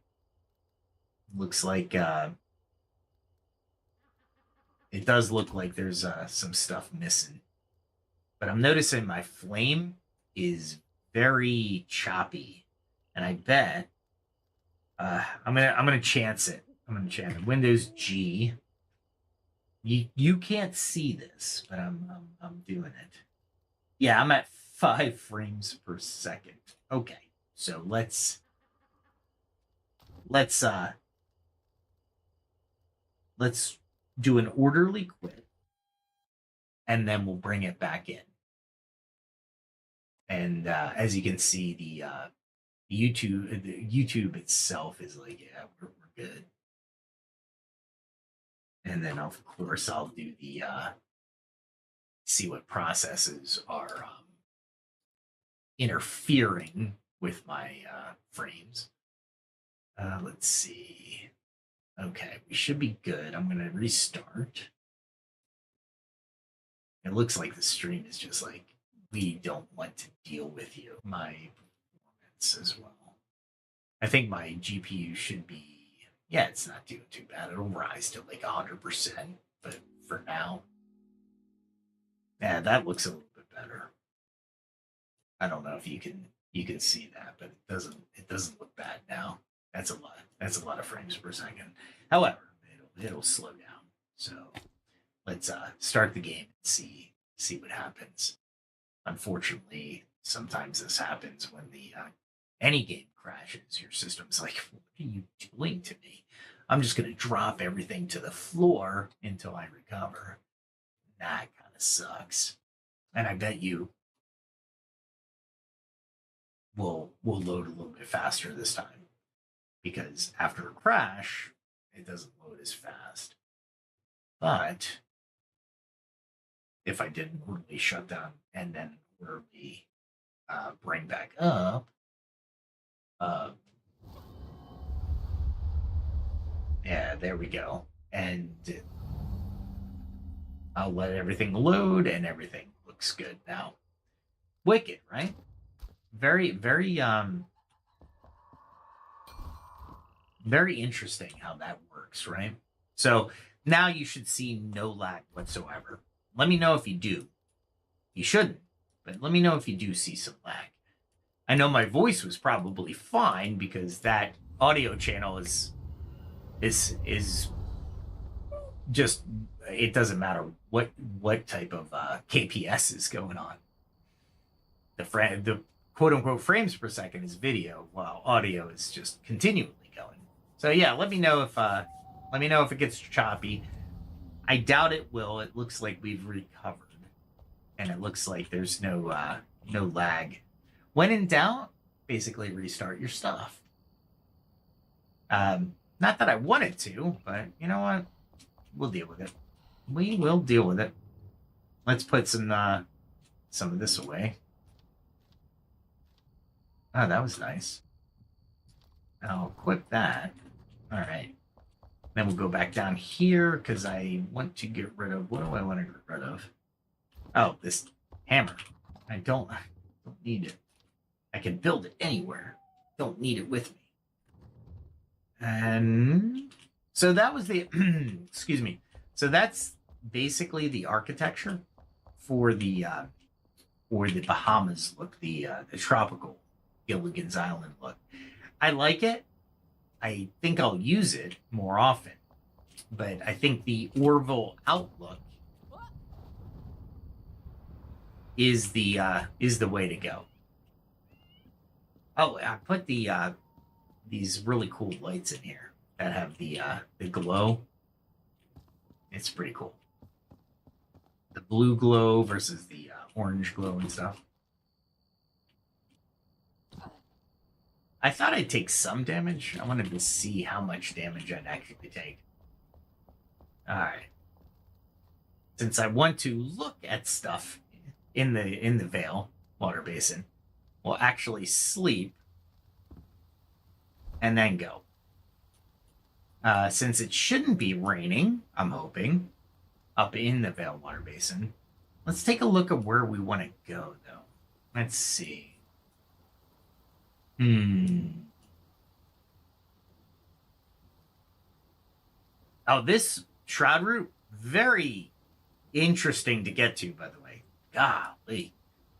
Speaker 1: Looks like it does look like there's some stuff missing. But I'm noticing my flame is very choppy. And I bet I'm gonna chance it. I'm gonna chance it. Windows G. You can't see this, but I'm doing it. Yeah, I'm at 5 frames per second. Okay, so let's do an orderly quit, and then we'll bring it back in. And as you can see, the YouTube itself is like, yeah, we're good. And then of course I'll do the see what processes are interfering with my frames. Let's see. Okay, we should be good. I'm going to restart. It looks like the stream is just like, we don't want to deal with you. My performance as well. I think my GPU should be, yeah, it's not doing too bad. It'll rise to like 100%, but for now, yeah, that looks a little bit better. I don't know if you can see that, but it doesn't look bad now. That's a lot. That's a lot of frames per second. However, it'll slow down. So let's start the game and see what happens. Unfortunately, sometimes this happens when the any game crashes. Your system's like, what are you doing to me? I'm just going to drop everything to the floor until I recover. That kind of sucks. And I bet you will load a little bit faster this time, because after a crash, it doesn't load as fast. But if I didn't orderly shut down and then orderly bring back up, yeah, there we go. And I'll let everything load and everything looks good now. Wicked, right? Very, very, very interesting how that works, right? So now you should see no lag whatsoever. Let me know if you do. You shouldn't, but let me know if you do see some lag. I know my voice was probably fine because that audio channel is just, it doesn't matter what type of KPS is going on. the quote unquote frames per second is video, while audio is just continually going. So yeah, let me know if it gets choppy. I doubt it will. It looks like we've recovered, and it looks like there's no lag. When in doubt, basically restart your stuff. Not that I wanted to, but you know what? We'll deal with it. We will deal with it. Let's put some of this away. Oh, that was nice. I'll equip that. All right. Then we'll go back down here because I want to get rid of, what do I want to get rid of? Oh, this hammer. I don't need it. I can build it anywhere. Don't need it with me. And so that was the, excuse me. So that's basically the architecture for the Bahamas look, the tropical Gilligan's Island look. I like it. I think I'll use it more often, but I think the Orville outlook is the way to go. Oh, I put these really cool lights in here that have the glow. It's pretty cool. The blue glow versus the orange glow and stuff. I thought I'd take some damage. I wanted to see how much damage I'd actually take. All right. Since I want to look at stuff in the Vale water basin, we'll actually sleep and then go. Since it shouldn't be raining, I'm hoping, up in the Vale water basin. Let's take a look at where we want to go, though. Let's see. Oh, this shroud route, very interesting to get to, by the way. Golly.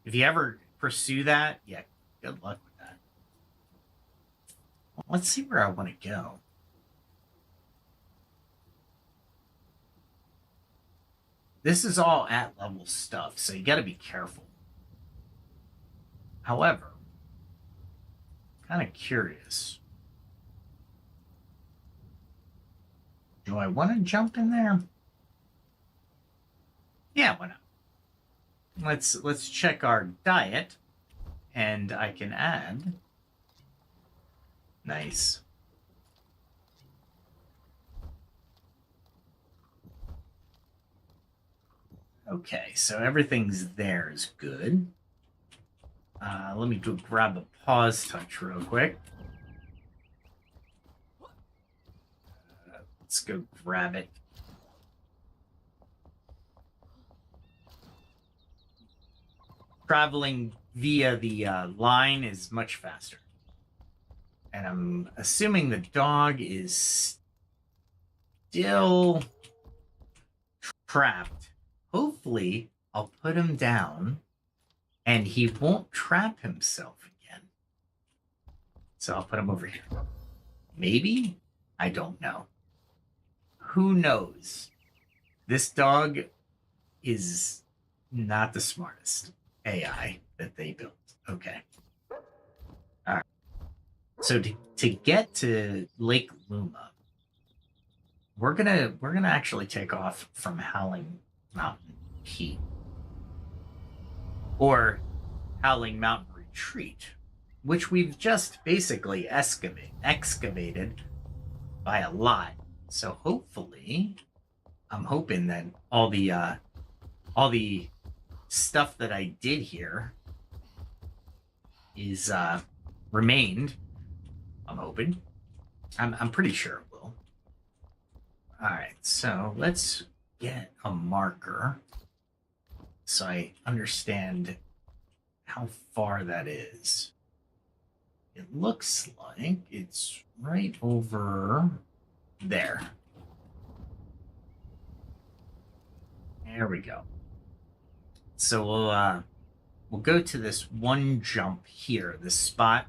Speaker 1: If you ever pursue that, yeah, good luck with that. Well, let's see where I want to go. This is all at-level stuff, so you got to be careful. However, kind of curious. Do I want to jump in there? Yeah, why not? Let's check our diet, and I can add. Nice. Okay, so everything's there is good. Let me go grab a pause touch real quick. Let's go grab it. Traveling via the line is much faster. And I'm assuming the dog is still trapped. Hopefully, I'll put him down and he won't trap himself again. So I'll put him over here. Maybe? I don't know. Who knows? This dog is not the smartest AI that they built. Okay. All right. So to get to Lake Luma, we're gonna actually take off from Howling Mountain Key, or Howling Mountain Retreat, which we've just basically excavated by a lot. So hopefully, I'm hoping that all the stuff that I did here is remained. I'm hoping. I'm pretty sure it will. All right, so let's get a marker so I understand how far that is. It looks like it's right over there. There we go. So we'll go to this one jump here, this spot,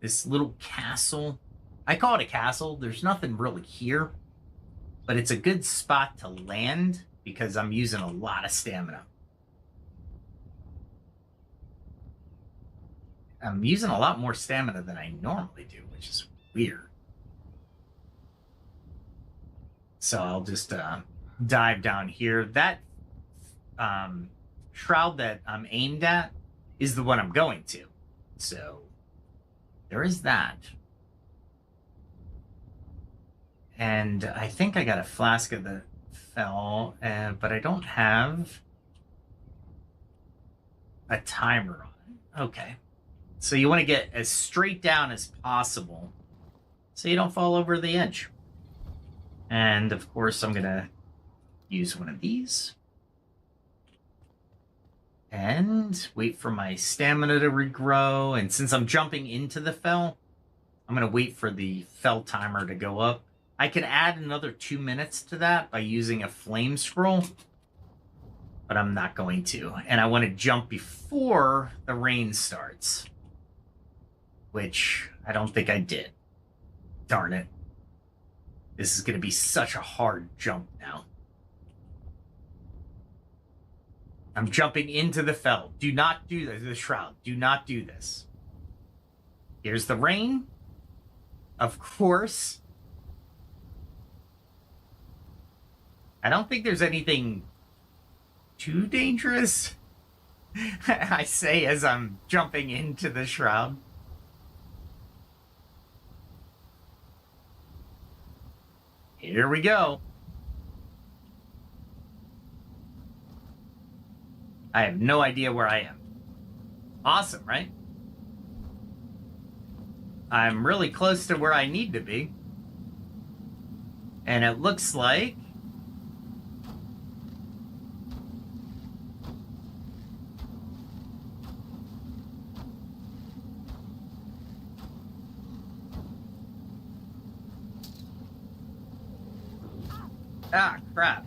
Speaker 1: this little castle. I call it a castle. There's nothing really here, but it's a good spot to land because I'm using a lot of stamina. I'm using a lot more stamina than I normally do, which is weird. So I'll just dive down here. That shroud that I'm aimed at is the one I'm going to. So there is that. And I think I got a flask of the fell, but I don't have a timer on it. Okay. So you want to get as straight down as possible so you don't fall over the edge. And of course, I'm going to use one of these. And wait for my stamina to regrow. And since I'm jumping into the fell, I'm going to wait for the fell timer to go up. I can add another 2 minutes to that by using a flame scroll, but I'm not going to. And I want to jump before the rain starts, which I don't think I did. Darn it. This is going to be such a hard jump now. I'm jumping into the fell. Do not do this. The shroud. Do not do this. Here's the rain. Of course. I don't think there's anything too dangerous. I say as I'm jumping into the shroud. Here we go. I have no idea where I am. Awesome, right? I'm really close to where I need to be. And it looks like ah, crap.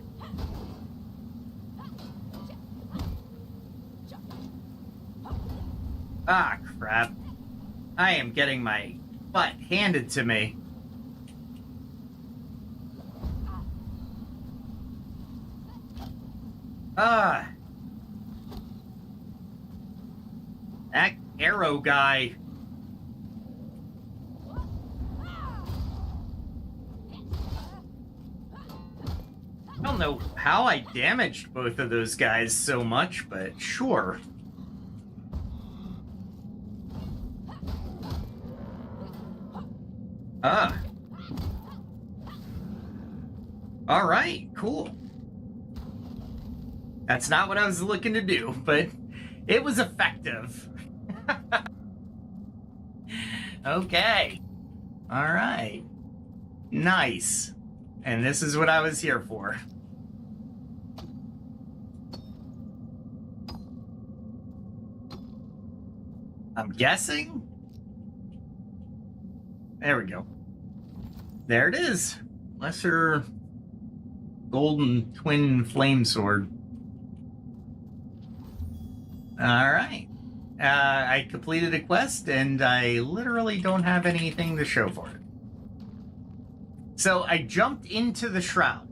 Speaker 1: Ah, crap. I am getting my butt handed to me. Ah. That arrow guy. I don't know how I damaged both of those guys so much, but sure. Ah. All right, cool. That's not what I was looking to do, but it was effective. Okay. All right. Nice. And this is what I was here for. I'm guessing. There we go. There it is. Lesser golden twin flame sword. All right. I completed a quest and I literally don't have anything to show for it. So I jumped into the shroud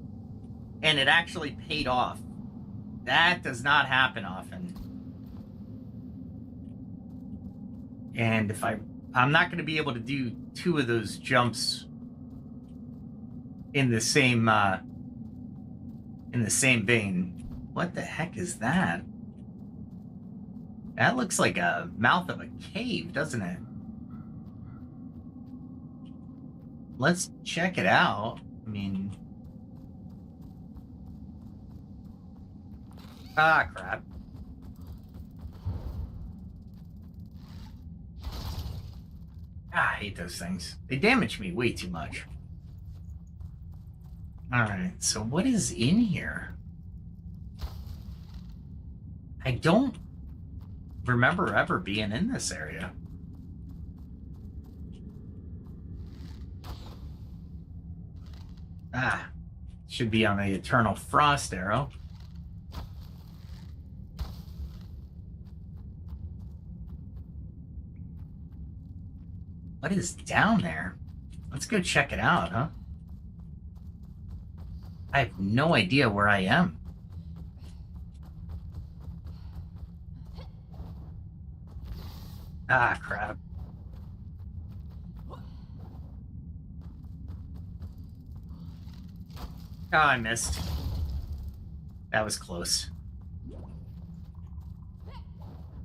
Speaker 1: and it actually paid off. That does not happen often. And if I'm not going to be able to do 2 of those jumps in the same vein. What the heck is that? That looks like a mouth of a cave, doesn't it? Let's check it out. I mean... ah, crap. Ah, I hate those things. They damage me way too much. Alright, so what is in here? I don't remember ever being in this area. Ah, should be on the Eternal Frost arrow. What is down there? Let's go check it out, huh? I have no idea where I am. Ah, crap. Oh, I missed. That was close.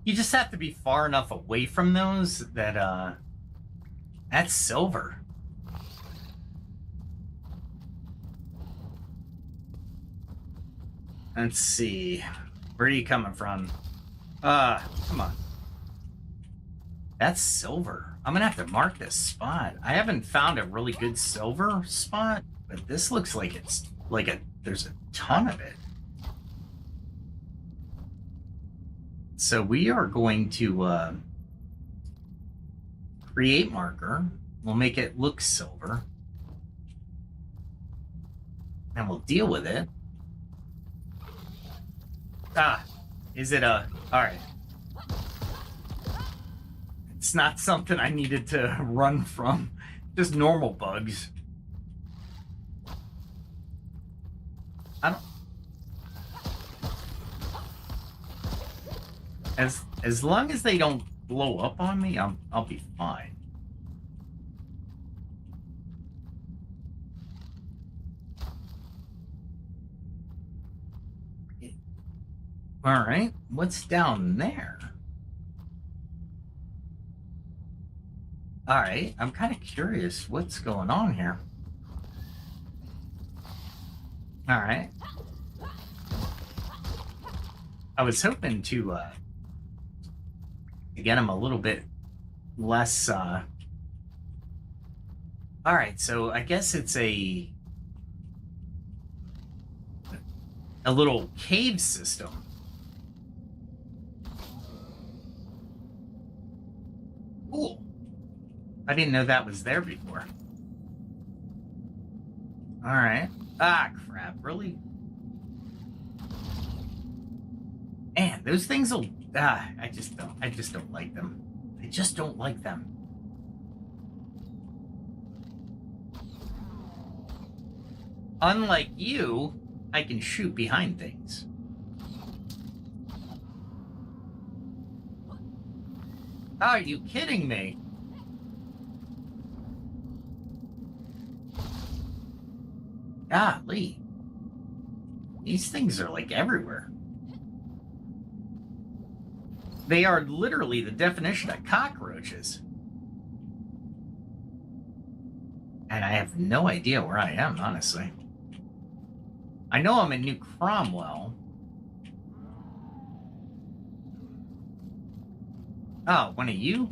Speaker 1: You just have to be far enough away from those that, that's silver. Let's see. Where are you coming from? Come on. That's silver. I'm gonna have to mark this spot. I haven't found a really good silver spot, but this looks like it's like there's a ton of it. So we are going to create marker. We'll make it look silver. And we'll deal with it. Ah, is it all right. It's not something I needed to run from. Just normal bugs. I don't... As long as they don't blow up on me, I'll be fine. All right, what's down there? All right, I'm kind of curious what's going on here. All right. I was hoping to get him a little bit less... All right, so I guess it's a little cave system. Cool. I didn't know that was there before. All right. Ah, crap. Really? Man, those things will... I just don't like them. I just don't like them. Unlike you, I can shoot behind things. Are you kidding me? Golly. These things are like everywhere. They are literally the definition of cockroaches. And I have no idea where I am, honestly. I know I'm in New Cromwell. Oh, one of you?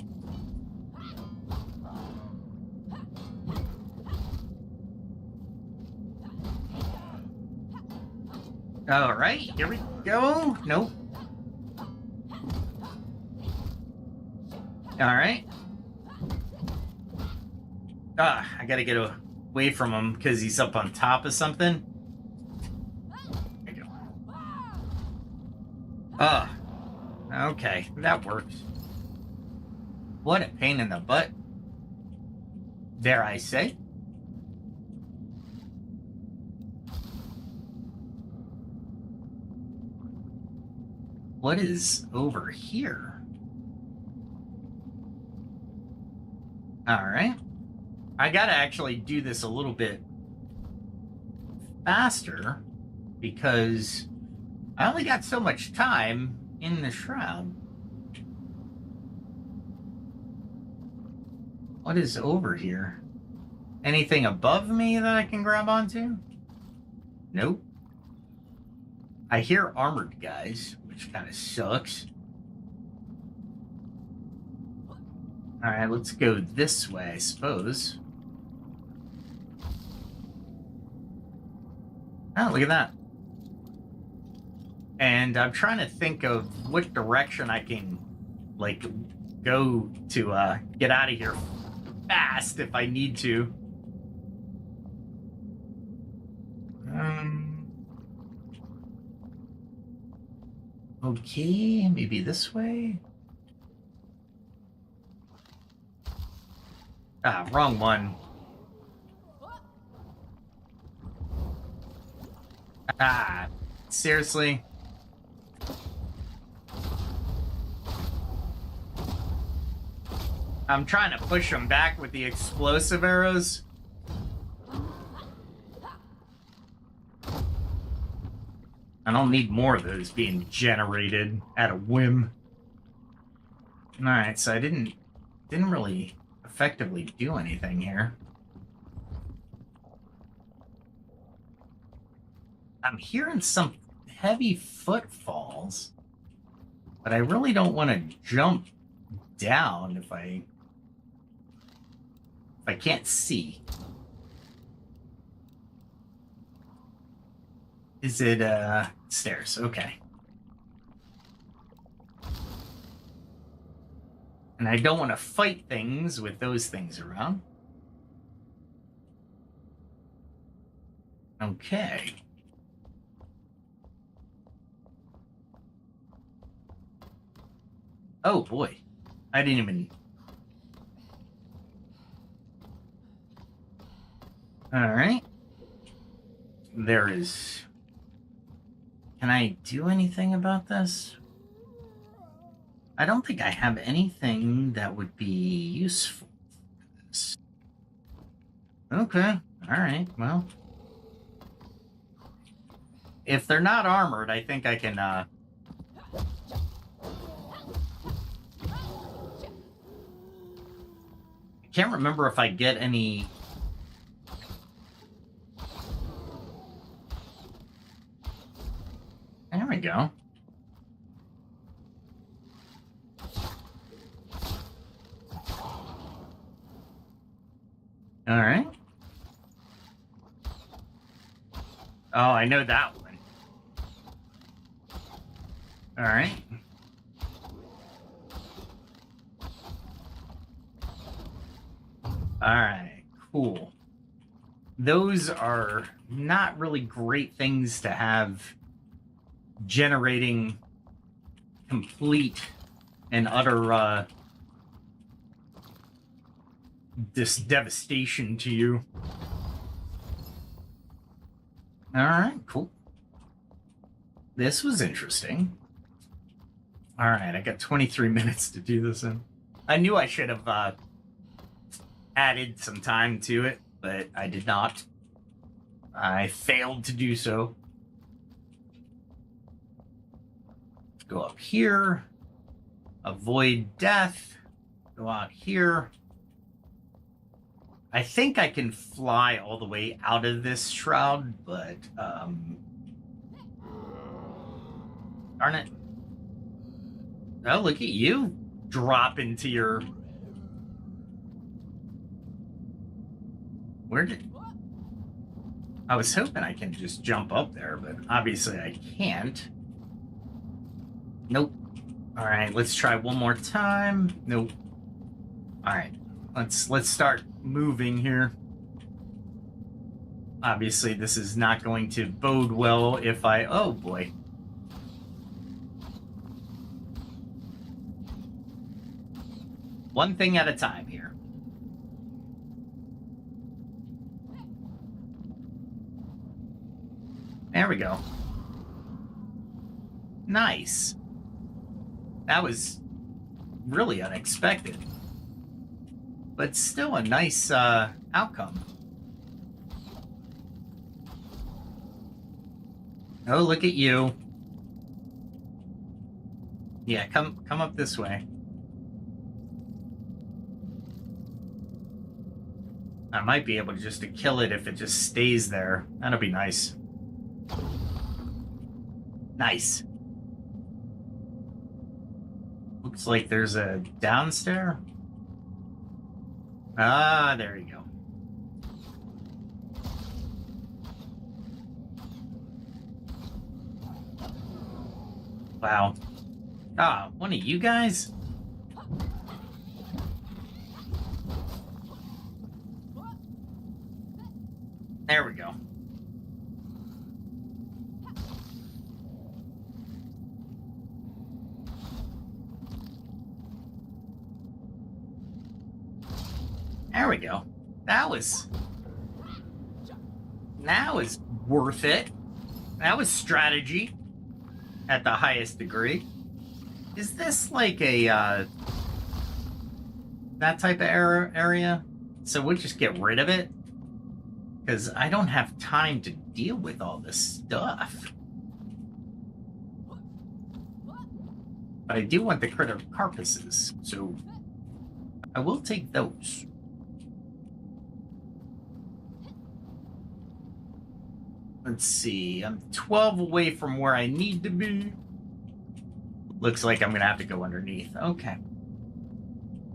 Speaker 1: All right, here we go. Nope. All right. I gotta get away from him because he's up on top of something. There you go. Okay, that works. What a pain in the butt. Dare I say? What is over here? All right. I gotta actually do this a little bit faster because I only got so much time in the shroud. What is over here? Anything above me that I can grab onto? Nope. I hear armored guys, which kind of sucks. All right, let's go this way, I suppose. Oh, look at that. And I'm trying to think of what direction I can, like, go to get out of here fast if I need to. Okay, maybe this way. Ah, wrong one. Ah, seriously? I'm trying to push them back with the explosive arrows. I don't need more of those being generated at a whim. Alright, so I didn't really effectively do anything here. I'm hearing some heavy footfalls, but I really don't want to jump down if I can't see. Is it stairs? Okay. And I don't want to fight things with those things around. Okay. Oh boy. I didn't even... Alright. There is... Can I do anything about this? I don't think I have anything that would be useful for this. Okay. Alright, well. If they're not armored, I think I can, I can't remember if I get any... There we go. All right. Oh, I know that one. All right. All right, cool. Those are not really great things to have generating complete and utter this devastation to you. All right, cool. This was interesting. All right, I got 23 minutes to do this in. I knew I should have added some time to it, but I did not. I failed to do so. Go up here, avoid death, go out here. I think I can fly all the way out of this shroud, but, darn it. Oh, look at you drop into your... Where did... I was hoping I can just jump up there, but obviously I can't. Nope. All right, let's try one more time. Nope. All right, let's start moving here. Obviously, this is not going to bode well if I... Oh, boy. One thing at a time here. There we go. Nice. That was really unexpected. But still a nice outcome. Oh, look at you. Yeah, come up this way. I might be able just to kill it if it just stays there. That'll be nice. Nice. Looks like there's a downstairs. Ah, there you go. Wow. Ah, one of you guys? There we go. There we go. That was worth it. That was strategy at the highest degree. Is this like a that type of area. So we'll just get rid of it, because I don't have time to deal with all this stuff. But I do want the critter carcasses, so I will take those. Let's see, I'm 12 away from where I need to be. Looks like I'm going to have to go underneath. Okay.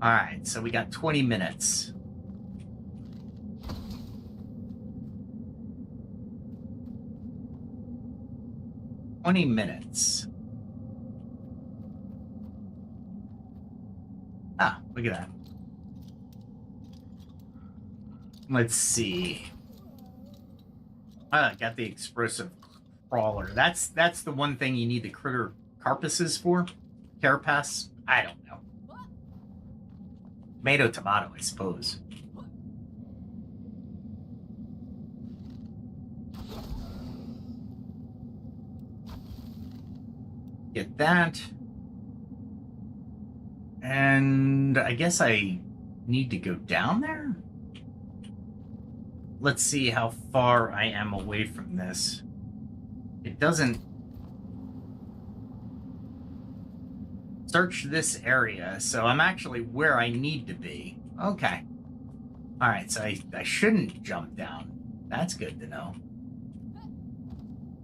Speaker 1: All right, so we got 20 minutes. Ah, look at that. Let's see. Got the explosive crawler. That's the one thing you need the critter carapaces for. Carapace? I don't know. Tomato, I suppose. Get that. And I guess I need to go down there? Let's see how far I am away from this. It doesn't search this area, so I'm actually where I need to be. Okay. All right, so I shouldn't jump down. That's good to know.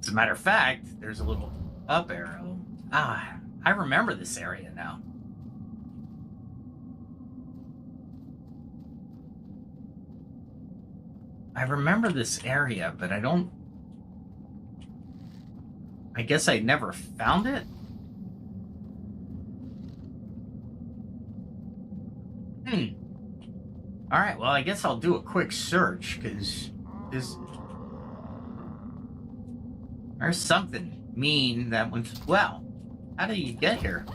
Speaker 1: As a matter of fact, there's a little up arrow. Ah, I remember this area now. I remember this area, but I don't... I guess I never found it? Alright, well, I guess I'll do a quick search, because there's something mean that went... Well, how did you get here?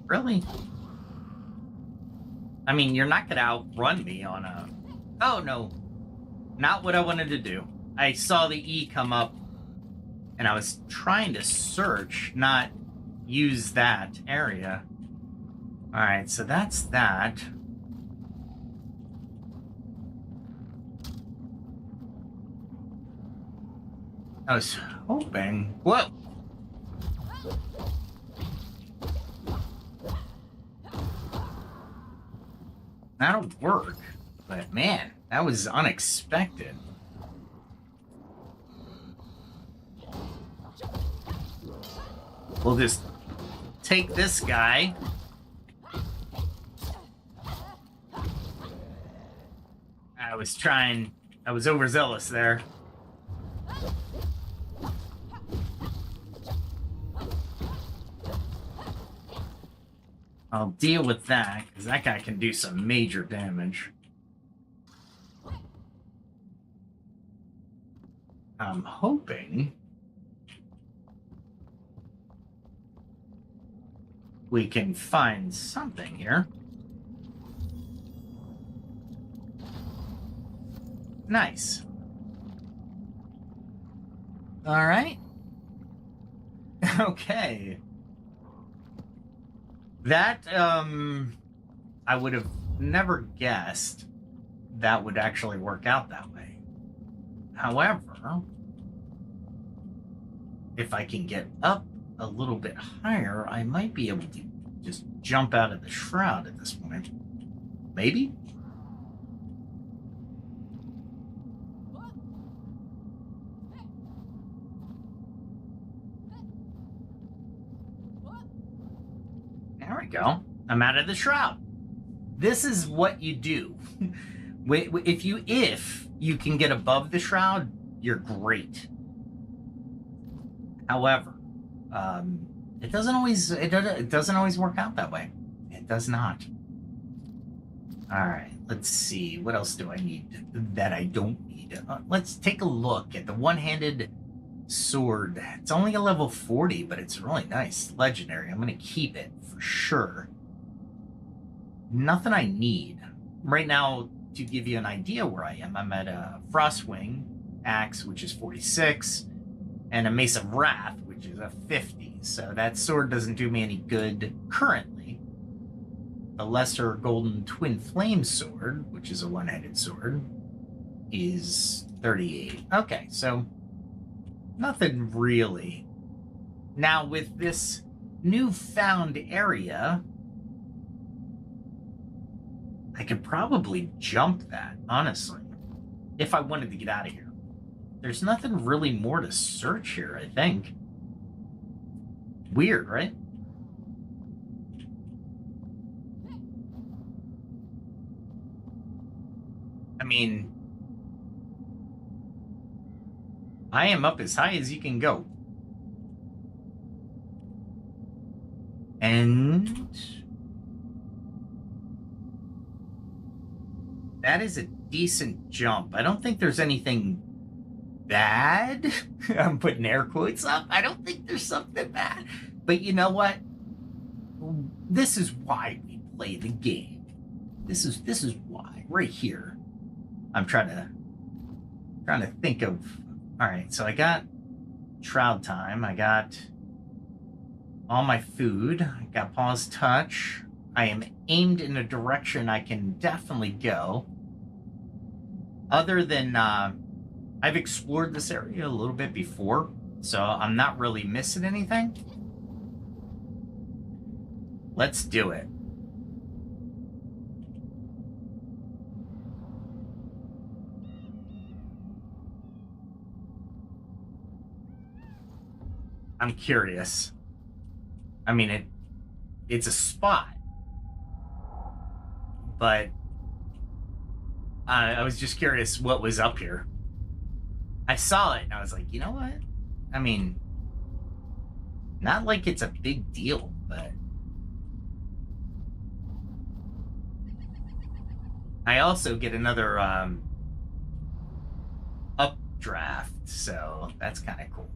Speaker 1: Really? I mean, you're not going to outrun me on a... Oh, no. Not what I wanted to do. I saw the E come up, and I was trying to search, not use that area. Alright, so that's that. I was hoping... Whoa! That'll work, but man, that was unexpected. We'll just take this guy. I was overzealous there. I'll deal with that, because that guy can do some major damage. I'm hoping we can find something here. Nice. All right. Okay. That, I would have never guessed that would actually work out that way. However, if I can get up a little bit higher, I might be able to just jump out of the shroud at this point. Maybe? There we go. I'm out of the shroud. This is what you do. If you can get above the shroud, you're great. However, it doesn't always work out that way. It does not. All right, let's see. What else do I need that I don't need? Let's take a look at the one-handed sword. It's only a level 40, but it's really nice. Legendary. I'm going to keep it for sure. Nothing I need. Right now, to give you an idea where I am, I'm at a Frostwing axe, which is 46, and a Mace of Wrath, which is a 50. So that sword doesn't do me any good currently. The Lesser Golden Twin Flame Sword, which is a one-headed sword, is 38. Okay, so nothing really. Now with this newfound area, I could probably jump that, honestly, if I wanted to get out of here. There's nothing really more to search here, I think. Weird, right? I mean, I am up as high as you can go. And that is a decent jump. I don't think there's anything bad. I'm putting air quotes up. I don't think there's something bad. But you know what? This is why we play the game. This is why. Right here. I'm trying to think of. All right, so I got Shroud Time. I got all my food. I got Pause Touch. I am aimed in a direction I can definitely go. Other than I've explored this area a little bit before, so I'm not really missing anything. Let's do it. I'm curious. I mean, it's a spot, but I was just curious what was up here. I saw it and I was like, you know what? I mean, not like it's a big deal, but I also get another updraft, so that's kind of cool.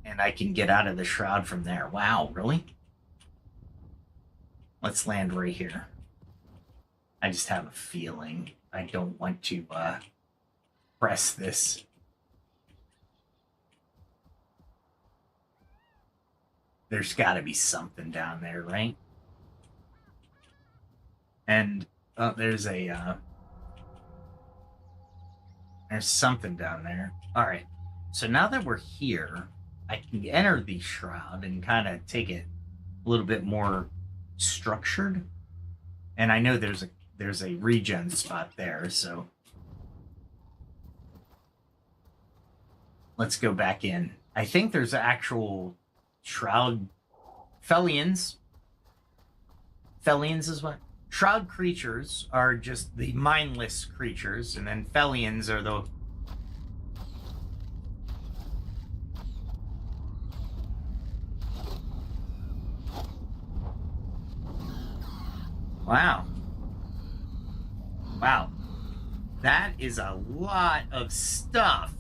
Speaker 1: And I can get out of the shroud from there. Wow, really? Let's land right here. I just have a feeling I don't want to press this. There's got to be something down there, right? And there's something down there. All right. So now that we're here, I can enter the shroud and kind of take it a little bit more structured. And I know there's a regen spot there, so let's go back in. I think there's actual shroud Fellions. Fellions is what? Shroud creatures are just the mindless creatures, and then Fellions are the Wow. Wow. That is a lot of stuff.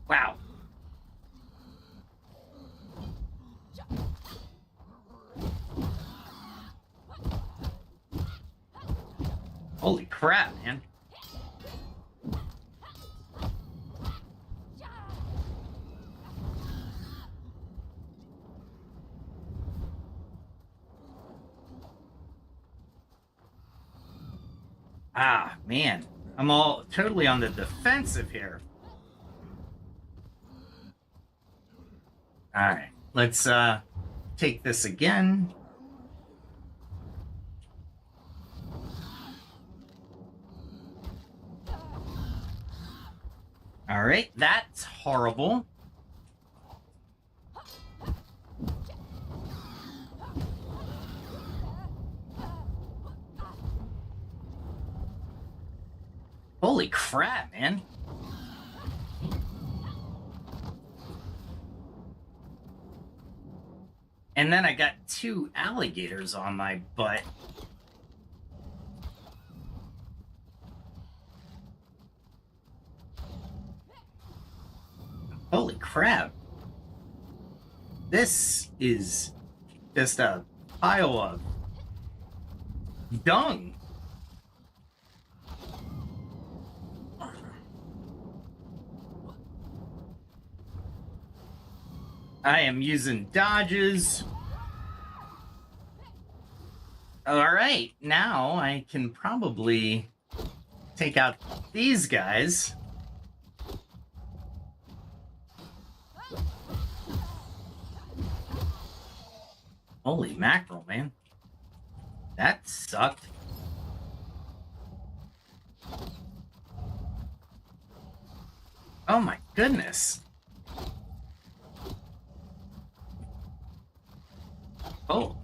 Speaker 1: Wow. Holy crap, man. Ah, man. I'm all totally on the defensive here. All right. Let's take this again. All right. That's horrible. Holy crap, man. And then I got 2 alligators on my butt. Holy crap. This is just a pile of dung. I am using dodges. All right, now I can probably take out these guys. Holy mackerel, man. That sucked. Oh my goodness. Oh.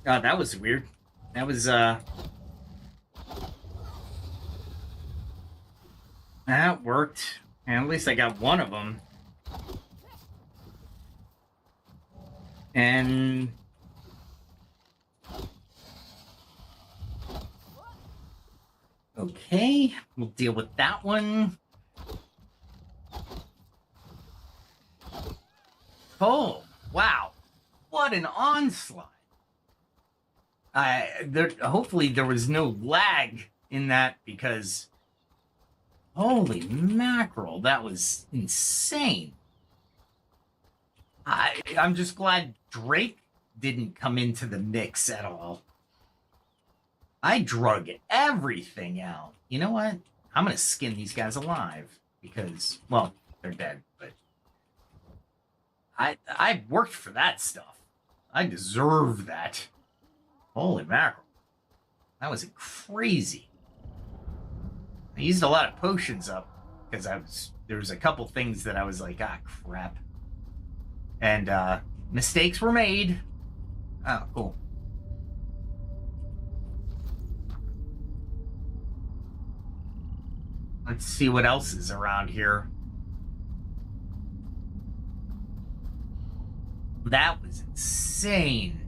Speaker 1: God, that was weird. That was, that worked. And at least I got one of them. And... okay, we'll deal with that one. Oh, wow. What an onslaught. Hopefully there was no lag in that because holy mackerel, that was insane. I'm just glad Drake didn't come into the mix at all. I drug everything out. You know what? I'm going to skin these guys alive because, well, they're dead, but I worked for that stuff. I deserve that. Holy mackerel. That was crazy. I used a lot of potions up because there was a couple things that I was like, ah, crap. And mistakes were made. Oh, cool. Let's see what else is around here. That was insane.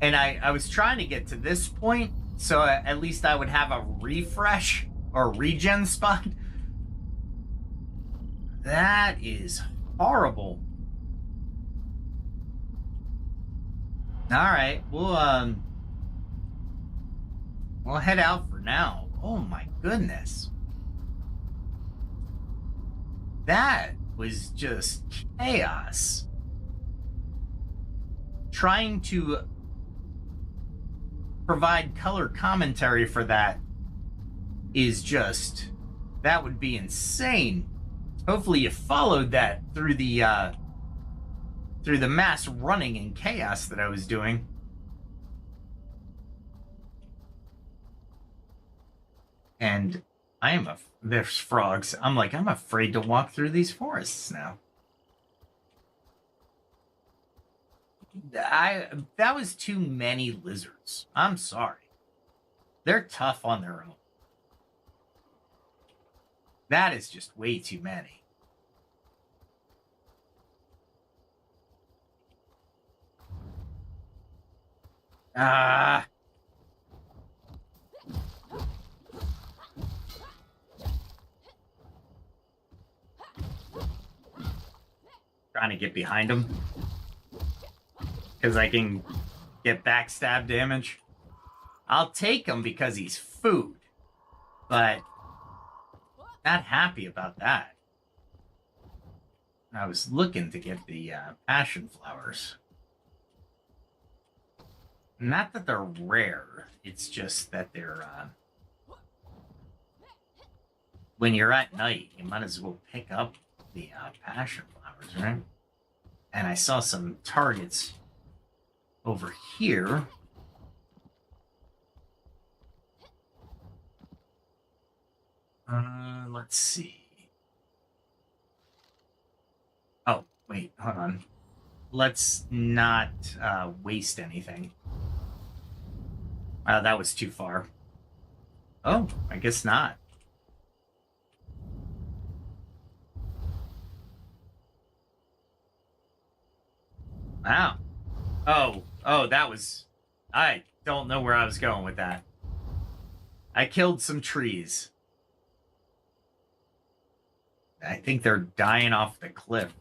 Speaker 1: And I was trying to get to this point, so at least I would have a refresh or regen spot. That is horrible. All right, we'll head out for now. Oh my goodness. That was just chaos. Trying to provide color commentary for that is just, that would be insane. Hopefully you followed that through the mass running and chaos that I was doing. And there's frogs. I'm afraid to walk through these forests now. That was too many lizards. I'm sorry. They're tough on their own. That is just way too many. Trying to get behind him because I can get backstab damage. I'll take him because he's food, but not happy about that. I was looking to get the passion flowers. Not that they're rare, it's just that they're when you're at night, you might as well pick up the passion flowers, right? And I saw some targets over here. Let's see. Oh, wait, hold on. Let's not waste anything. That was too far. Oh, I guess not. Wow. Oh, that was... I don't know where I was going with that. I killed some trees. I think they're dying off the cliff.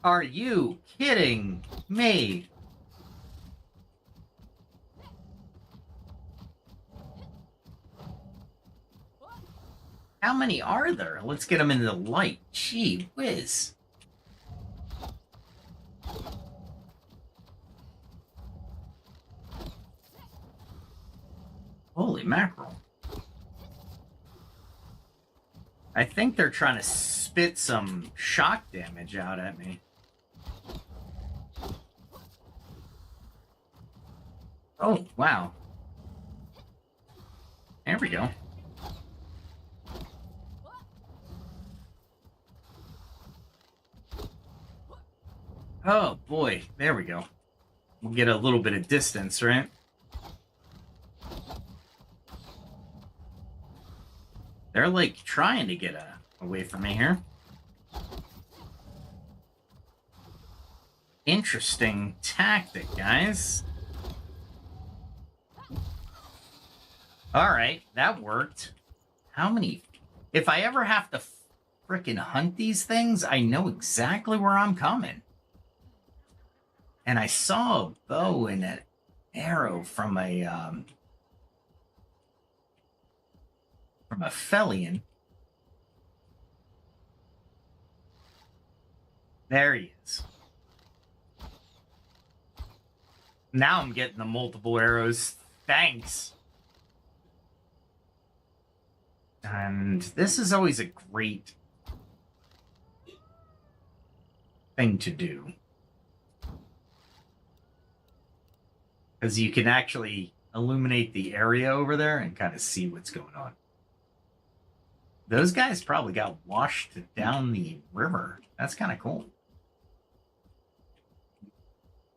Speaker 1: Are you kidding me? How many are there? Let's get them into the light. Gee whiz. Holy mackerel. I think they're trying to spit some shock damage out at me. Oh, wow. There we go. Oh, boy. There we go. We'll get a little bit of distance, right? They're, like, trying to get away from me here. Interesting tactic, guys. Alright, that worked. How many... If I ever have to frickin' hunt these things, I know exactly where I'm coming. And I saw a bow and an arrow from a Felian. There he is. Now I'm getting the multiple arrows. Thanks. And this is always a great thing to do. Because you can actually illuminate the area over there and kind of see what's going on. Those guys probably got washed down the river. That's kind of cool.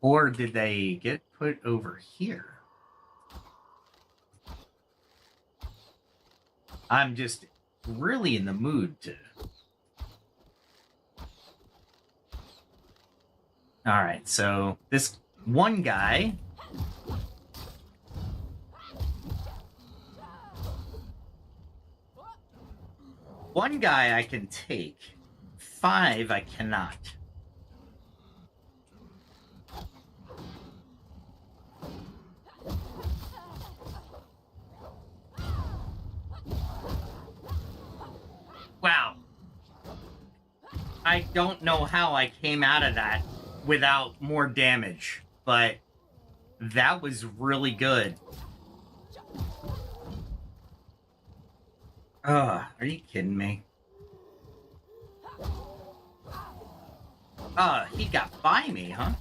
Speaker 1: Or did they get put over here? I'm just really in the mood to... Alright, so this one guy... One guy I can take. 5 I cannot. Wow. I don't know how I came out of that without more damage, but that was really good. Are you kidding me? He got by me, huh?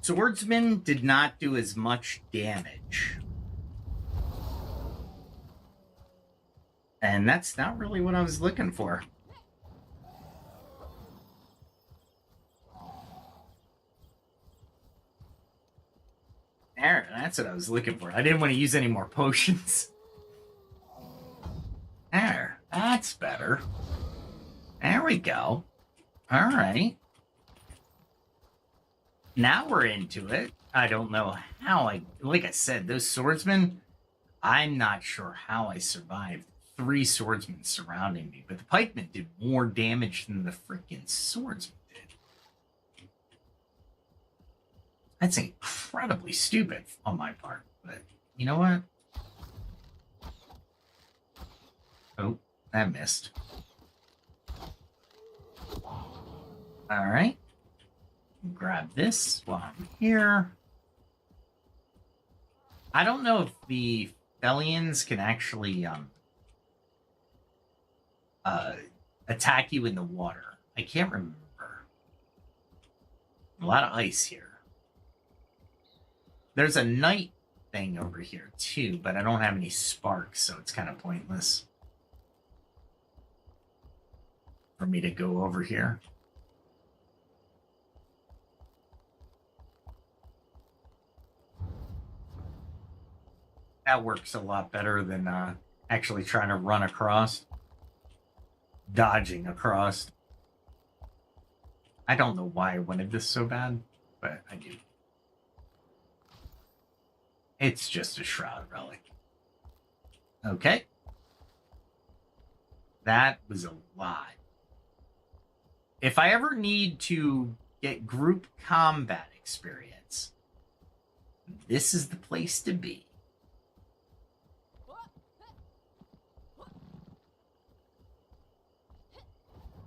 Speaker 1: Swordsman did not do as much damage. And that's not really what I was looking for. There, that's what I was looking for. I didn't want to use any more potions. There, that's better. There we go. All right. Now we're into it. I don't know how like I said, those swordsmen, I'm not sure how I survived 3 swordsmen surrounding me, but the pikemen did more damage than the freaking swordsmen did. That's incredibly stupid on my part, but you know what? Oh, that missed. All right. Grab this while I'm here. I don't know if the Felians can actually attack you in the water. I can't remember. A lot of ice here. There's a night thing over here too, but I don't have any sparks, so it's kind of pointless for me to go over here. That works a lot better than actually trying to run across. Dodging across. I don't know why I wanted this so bad, but I do. It's just a shroud relic. Okay. That was a lot. If I ever need to get group combat experience, this is the place to be.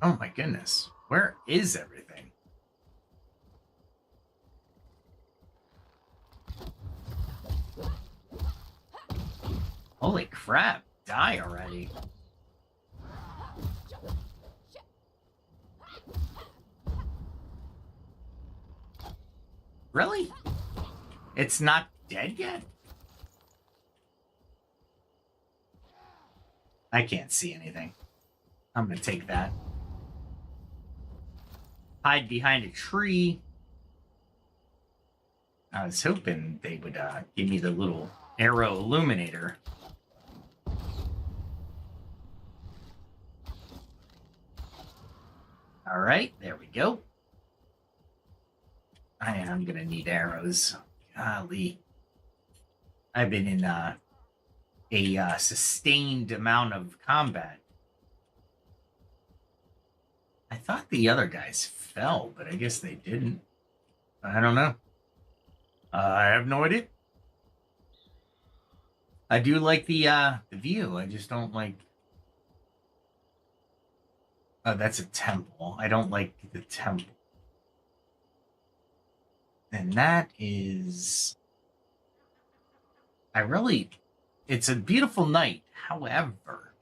Speaker 1: Oh my goodness. Where is everything? Holy crap. Die already. Really? It's not dead yet? I can't see anything. I'm gonna take that. Hide behind a tree. I was hoping they would give me the little arrow illuminator. All right, there we go. I am going to need arrows. Golly. I've been in a sustained amount of combat. I thought the other guys fell, but I guess they didn't. I don't know. I have no idea. I do like the view. I just don't like... Oh, that's a temple. I don't like the temple. And that is... It's a beautiful night. However,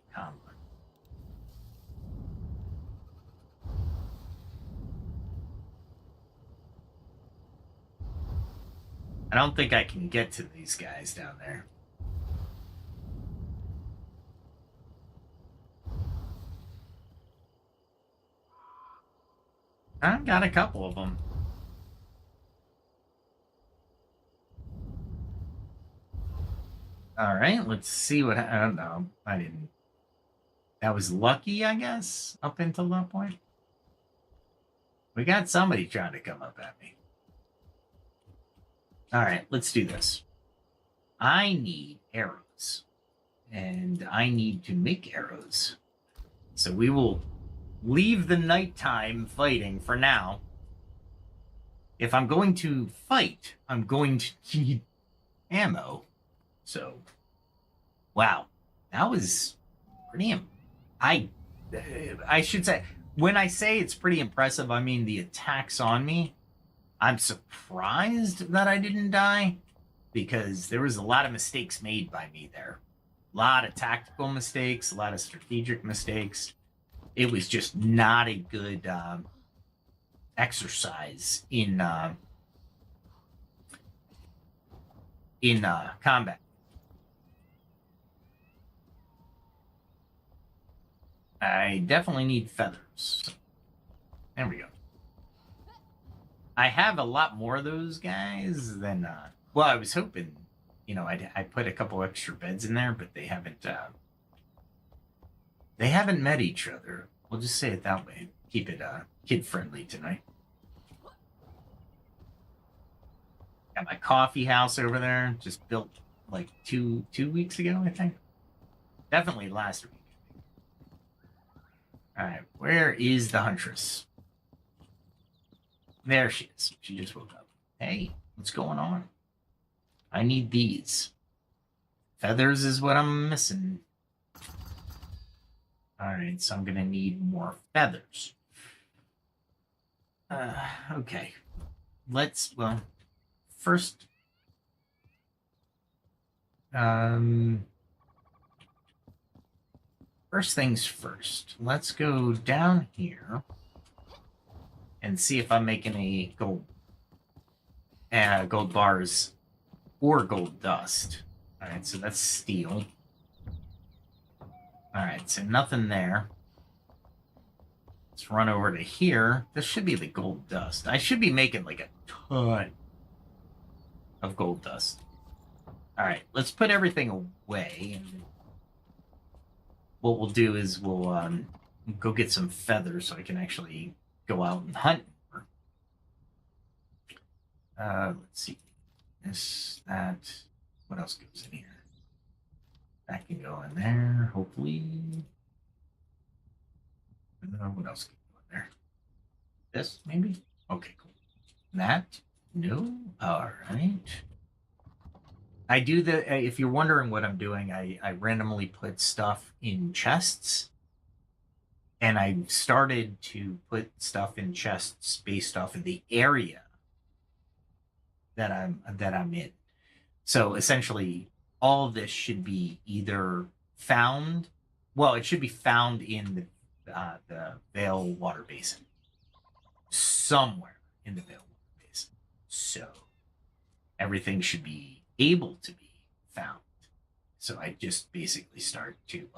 Speaker 1: I don't think I can get to these guys down there. I've got a couple of them. All right, let's see what... I don't know. I didn't... That was lucky, I guess, up until that point. We got somebody trying to come up at me. All right, let's do this. I need arrows. And I need to make arrows. So we will leave the nighttime fighting for now. If I'm going to fight, I'm going to need ammo. So, wow, that was pretty... I should say, when I say it's pretty impressive, I mean the attacks on me. I'm surprised that I didn't die, because there was a lot of mistakes made by me there. A lot of tactical mistakes, a lot of strategic mistakes. It was just not a good exercise in combat. I definitely need feathers. There we go. I have a lot more of those guys than... well, I was hoping, you know, I put a couple extra beds in there, but they haven't met each other. We'll just say it that way. Keep it kid-friendly tonight. Got my coffee house over there, just built like two weeks ago, I think. Definitely last week. All right, where is the huntress? There she is. She just woke up. Hey, what's going on? I need these. Feathers is what I'm missing. All right, so I'm going to need more feathers. Okay. Let's, well, first... First things first. Let's go down here and see if I'm making any gold bars or gold dust. All right, so that's steel. All right, so nothing there. Let's run over to here. This should be the gold dust. I should be making like a ton of gold dust. All right, let's put everything away. And what we'll do is we'll go get some feathers so I can actually go out and hunt. Let's see. This, that. What else goes in here? That can go in there, hopefully. What else can go in there? This, maybe? Okay, cool. That? No? All right. I do the, if you're wondering what I'm doing, I randomly put stuff in chests. And I started to put stuff in chests based off of the area that I'm in. So essentially, all of this should be either found. Well, it should be found in the Vale Water Basin, somewhere in the Vale Water Basin. So everything should be able to be found. So I just basically start to.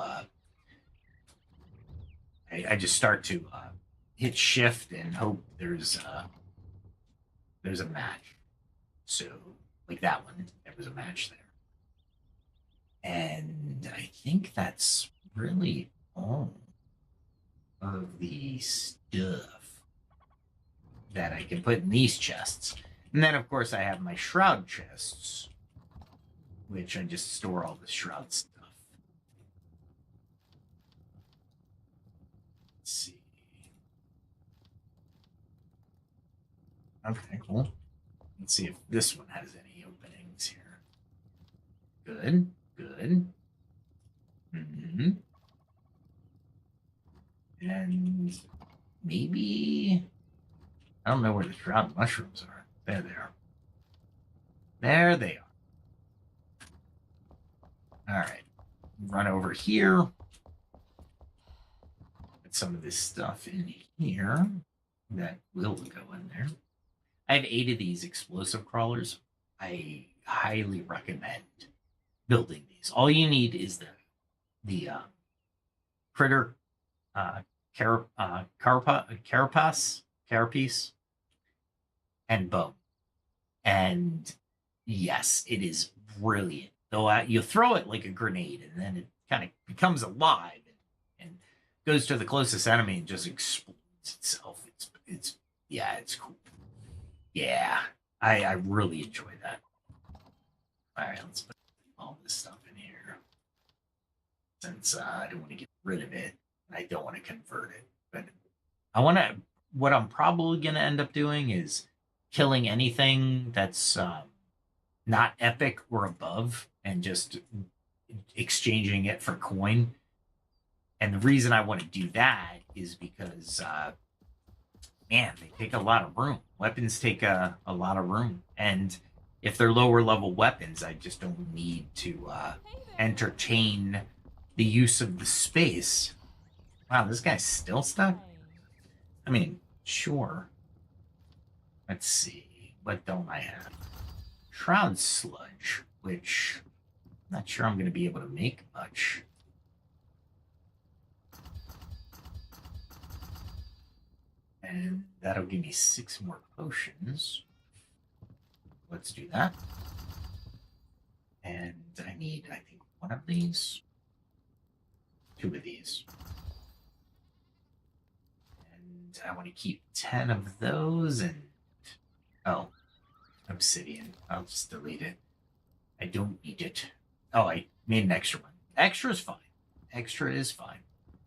Speaker 1: I just start to hit shift and hope there's a match. So like that one, there was a match there. And I think that's really all of the stuff that I can put in these chests. And then of course I have my shroud chests, which I just store all the shroud stuff. Let's see. Okay, cool. Let's see if this one has any openings here. Good, good. Mm-hmm. And maybe, I don't know where the shroud mushrooms are. There they are. There they are. All right. Run over here. Put some of this stuff in here. That will go in there. I have 8 of these explosive crawlers. I highly recommend building these. All you need is the critter carapace and bone. And yes, it is brilliant. Though you throw it like a grenade, and then it kind of becomes alive and goes to the closest enemy and just explodes itself. It's yeah, it's cool. Yeah, I really enjoy that. All right, let's put all this stuff in here. Since I don't want to get rid of it, and I don't want to convert it. But I want to, what I'm probably going to end up doing is killing anything that's not epic or above and just exchanging it for coin. And the reason I want to do that is because, man, they take a lot of room. Weapons take a lot of room. And if they're lower level weapons, I just don't need to entertain the use of the space. Wow, this guy's still stuck? I mean, sure. Let's see. What don't I have? Shroud sludge, which I'm not sure I'm going to be able to make much. And that'll give me 6 more potions. Let's do that. And I need, I think, 1 of these. 2 of these. And I want to keep 10 of those and... Oh, obsidian. I'll just delete it. I don't need it. Oh, I made an extra one. Extra is fine. Extra is fine.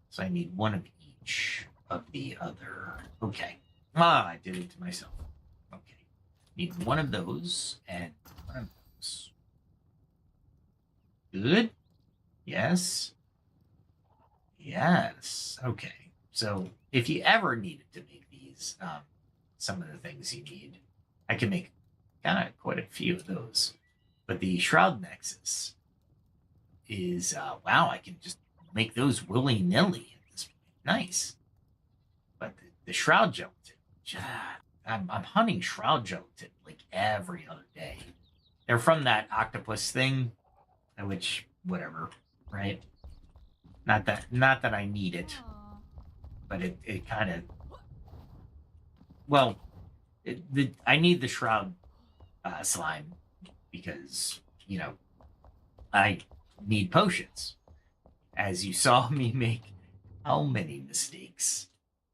Speaker 1: So I need 1 of each of the other. Okay. Ah, I did it to myself. Okay. Need 1 of those and 1 of those. Good. Yes. Yes. Okay. So if you ever needed to make these, some of the things you need, I can make kind of quite a few of those. But the Shroud Nexus is, wow, I can just make those willy-nilly at this point. Nice. But the Shroud Gelatin, I'm hunting Shroud Gelatin like every other day. They're from that octopus thing, which, whatever, right? Not that I need it, but it kind of, well, I need the Shroud slime because, you know, I need potions. As you saw me make how many mistakes?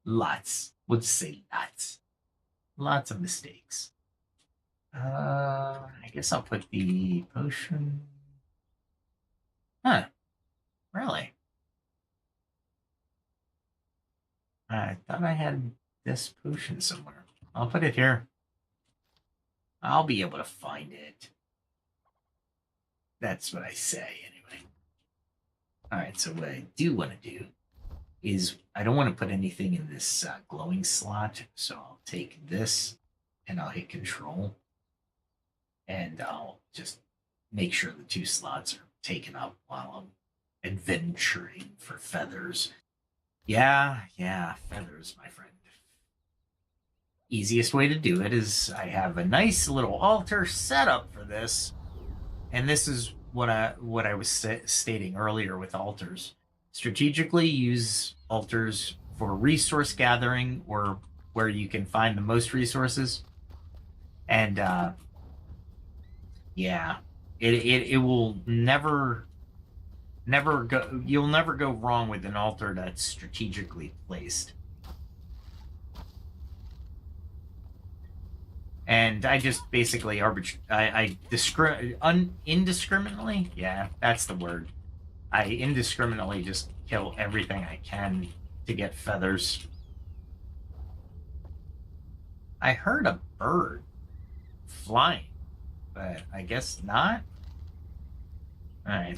Speaker 1: Lots. We'll just say lots. Lots of mistakes. I guess I'll put the potion. Huh. this potion somewhere. I'll put it here. I'll be able to find it. That's what I say, anyway. All right, so what I do want to do is I don't want to put anything in this glowing slot, so I'll take this and I'll hit Control, and I'll just make sure the 2 slots are taken up while I'm adventuring for feathers. Yeah, feathers, my friend. Easiest way to do it is I have a nice little altar set up for this, and this is what I was stating earlier with altars. Strategically use altars for resource gathering or where you can find the most resources, and yeah, it will never go. You'll never go wrong with an altar that's strategically placed. And I just basically indiscriminately, yeah, that's the word. I indiscriminately just kill everything I can to get feathers. I heard a bird flying, but I guess not. All right,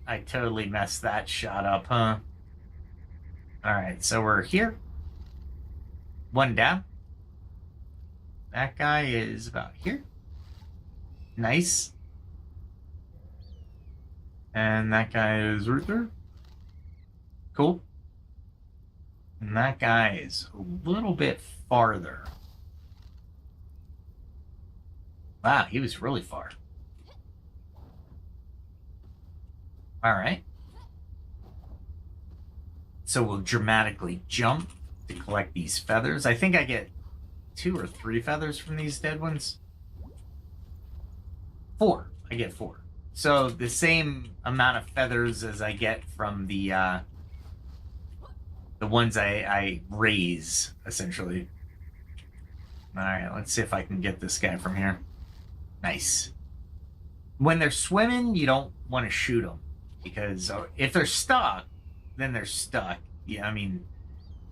Speaker 1: I totally messed that shot up, huh? All right, so we're here. 1 down. That guy is about here. Nice. And that guy is right there. Cool. And that guy is a little bit farther. Wow, he was really far. All right. So we'll dramatically jump to collect these feathers. I think I get 2 or 3 feathers from these dead ones. 4. I get 4. So the same amount of feathers as I get from the ones I raise, essentially. All right, let's see if I can get this guy from here. Nice. When they're swimming, you don't want to shoot them, because if they're stuck, then they're stuck. Yeah, I mean,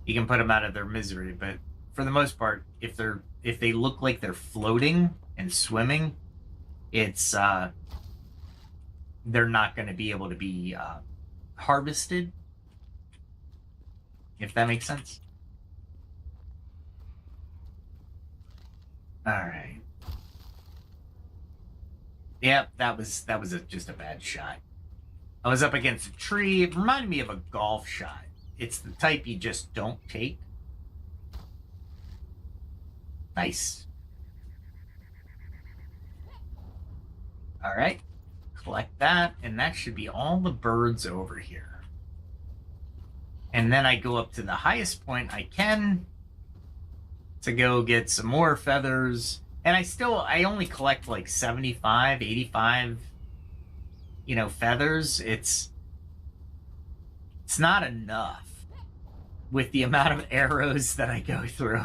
Speaker 1: you can put them out of their misery, but for the most part, if they look like they're floating and swimming, it's they're not going to be able to be harvested, if that makes sense. All right. Yep, that was just a bad shot. I was up against a tree. It reminded me of a golf shot. It's the type you just don't take. Nice. All right. Collect that, and that should be all the birds over here. And then I go up to the highest point I can to go get some more feathers. And I only collect like 75, 85, feathers. It's not enough with the amount of arrows that I go through.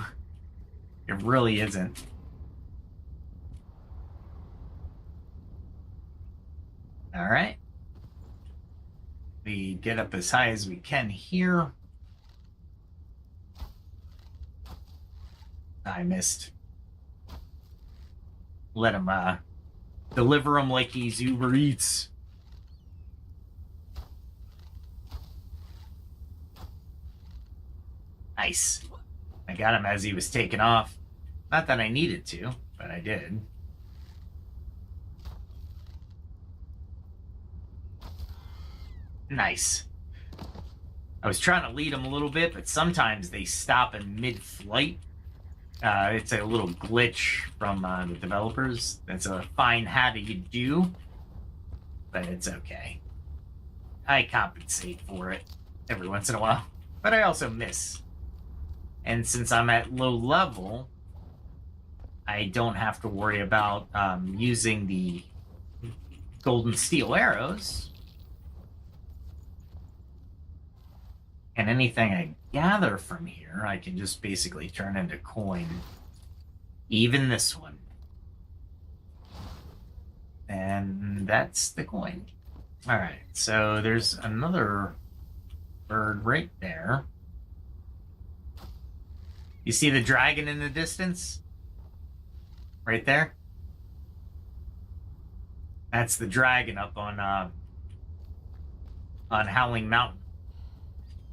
Speaker 1: It really isn't. All right. We get up as high as we can here. I missed. Let him deliver him like he's Uber Eats. Nice. I got him as he was taking off. Not that I needed to, but I did. Nice. I was trying to lead them a little bit, but sometimes they stop in mid-flight. It's a little glitch from the developers. That's a fine habit you do, but it's okay. I compensate for it every once in a while, but I also miss. And since I'm at low level, I don't have to worry about using the golden steel arrows. And anything I gather from here, I can just basically turn into coin. Even this one. And that's the coin. All right, so there's another bird right there. You see the dragon in the distance? Right there? That's the dragon up on Howling Mountain.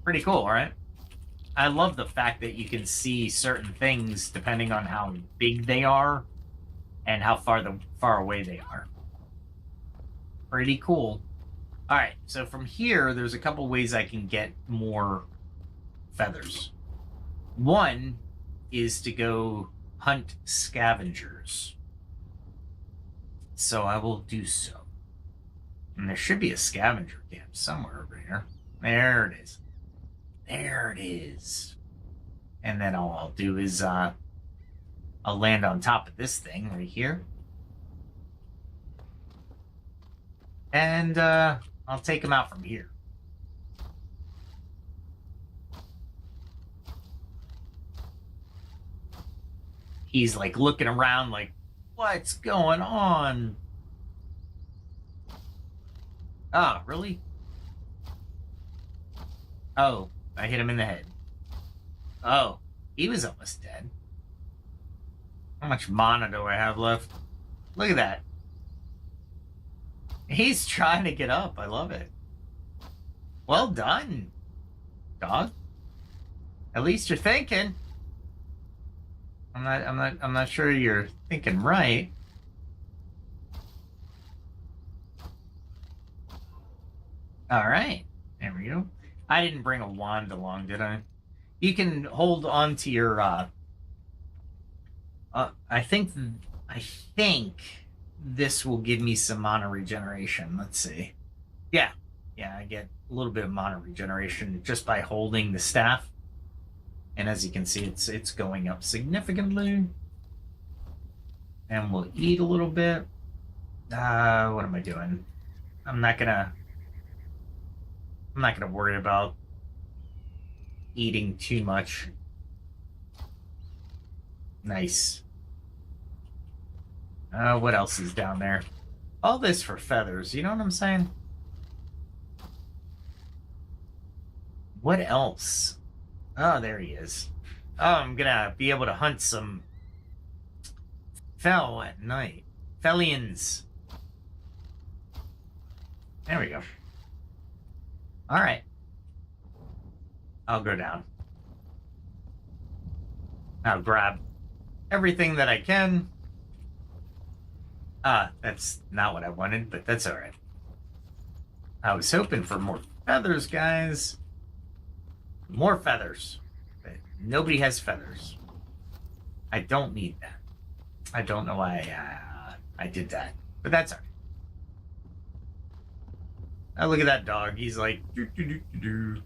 Speaker 1: Pretty cool, right? I love the fact that you can see certain things depending on how big they are and how far away they are. Pretty cool. All right, so from here, there's a couple ways I can get more feathers. One is to go hunt scavengers. So I will do so. And there should be a scavenger camp somewhere over here. There it is. There it is. And then all I'll do is I'll land on top of this thing right here. And I'll take him out from here. He's like looking around like, what's going on? Oh, really? Oh, I hit him in the head. Oh, he was almost dead. How much mana do I have left? Look at that. He's trying to get up. I love it. Well done, dog. At least you're thinking. I'm not sure you're thinking right. All right. There we go. I didn't bring a wand along, did I? You can hold on to your I think this will give me some mana regeneration. Let's see. Yeah, I get a little bit of mana regeneration just by holding the staff. And as you can see, it's going up significantly. And we'll eat a little bit. What am I doing? I'm not gonna worry about eating too much. Nice. What else is down there? All this for feathers, you know what I'm saying? What else? Oh, there he is. Oh, I'm gonna be able to hunt some fell at night. Fellions. There we go. All right. I'll go down. I'll grab everything that I can. That's not what I wanted, but that's all right. I was hoping for more feathers, guys. More feathers. But nobody has feathers. I don't need that. I don't know why I did that, but that's all right. Now look at that dog. He's like, doo, doo, doo, doo, doo.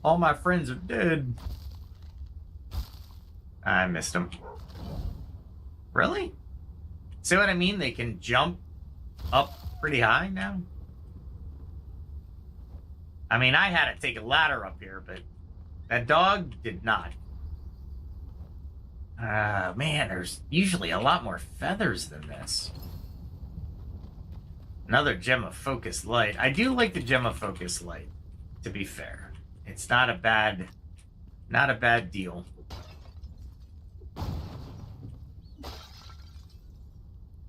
Speaker 1: All my friends are dead. I missed him. Really? See what I mean? They can jump up pretty high now. I mean, I had to take a ladder up here, but that dog did not. Man, there's usually a lot more feathers than this. Another gem of focused light. I do like the gem of focused light, to be fair. It's not a bad deal.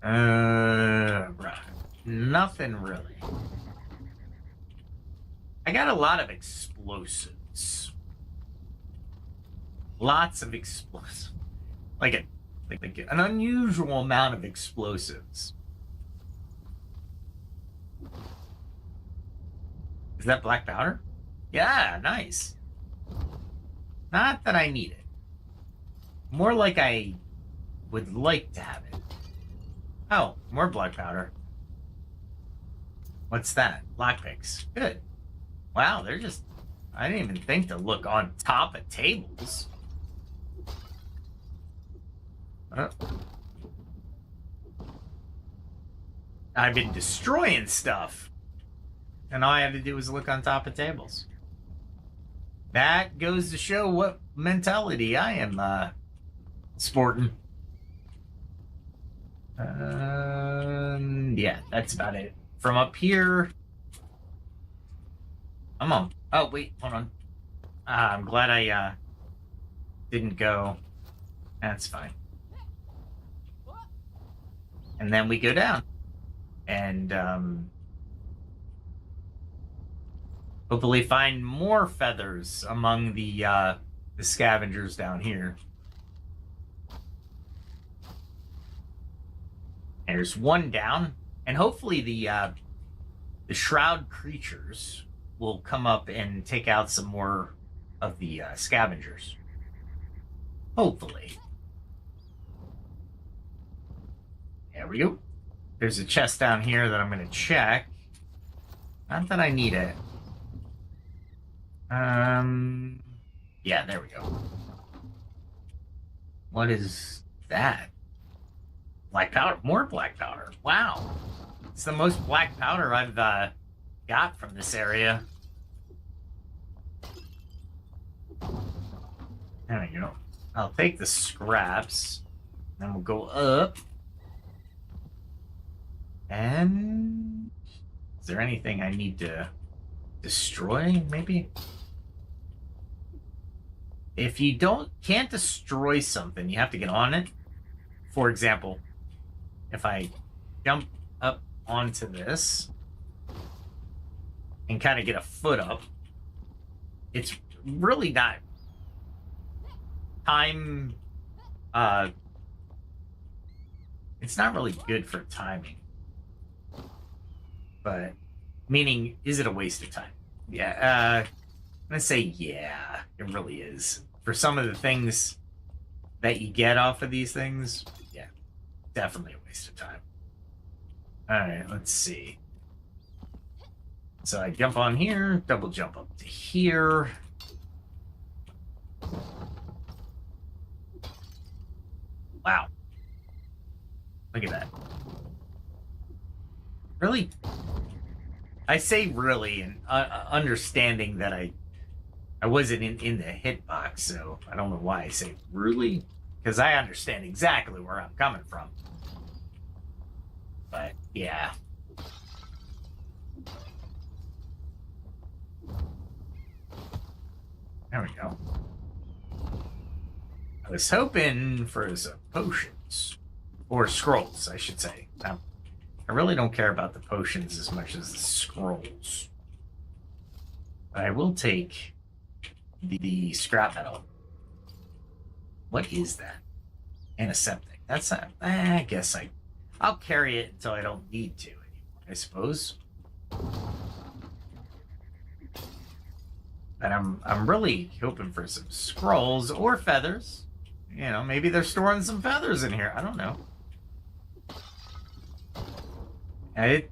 Speaker 1: Right. Nothing really. I got a lot of explosives. Lots of explosives. Like an unusual amount of explosives. Is that black powder? Yeah, nice. Not that I need it. More like I would like to have it. Oh, more black powder. What's that? Lockpicks. Good. Wow, they're just... I didn't even think to look on top of tables. I've been destroying stuff. And all I had to do was look on top of tables. That goes to show what mentality I am sporting. Yeah, that's about it. From up here... I'm on. Oh, wait, hold on. I'm glad I didn't go That's fine. And then we go down. And hopefully find more feathers among the scavengers down here. There's one down, and hopefully the shroud creatures will come up and take out some more of the scavengers. Hopefully. There we go. There's a chest down here that I'm going to check. Not that I need it. Yeah, there we go. What is that? Black powder. More black powder. Wow. It's the most black powder I've got from this area. There we go. I'll take the scraps. Then we'll go up. And is there anything I need to destroy, maybe? If you can't destroy something, you have to get on it. For example, if I jump up onto this and kind of get a foot up, it's really not time, it's not really good for timing. But, meaning, is it a waste of time? Yeah, I'm gonna say yeah, it really is. For some of the things that you get off of these things, yeah, definitely a waste of time. Alright, let's see. So I jump on here, double jump up to here. Wow. Look at that. Really? I say really, and understanding that I wasn't in the hitbox, so I don't know why I say really, because I understand exactly where I'm coming from. But yeah. There we go. I was hoping for some potions, or scrolls, I should say. Now, I really don't care about the potions as much as the scrolls. But I will take the scrap metal. What is that? Antiseptic. That's not... I guess I'll carry it until I don't need to anymore, I suppose. But I'm really hoping for some scrolls or feathers. You know, maybe they're storing some feathers in here. I don't know.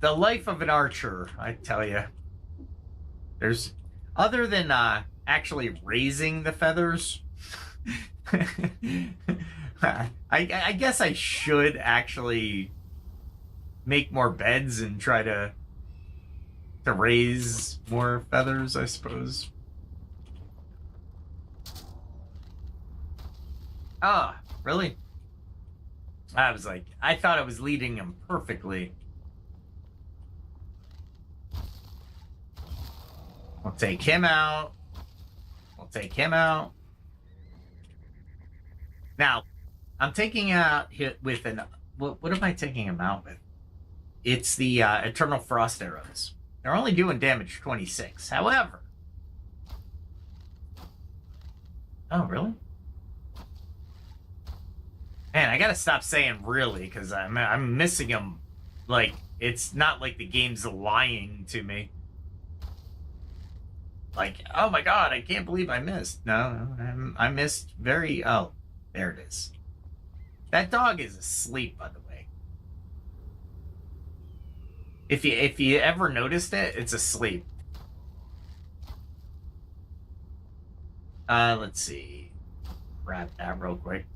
Speaker 1: The life of an archer, I tell you. There's, other than actually raising the feathers, I guess I should actually make more beds and try to raise more feathers, I suppose. Ah, really? I was like, I thought I was leading him perfectly. We'll take him out. We'll take him out. Now, I'm taking out with an... What am I taking him out with? It's the Eternal Frost Arrows. They're only doing damage 26. However... Oh, really? Man, I gotta stop saying really, because I'm missing them. Like, it's not like the game's lying to me. Like, oh my god, I can't believe I missed. No, I missed very... Oh, there it is. That dog is asleep, by the way. If you ever noticed it, it's asleep. Let's see. Grab that real quick.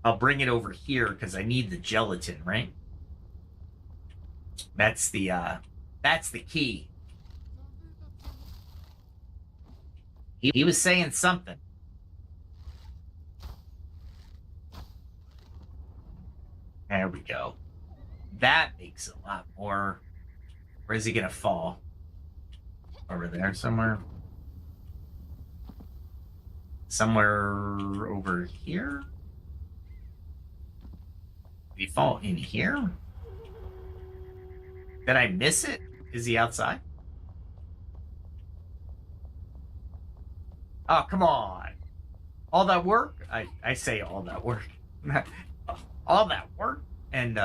Speaker 1: I'll bring it over here because I need the gelatin, right? That's the key. He was saying something. There we go. That makes a lot more. Where is he gonna fall? Over there somewhere. somewhere over here. Did he fall in here? Did I miss it? Is he outside? Oh, come on. All that work? I say all that work. All that work and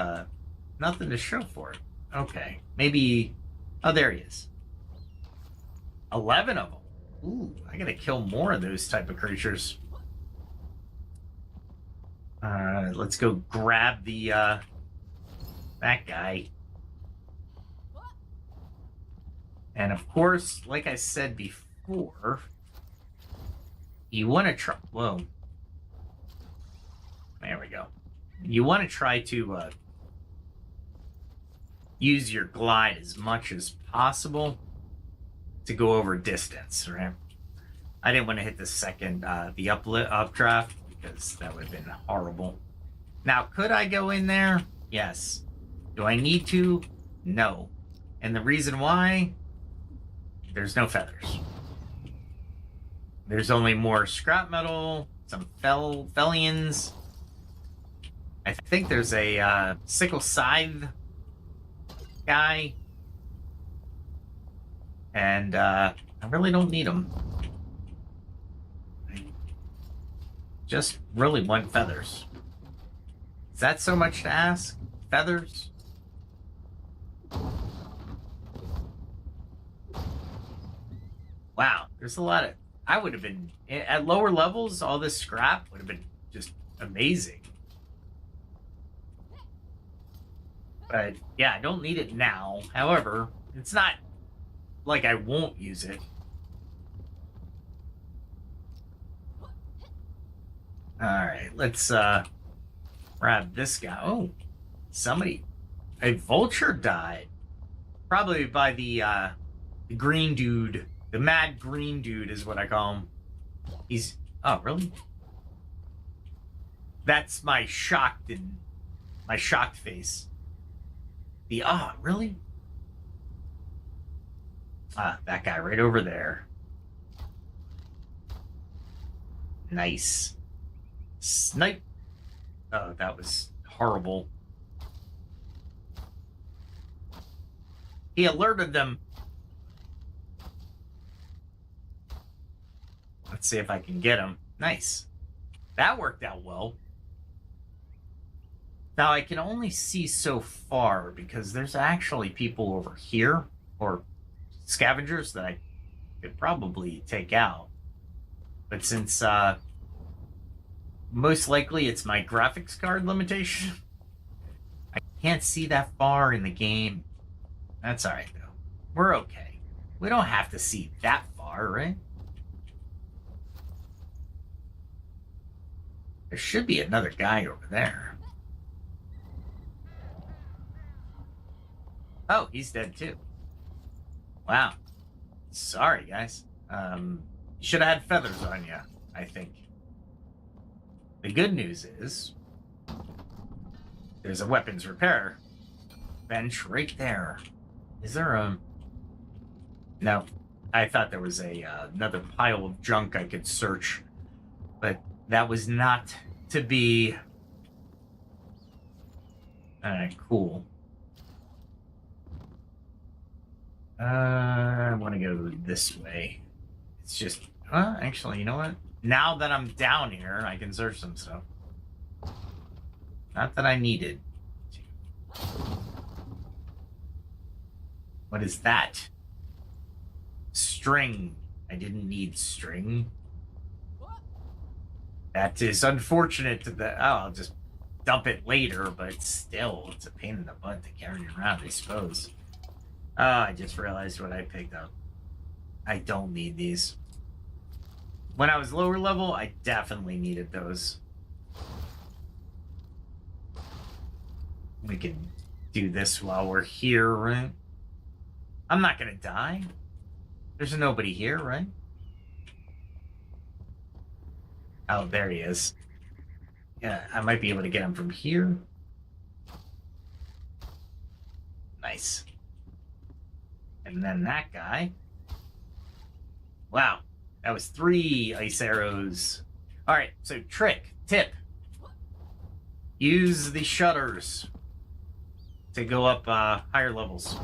Speaker 1: nothing to show for it. Okay. Maybe... Oh, there he is. 11 of them. Ooh, I gotta kill more of those type of creatures. Let's go grab the, that guy. And of course, like I said before, you want to try... Whoa. There we go. You want to try to use your glide as much as possible to go over distance, right? I didn't want to hit the second, the updraft, because that would have been horrible. Now, could I go in there? Yes. Do I need to? No. And the reason why? There's no feathers. There's only more scrap metal, some fellions. I think there's a sickle scythe guy. And I really don't need them. I just really want feathers. Is that so much to ask? Feathers? Wow, there's a lot of... I would have been... At lower levels, all this scrap would have been just amazing. But, yeah, I don't need it now. However, it's not like I won't use it. Alright, let's grab this guy. Oh, somebody... A vulture died. Probably by the green dude. The mad green dude is what I call him. He's... Oh, really? That's my shocked face. The... Oh, really? Ah, that guy right over there. Nice. Snipe. Oh, that was horrible. He alerted them. Let's see if I can get him. Nice. That worked out well. Now, I can only see so far because there's actually people over here, or scavengers that I could probably take out. But since most likely it's my graphics card limitation, I can't see that far in the game. That's all right, though. We're okay. We don't have to see that far, right? There should be another guy over there. Oh, he's dead too. Wow. Sorry, guys. You should have had feathers on you, I think. The good news is there's a weapons repair bench right there. Is there a... No. I thought there was another pile of junk I could search, but that was not to be. Alright, cool. I want to go this way. It's just... actually, you know what? Now that I'm down here, I can search some stuff. Not that I needed to. What is that? String. I didn't need string. That is unfortunate to the... Oh, I'll just dump it later, but still, it's a pain in the butt to carry around, I suppose. Oh, I just realized what I picked up. I don't need these. When I was lower level, I definitely needed those. We can do this while we're here, right? I'm not gonna die. There's nobody here, right? Oh, there he is. Yeah, I might be able to get him from here. Nice. And then that guy. Wow, That was 3 ice arrows. All right, so tip. Use the shutters to go up higher levels.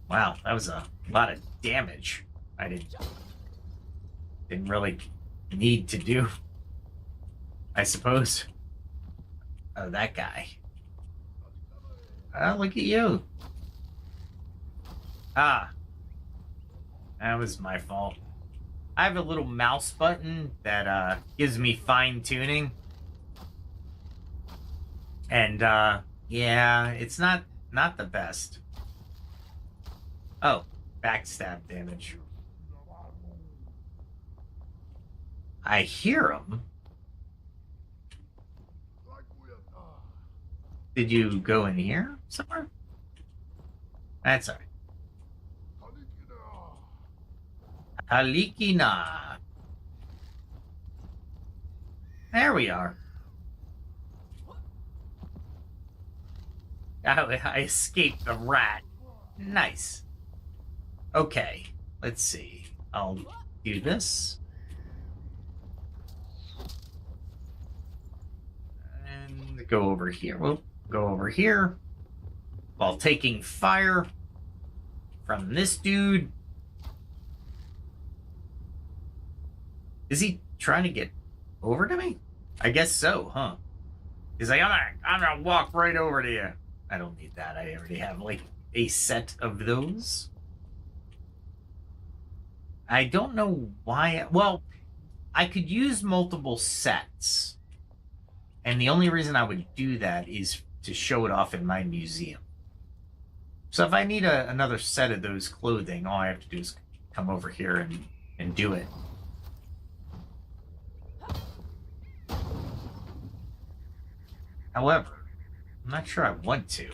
Speaker 1: Wow, that was a lot of damage. I didn't really need to do, I suppose. Oh, that guy. Oh, look at you. Ah, that was my fault. I have a little mouse button that gives me fine tuning. And yeah, it's not the best. Oh, backstab damage. I hear him. Did you go in here somewhere? That's all right. Halikina. There we are. I escaped the rat. Nice. Okay, let's see. I'll do this. And go over here. We'll go over here while taking fire from this dude. Is he trying to get over to me? I guess so, huh? He's like, I'm gonna walk right over to you. I don't need that. I already have like a set of those. I don't know why. Well, I could use multiple sets. And the only reason I would do that is to show it off in my museum. So if I need another set of those clothing, all I have to do is come over here and do it. However, I'm not sure I want to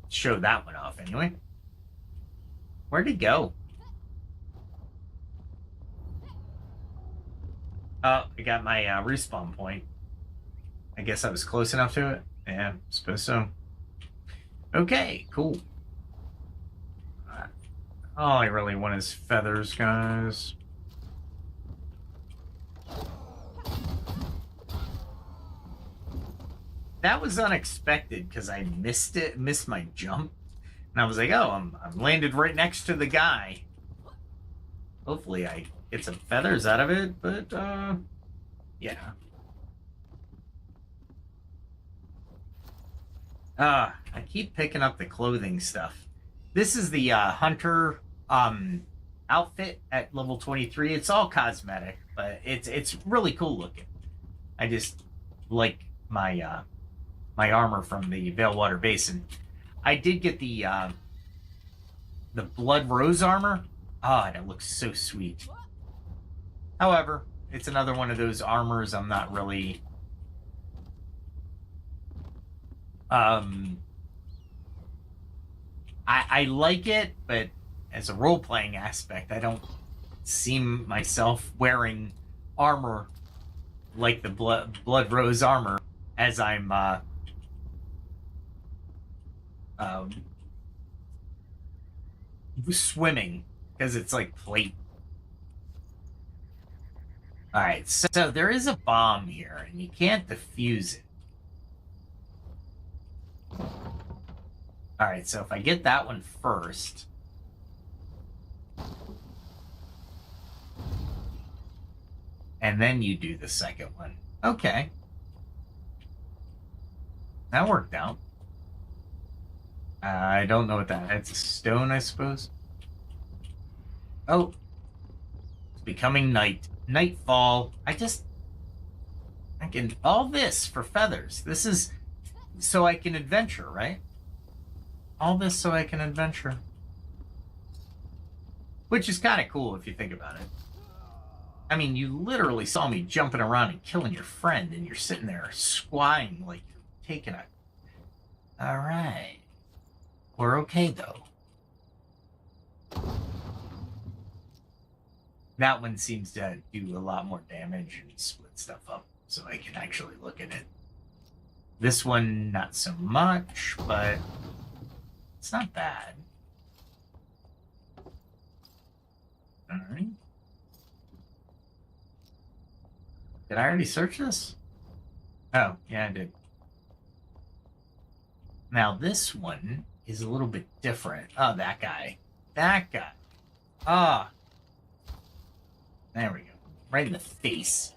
Speaker 1: show that one off anyway. Where'd he go? Oh, I got my respawn point. I guess I was close enough to it. Yeah, I suppose so. Okay, cool. All I really want is feathers, guys. That was unexpected because I missed my jump. And I was like, oh, I'm landed right next to the guy. Hopefully I get some feathers out of it, but yeah. I keep picking up the clothing stuff. This is the hunter outfit at level 23. It's all cosmetic, but it's really cool looking. I just like my my armor from the Veilwater Basin. I did get the Blood Rose armor. Ah, that looks so sweet. However, it's another one of those armors I'm not really I like it, but as a role-playing aspect, I don't see myself wearing armor like the Blood Rose armor as I'm swimming, because it's like plate. Alright, so there is a bomb here, and you can't defuse it. Alright, so if I get that one first... and then you do the second one. Okay. That worked out. I don't know what that... it's a stone, I suppose. Oh. It's becoming night. Nightfall. I can... all this for feathers. This is so I can adventure, right? All this so I can adventure. Which is kind of cool if you think about it. I mean, you literally saw me jumping around and killing your friend, and you're sitting there squatting like taking a... Alright. We're okay, though. That one seems to do a lot more damage and split stuff up, so I can actually look at it. This one, not so much, but it's not bad. Alright. Did I already search this? Oh, yeah, I did. Now, this one is a little bit different. Oh, that guy. That guy. Ah. There we go. Right in the face.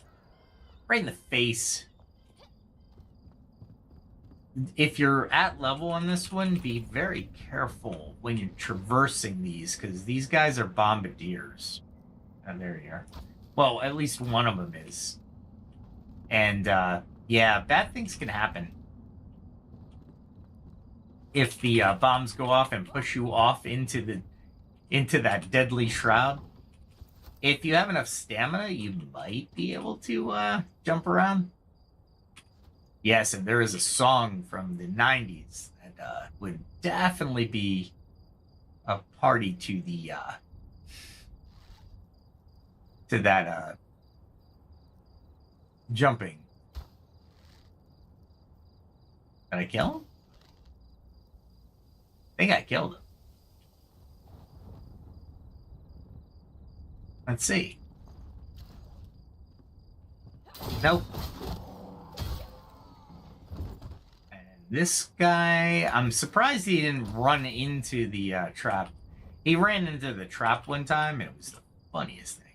Speaker 1: Right in the face. If you're at level on this one, be very careful when you're traversing these, because these guys are bombardiers. Oh, there you are. Well, at least one of them is. And, yeah, bad things can happen. If the bombs go off and push you off into that deadly shroud, if you have enough stamina, you might be able to jump around. Yes, and there is a song from the 90s that would definitely be a party to the to that jumping. Did I kill him? I think I killed him. Let's see. Nope. And this guy, I'm surprised he didn't run into the trap. He ran into the trap one time, and it was the funniest thing.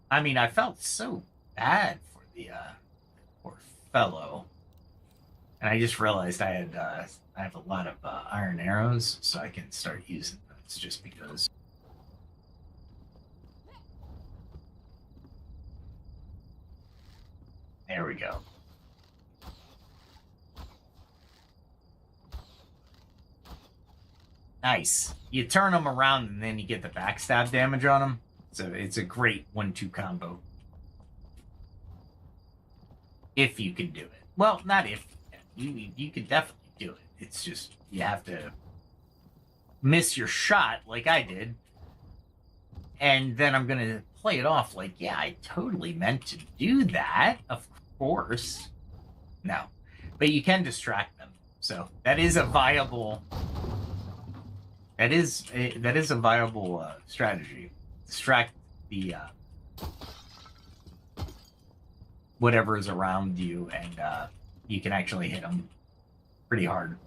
Speaker 1: I mean, I felt so bad for the poor fellow. And I just realized I have a lot of iron arrows, so I can start using those just because. There we go. Nice. You turn them around and then you get the backstab damage on them. So it's a great 1-2 combo. If you can do it. Well, not if. You could definitely do it. It's just you have to miss your shot like I did. And then I'm going to play it off like, yeah, I totally meant to do that. Of course. No. But you can distract them. So that is a viable strategy. Distract the whatever is around you, and you can actually hit them pretty hard.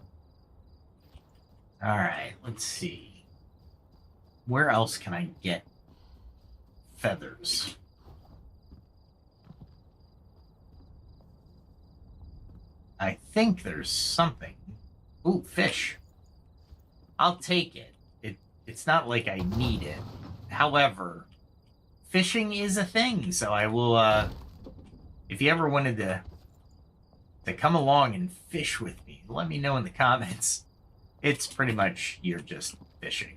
Speaker 1: All right, let's see. Where else can I get feathers? I think there's something. Ooh, fish. I'll take it. It's not like I need it. However, fishing is a thing, so I will, if you ever wanted to come along and fish with me, let me know in the comments. It's pretty much you're just fishing.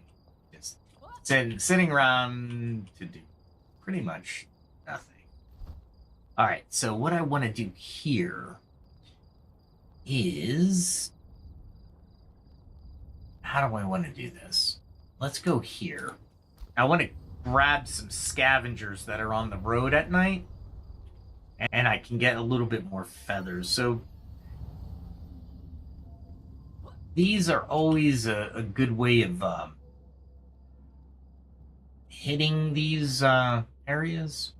Speaker 1: Just sitting around to do pretty much nothing. All right, so what I want to do here is... How do I want to do this? Let's go here. I want to grab some scavengers that are on the road at night, and I can get a little bit more feathers. So these are always a good way of hitting these areas.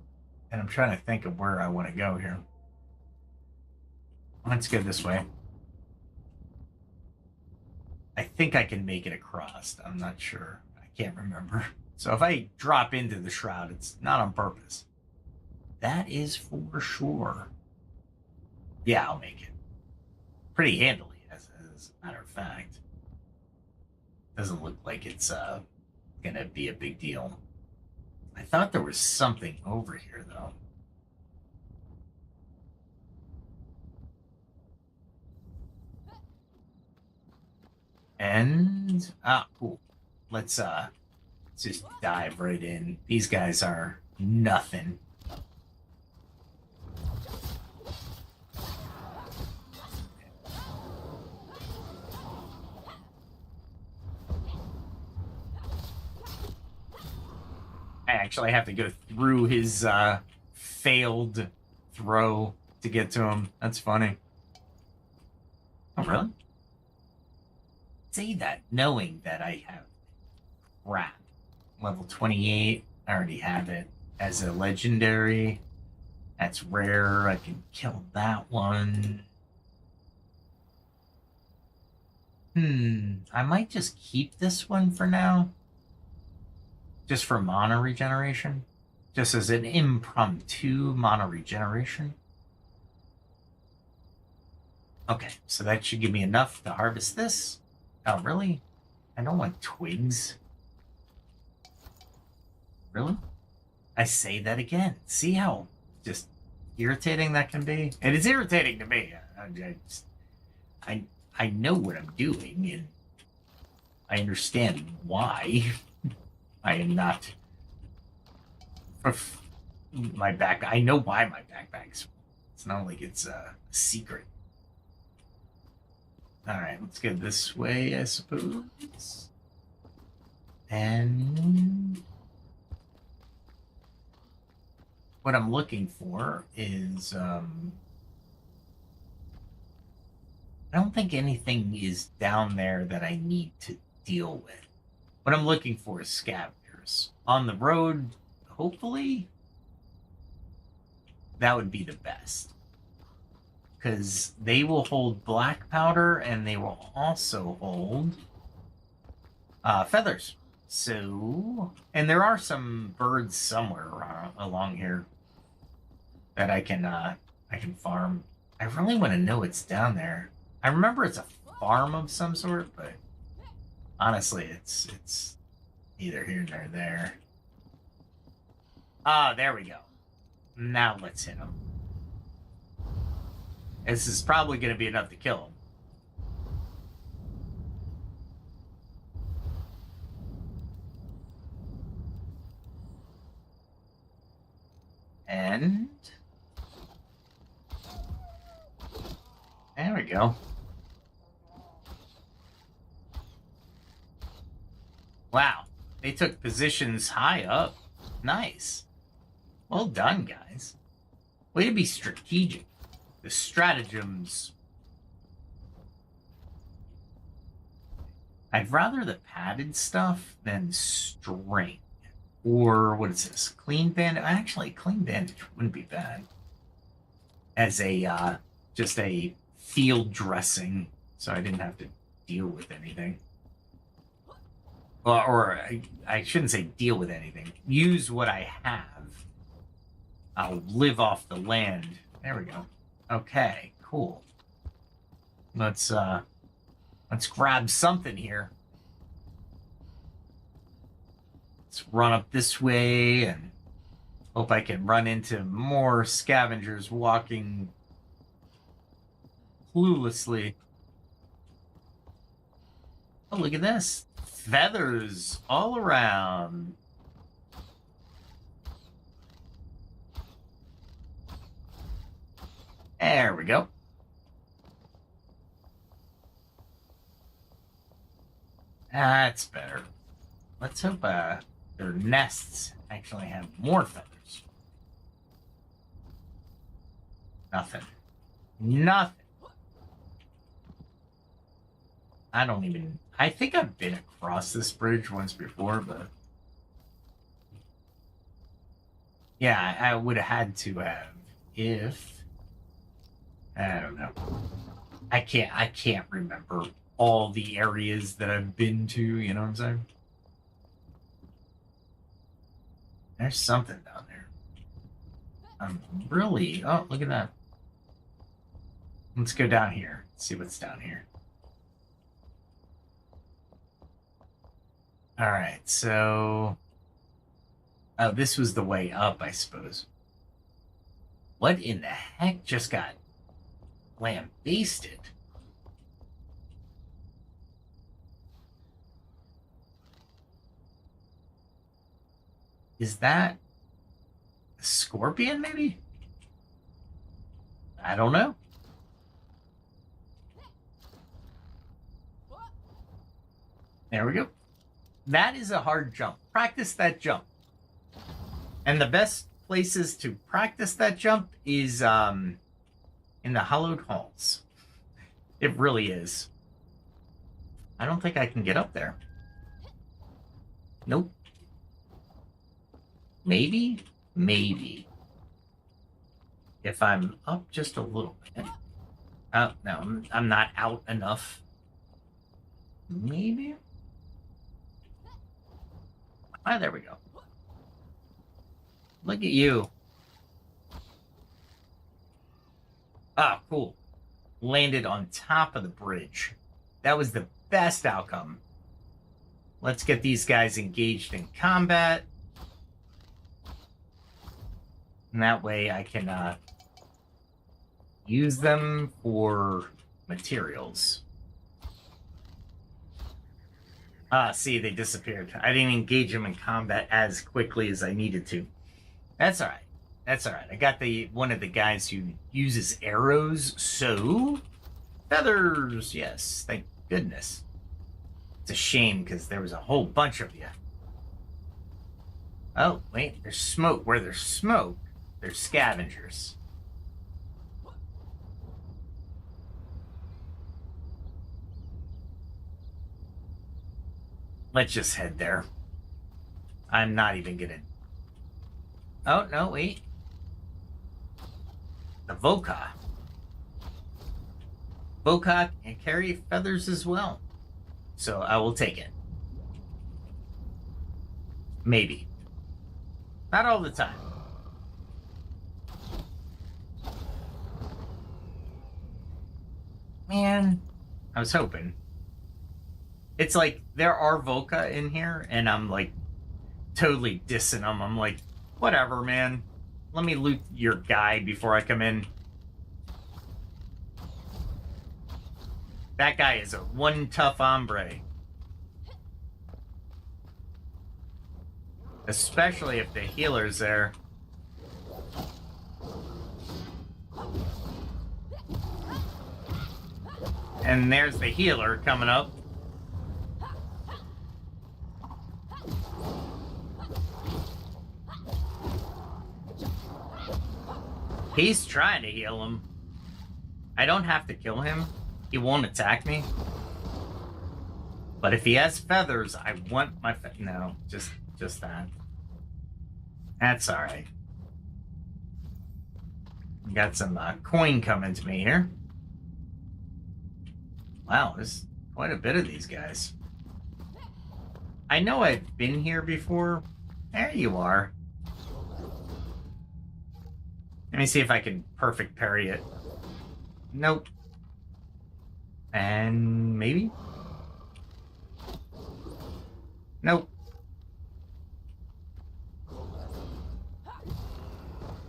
Speaker 1: And I'm trying to think of where I want to go here. Let's go this way. I think I can make it across. I'm not sure. I can't remember. So if I drop into the shroud, it's not on purpose. That is for sure. Yeah, I'll make it. Pretty handily, as a matter of fact. Doesn't look like it's gonna be a big deal. I thought there was something over here, though. And cool. Let's just dive right in. These guys are nothing. I actually have to go through his failed throw to get to him. That's funny. Oh, really? Say that knowing that I have crap. Level 28. I already have it. as a legendary. That's rare. I can kill that one. I might just keep this one for now. Just for mana regeneration. Just as an impromptu mana regeneration. Okay, so that should give me enough to harvest this. Oh, really? I don't want twigs. Really? I say that again. See how just irritating that can be? And it's irritating to me. I know what I'm doing, and I understand why. I am not... My back... I know why my backpack's... It's not like it's a secret. Alright, let's go this way, I suppose. And... what I'm looking for is... I don't think anything is down there that I need to deal with. What I'm looking for is scavengers. On the road, hopefully, that would be the best. Because they will hold black powder, and they will also hold feathers. So, and there are some birds somewhere along here that I can farm. I really want to know what's down there. I remember it's a farm of some sort, but honestly, it's neither here nor there. Ah, there we go. Now let's hit him. This is probably going to be enough to kill him. And there we go. Wow, they took positions high up. Nice. Well done, guys. Way to be strategic. The stratagems. I'd rather the padded stuff than string. Or what is this? Clean bandage? Actually, clean bandage wouldn't be bad. As a, just a field dressing. So I didn't have to deal with anything. Or I shouldn't say deal with anything. Use what I have. I'll live off the land. There we go. Okay, cool. Let's grab something here. Let's run up this way and hope I can run into more scavengers walking cluelessly. Oh, look at this. Feathers all around. There we go. That's better. Let's hope their nests actually have more feathers. Nothing. Nothing. I think I've been across this bridge once before, but yeah, I would have had to have if I don't know. I can't remember all the areas that I've been to, you know what I'm saying? There's something down there. Oh, look at that. Let's go down here. See what's down here. All right, so... oh, this was the way up, I suppose. What in the heck just got lambasted? Is that a scorpion, maybe? I don't know. There we go. That is a hard jump. Practice that jump. And the best places to practice that jump is in the hollowed halls. It really is. I don't think I can get up there. Nope. Maybe? Maybe. If I'm up just a little bit. Oh, no, I'm not out enough. Maybe? Ah, there we go. Look at you. Ah, cool. Landed on top of the bridge. That was the best outcome. Let's get these guys engaged in combat. And that way I can use them for materials. Ah, see, they disappeared. I didn't engage them in combat as quickly as I needed to. That's all right. That's all right. I got one of the guys who uses arrows, so feathers. Yes, thank goodness. It's a shame because there was a whole bunch of you. Oh, wait, there's smoke. Where there's smoke, there's scavengers. Let's just head there. I'm not even gonna... Oh, no, wait. The Voka. Voka can carry feathers as well. So I will take it. Maybe. Not all the time. Man, I was hoping. It's like, there are Voka in here, and I'm like, totally dissing them. I'm like, whatever, man. Let me loot your guy before I come in. That guy is a one tough hombre. Especially if the healer's there. And there's the healer coming up. He's trying to heal him. I don't have to kill him. He won't attack me. But if he has feathers, I want my no, just that. That's all right. Got some coin coming to me here. Wow, there's quite a bit of these guys. I know I've been here before. There you are. Let me see if I can perfect parry it. Nope. And maybe? Nope.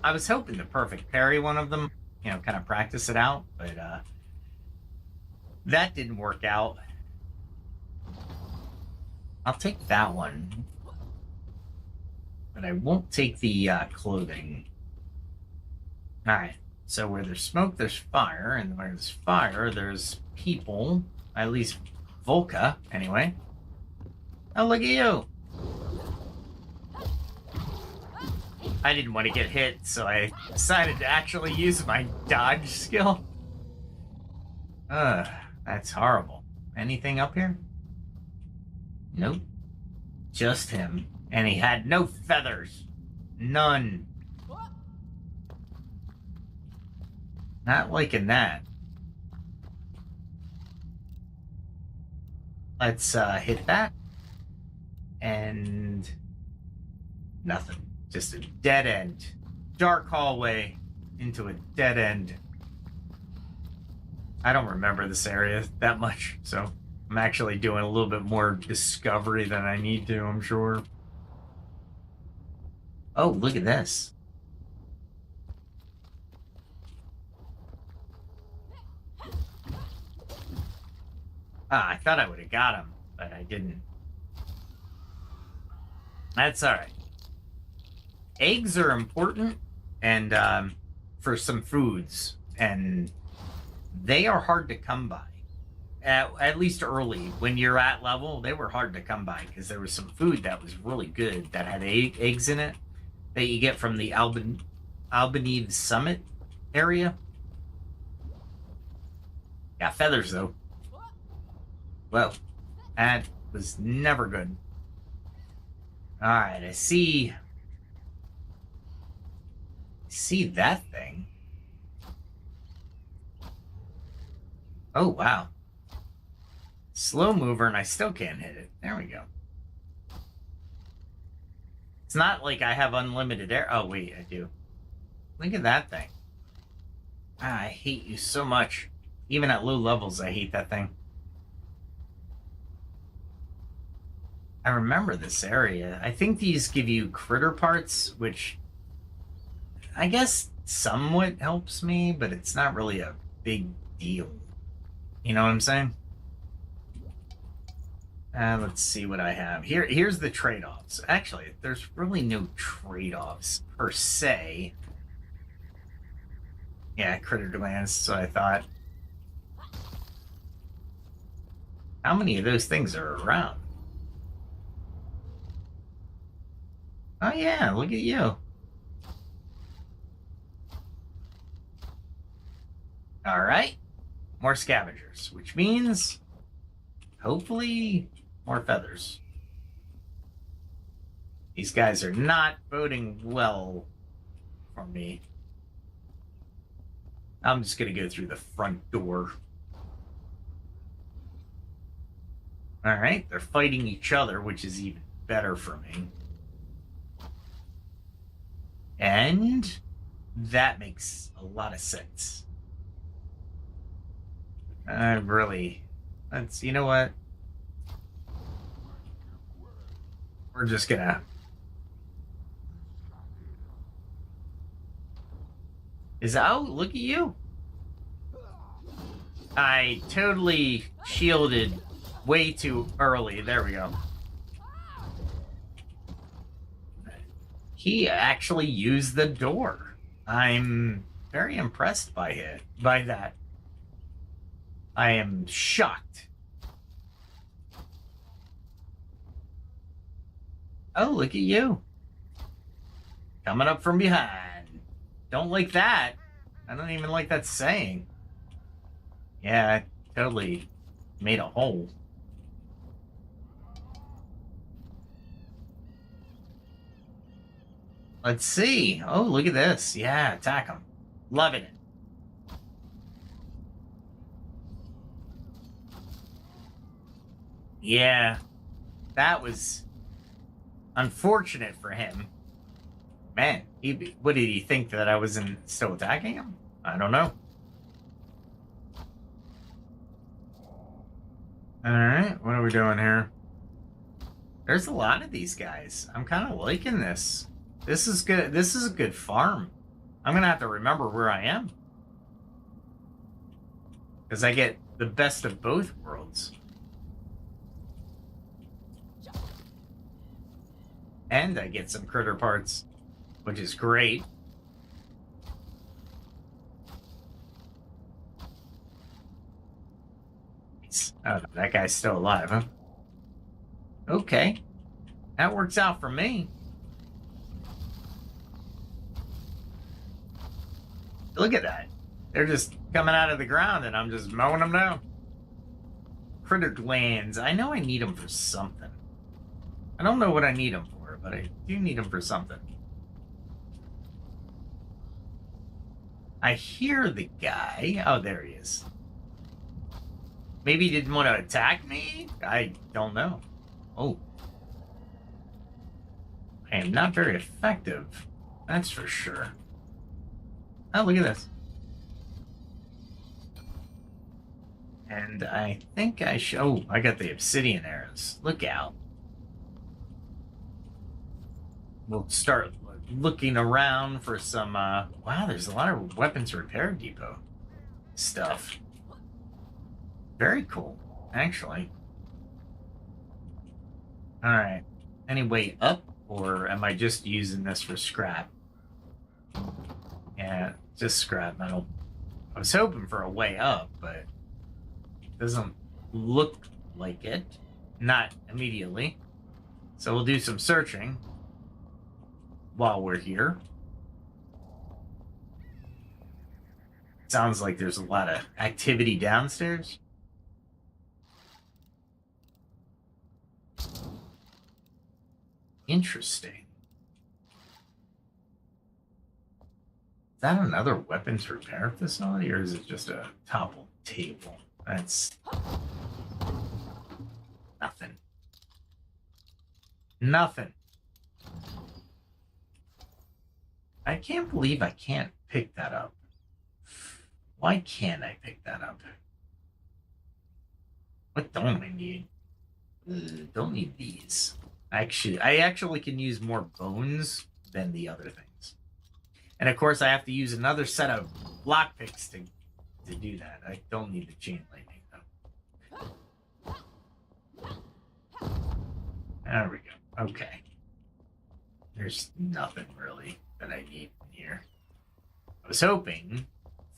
Speaker 1: I was hoping to perfect parry one of them, you know, kind of practice it out, but that didn't work out. I'll take that one. But I won't take the clothing. Alright, so where there's smoke, there's fire, and where there's fire, there's people. At least Volca, anyway. Oh, look at you! I didn't want to get hit, so I decided to actually use my dodge skill. That's horrible. Anything up here? Nope. Just him. And he had no feathers. None. Not liking that. Let's hit that. And nothing. Just a dead end. Dark hallway into a dead end. I don't remember this area that much, so I'm actually doing a little bit more discovery than I need to, I'm sure. Oh, look at this. Ah, I thought I would have got him, but I didn't. That's all right. Eggs are important, and for some foods, and they are hard to come by. At least early, when you're at level, they were hard to come by because there was some food that was really good that had eggs in it that you get from the Albanese Summit area. Got feathers though. Well, that was never good. All right, I see See that thing? Oh, wow. Slow mover, and I still can't hit it. There we go. It's not like I have unlimited air. Oh, wait, I do. Look at that thing. Ah, I hate you so much. Even at low levels, I hate that thing. I remember this area. I think these give you critter parts, which I guess somewhat helps me, but it's not really a big deal. You know what I'm saying? Let's see what I have. Here's the trade-offs. Actually, there's really no trade-offs per se. Yeah, critter glands, so I thought. How many of those things are around? Oh yeah, look at you. All right, more scavengers, which means hopefully more feathers. These guys are not boding well for me. I'm just gonna go through the front door. All right, they're fighting each other, which is even better for me. And that makes a lot of sense. You know what? We're just gonna... Oh, look at you. I totally shielded way too early. There we go. He actually used the door. I'm very impressed by that. I am shocked. Oh, look at you. Coming up from behind. Don't like that. I don't even like that saying. Yeah, I totally made a hole. Let's see. Oh, look at this. Yeah, attack him. Loving it. Yeah, that was unfortunate for him. Man, what did he think, that I wasn't still attacking him? I don't know. All right, what are we doing here? There's a lot of these guys. I'm kind of liking this. This is good. This is a good farm. I'm going to have to remember where I am, because I get the best of both worlds. And I get some critter parts, which is great. Oh, that guy's still alive, huh? Okay. That works out for me. Look at that. They're just coming out of the ground and I'm just mowing them down. Critter glands. I know I need them for something. I don't know what I need them for, but I do need them for something. I hear the guy. Oh, there he is. Maybe he didn't want to attack me? I don't know. Oh. I am not very effective. That's for sure. Oh, look at this. And I think I should... Oh, I got the obsidian arrows. Look out. We'll start looking around for some... wow, there's a lot of weapons repair depot stuff. Very cool, actually. All right. Any way up, or am I just using this for scrap? Yeah, just scrap metal. I was hoping for a way up, but it doesn't look like it. Not immediately. So we'll do some searching while we're here. Sounds like there's a lot of activity downstairs. Interesting. that another weapons repair facility, or is it just a toppled table? That's nothing. Nothing. I can't believe I can't pick that up. Why can't I pick that up? What don't I need? Don't need these. I actually can use more bones than the other things. And of course, I have to use another set of lockpicks to do that. I don't need the chain lightning, though. There we go. Okay. There's nothing really that I need in here. I was hoping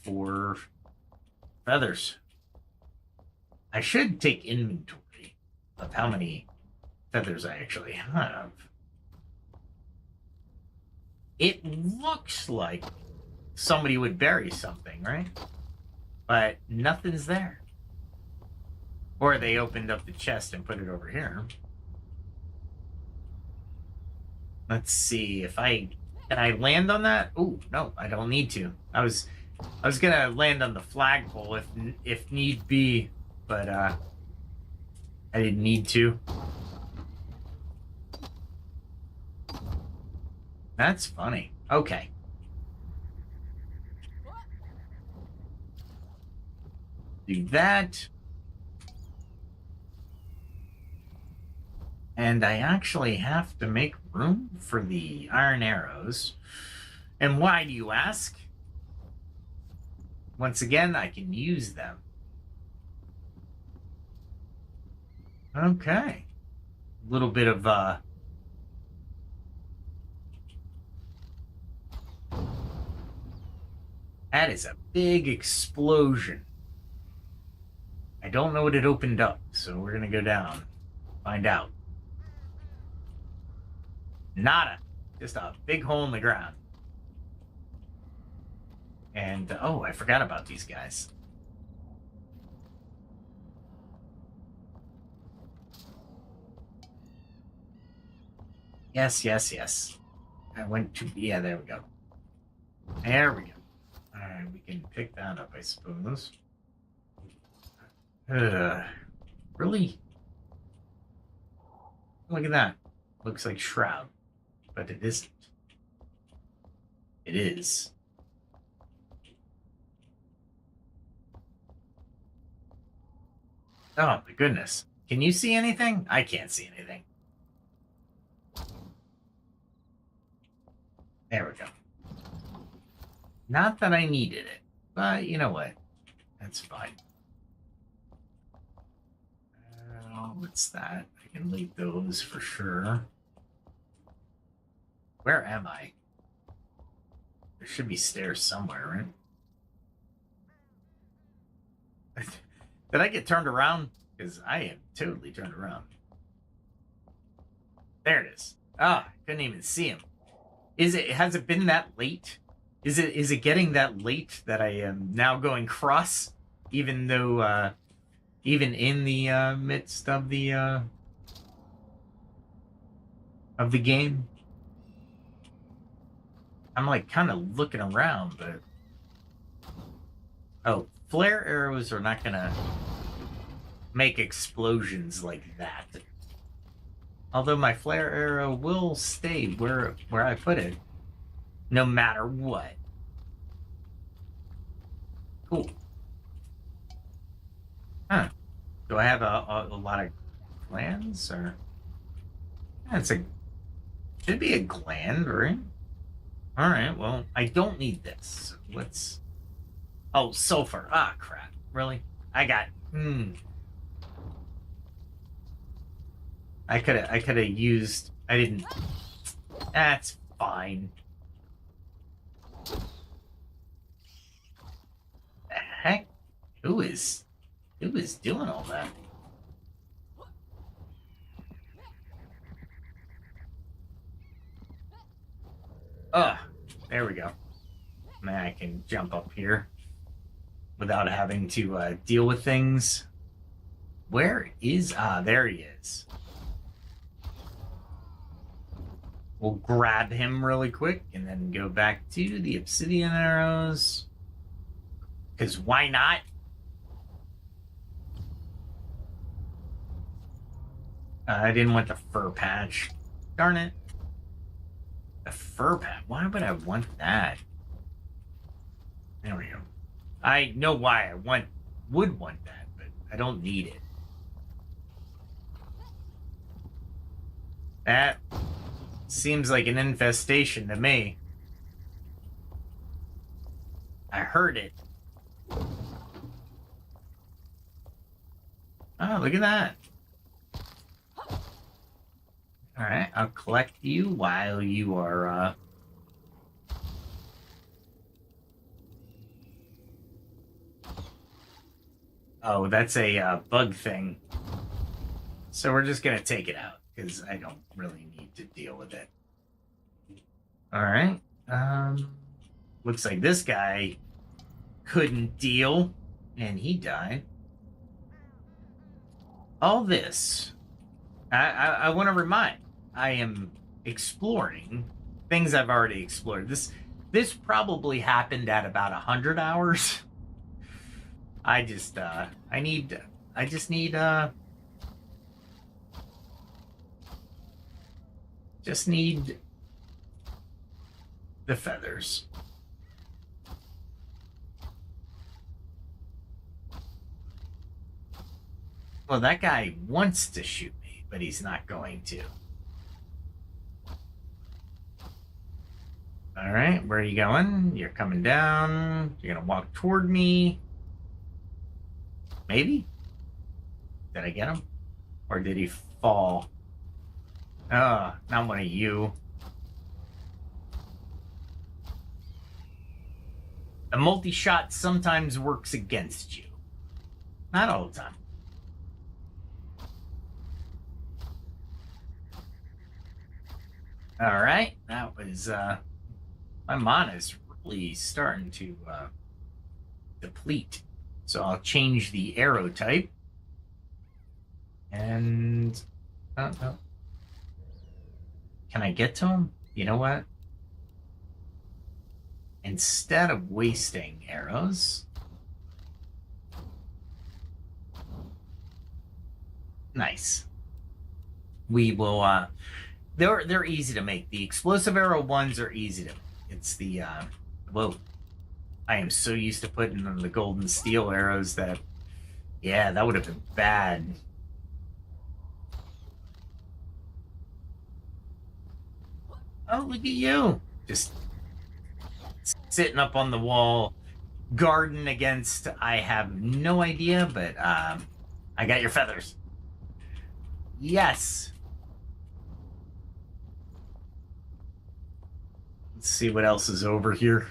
Speaker 1: for feathers. I should take inventory of how many feathers I actually have. It looks like somebody would bury something, right? But nothing's there. Or they opened up the chest and put it over here. Let's see if can I land on that? Oh, no, I don't need to. I was gonna land on the flagpole if need be, but I didn't need to. That's funny. Okay. Do that. And I actually have to make room for the iron arrows. And why, do you ask? Once again, I can use them. Okay. A little bit of that is a big explosion. I don't know what it opened up, so we're gonna go down, find out. Nada. Just a big hole in the ground. And, oh, I forgot about these guys. Yes, yes, yes. I went to, yeah, there we go. There we go. All right, we can pick that up, I suppose. Really? Look at that. Looks like Shroud, but it isn't. It is. Oh, my goodness. Can you see anything? I can't see anything. There we go. Not that I needed it, but you know what? That's fine. What's that? I can leave those for sure. Where am I? There should be stairs somewhere, right? Did I get turned around? Because I am totally turned around. There it is. Ah, couldn't even see him. Has it been that late? Is it getting that late that I am now going cross, even though even in the midst of the game? I'm like kind of looking around, but oh, flare arrows are not gonna make explosions like that. Although my flare arrow will stay where I put it, no matter what. Cool. Huh. Do I have a lot of glands, or? Should be a gland, right? All right, well, I don't need this. Let's... Oh, sulfur. Ah, crap. Really? I got... I could have used... I didn't... That's fine. The heck? Who is doing all that? There we go. Man, I can jump up here without having to deal with things. Where is... there he is. We'll grab him really quick and then go back to the obsidian arrows. Because why not? I didn't want the fur patch. Darn it. The fur patch. Why would I want that? There we go. I know why I would want that, but I don't need it. That seems like an infestation to me. I heard it. Oh, look at that. All right, I'll collect you while you are, Oh, that's a bug thing. So we're just going to take it out because I don't really need to deal with it. All right. Looks like this guy couldn't deal and he died. All this, I want to remind, I am exploring things I've already explored. This probably happened at about 100 hours. I just need the feathers. Well, that guy wants to shoot me, but he's not going to. All right, where are you going? You're coming down. You're gonna walk toward me. Maybe? Did I get him? Or did he fall? Oh, not one of you. The multi-shot sometimes works against you. Not all the time. All right, that was, my mana is really starting to deplete. So I'll change the arrow type. And, oh, no. Can I get to him? You know what? Instead of wasting arrows, nice. We will, they're easy to make. The explosive arrow ones are easy to make. It's the, whoa. I am so used to putting on the golden steel arrows that, yeah, that would have been bad. Oh, look at you. Just sitting up on the wall, guarding against, I have no idea, but I got your feathers. Yes. Let's see what else is over here.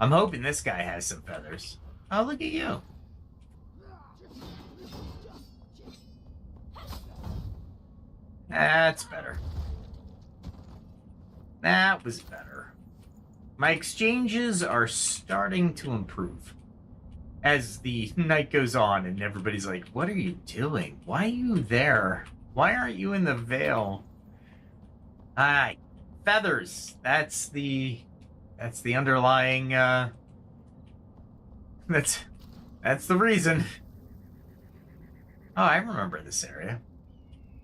Speaker 1: I'm hoping this guy has some feathers. Oh, look at you. That's better. That was better. My exchanges are starting to improve as the night goes on and everybody's like, what are you doing? Why are you there? Why aren't you in the Vale? Ah, feathers. That's the underlying, that's the reason. Oh, I remember this area.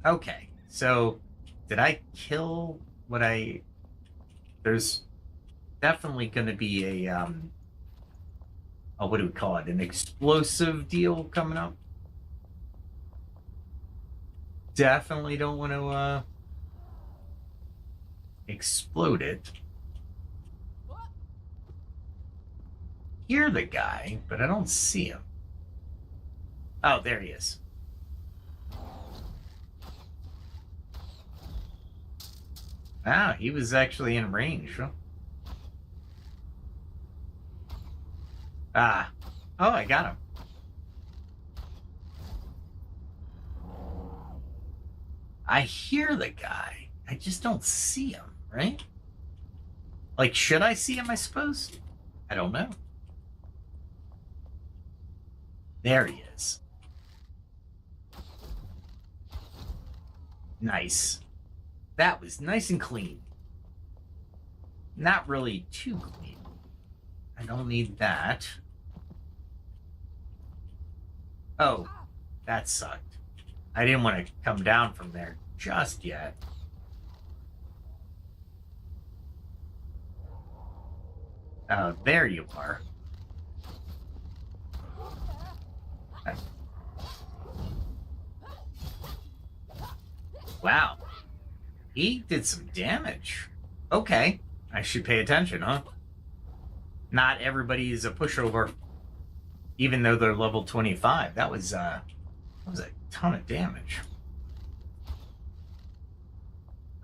Speaker 1: Okay, so did I kill what there's definitely going to be a, oh, what do we call it? An explosive deal coming up. Definitely don't want to, explode it. Hear the guy, but I don't see him. Oh, there he is. Ah, he was actually in range. Huh? Ah. Oh, I got him. I hear the guy. I just don't see him, right? Like, should I see him, I suppose? I don't know. There he is. Nice. That was nice and clean. Not really too clean. I don't need that. Oh, that sucked. I didn't want to come down from there just yet. Oh, there you are. Wow. He did some damage. Okay. I should pay attention, huh? Not everybody is a pushover, even though they're level 25. That was a ton of damage.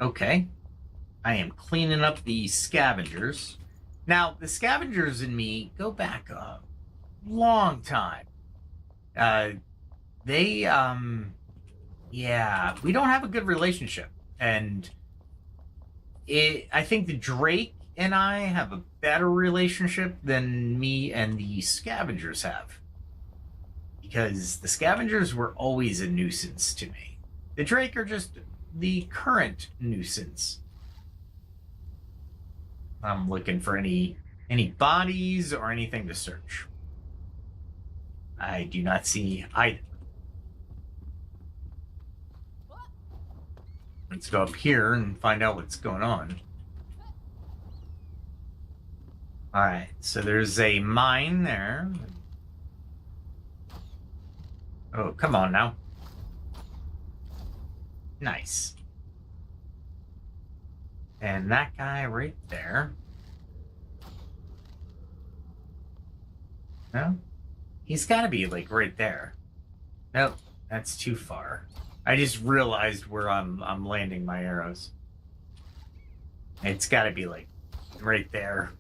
Speaker 1: Okay. I am cleaning up the scavengers. Now, the scavengers and me go back a long time. Yeah, we don't have a good relationship. And I think the Drake and I have a better relationship than me and the scavengers have. Because the scavengers were always a nuisance to me. The Drake are just the current nuisance. I'm looking for any bodies or anything to search. I do not see either. Let's go up here and find out what's going on. All right, so there's a mine there. Oh, come on now. Nice. And that guy right there. No? He's got to be, like, right there. Nope, that's too far. I just realized where I'm landing my arrows. It's got to be, like, right there.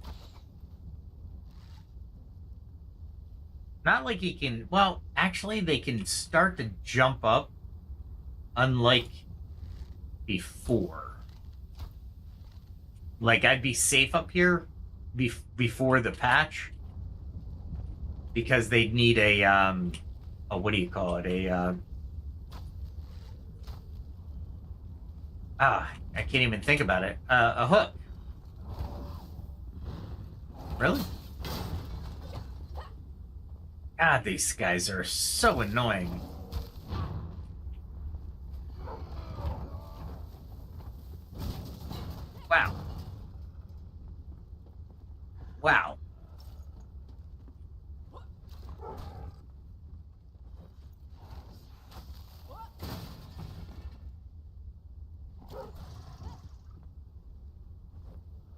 Speaker 1: Not like he can... Well, actually, they can start to jump up, unlike before. Like, I'd be safe up here before the patch, because they'd need a what do you call it? I can't even think about it. A hook. Really? God, these guys are so annoying. Wow. Wow.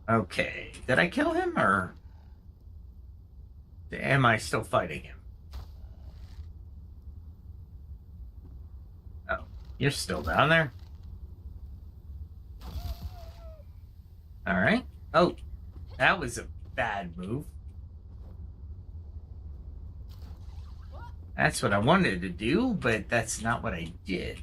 Speaker 1: Okay, did I kill him, or am I still fighting him? Oh, you're still down there? All right. Oh, that was a bad move. That's what I wanted to do, but that's not what I did.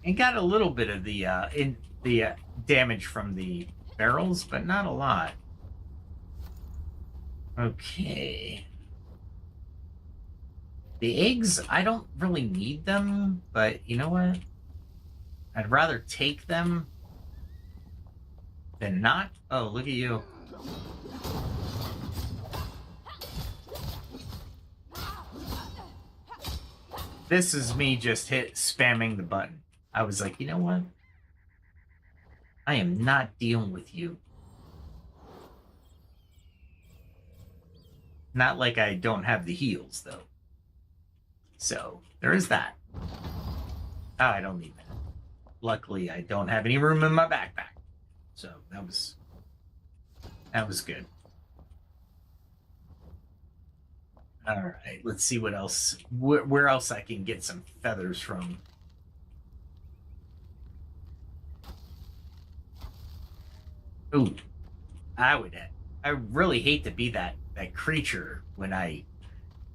Speaker 1: It got a little bit of the damage from the barrels, but not a lot. Okay. The eggs, I don't really need them, but you know what? I'd rather take them than not. Oh, look at you. This is me just spamming the button. I was like, you know what? I am not dealing with you. Not like I don't have the heals, though. So, there is that. Oh, I don't need that. Luckily, I don't have any room in my backpack. So, that was good. All right, let's see what else, where else I can get some feathers from. Ooh, I really hate to be that creature when I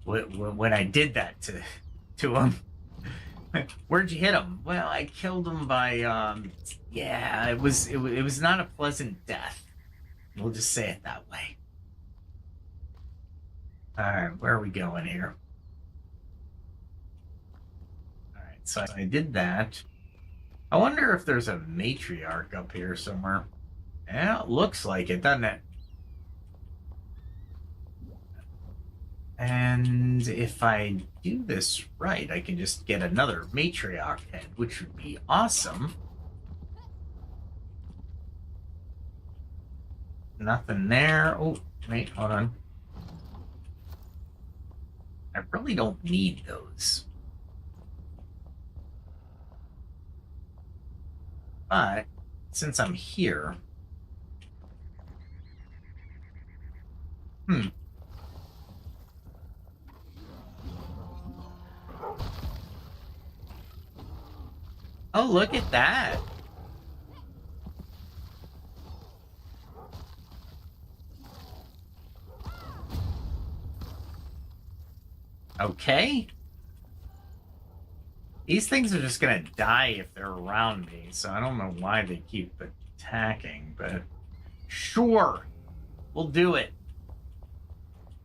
Speaker 1: did that to him. Where'd you hit him? Well, I killed him by yeah, it was not a pleasant death. We'll just say it that way. All right, where are we going here? All right, so I did that. I wonder if there's a matriarch up here somewhere. Yeah, it looks like it, doesn't it? And if I do this right, I can just get another matriarch head, which would be awesome. Nothing there. Oh, wait, hold on. I really don't need those. But since I'm here... Oh, look at that. Okay. These things are just going to die if they're around me, so I don't know why they keep attacking, but sure, we'll do it.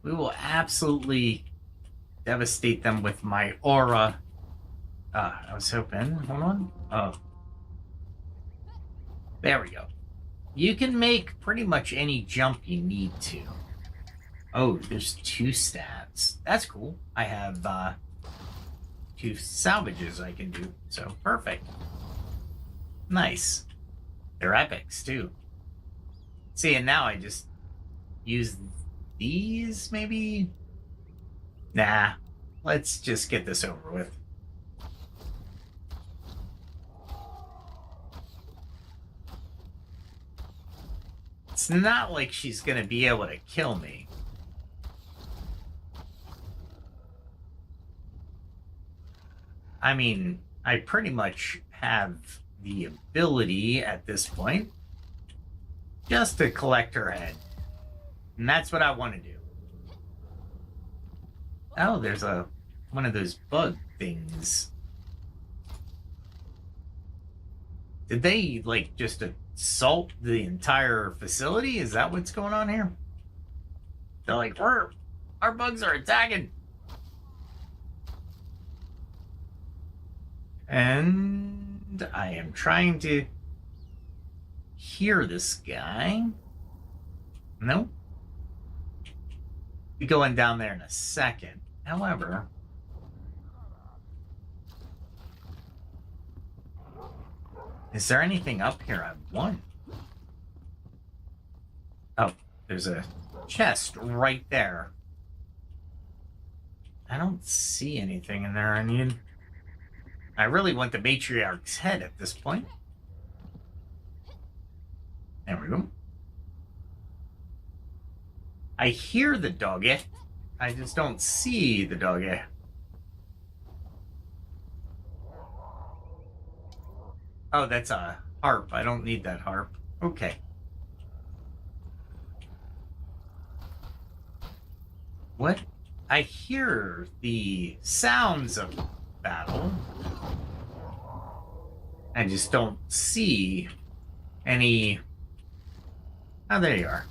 Speaker 1: We will absolutely devastate them with my aura. I was hoping. Hold on. Oh. There we go. You can make pretty much any jump you need to. Oh, there's 2 stats. That's cool. I have 2 salvages I can do. So, perfect. Nice. They're epics, too. See, and now I just use these, maybe? Nah. Let's just get this over with. It's not like she's going to be able to kill me. I mean, I pretty much have the ability at this point just to collect her head. And that's what I want to do. Oh, there's one of those bug things. Did they, like, just assault the entire facility? Is that what's going on here? They're like, our bugs are attacking. And I am trying to hear this guy. Nope. Be going down there in a second. However, is there anything up here I want? Oh, there's a chest right there. I don't see anything in there I need. I really want the matriarch's head at this point. There we go. I hear the doggy. I just don't see the doggy. Oh, that's a harp. I don't need that harp. Okay. What? I hear the sounds of battle. I just don't see any... Oh, there you are.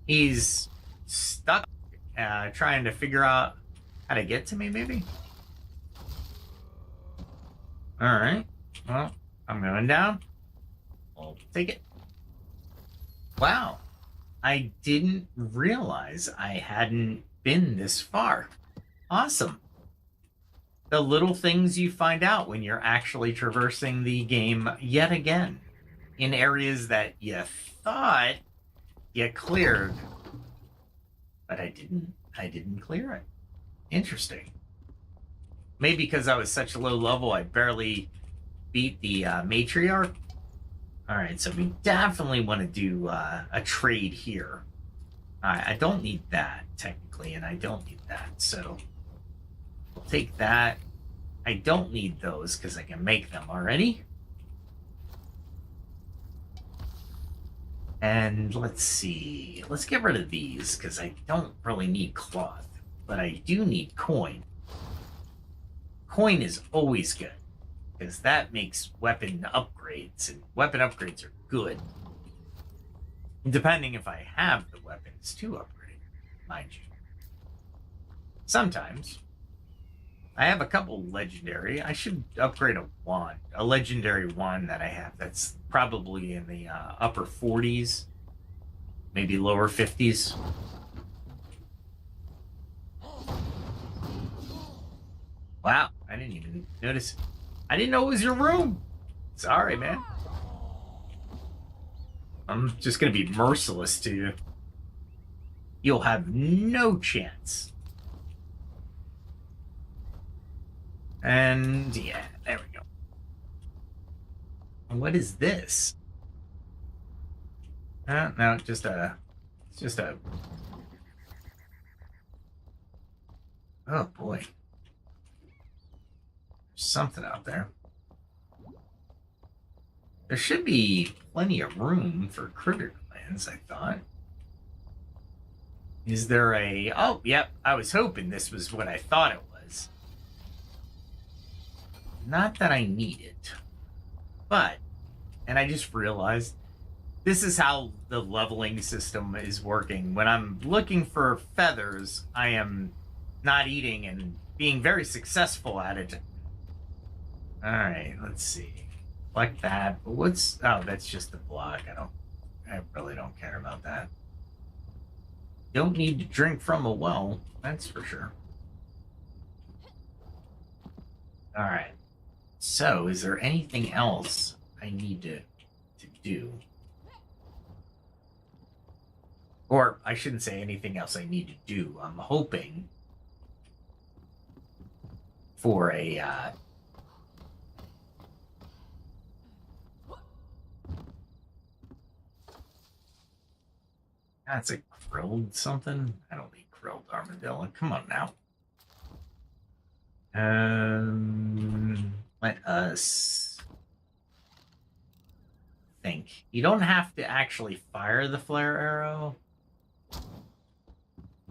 Speaker 1: He's stuck trying to figure out how to get to me, maybe? Alright. Well, I'm going down. I'll take it. Wow. I didn't realize I hadn't been this far. Awesome. The little things you find out when you're actually traversing the game yet again in areas that you thought you cleared, but I didn't clear it. Interesting. Maybe because I was such a low level, I barely beat the matriarch. All right, so we definitely want to do a trade here. I don't need that, technically, and I don't need that, so we'll take that. I don't need those because I can make them already. And let's see. Let's get rid of these because I don't really need cloth, but I do need coin. Coin is always good because that makes weapon upgrades, and weapon upgrades are good. Depending if I have the weapons to upgrade, mind you. Sometimes. I have a couple legendary. I should upgrade a wand, a legendary wand that I have that's probably in the upper 40s, maybe lower 50s. Wow, I didn't even notice. I didn't know it was your room. Sorry, man. I'm just going to be merciless to you. You'll have no chance. And yeah, there we go. What is this? No, it's just a. Oh boy. There's something out there. There should be plenty of room for critter lands, I thought. Is there a... Oh, yep. I was hoping this was what I thought it was. Not that I need it. But, and I just realized, this is how the leveling system is working. When I'm looking for feathers, I am not eating and being very successful at it. All right, let's see. Like that. But what's... Oh, that's just the block. I really don't care about that. Don't need to drink from a well, that's for sure. All right. So, is there anything else I need to do? Or, I shouldn't say anything else I need to do. I'm hoping for a... That's a grilled something? I don't need grilled armadillo. Come on now. Let us think. You don't have to actually fire the flare arrow,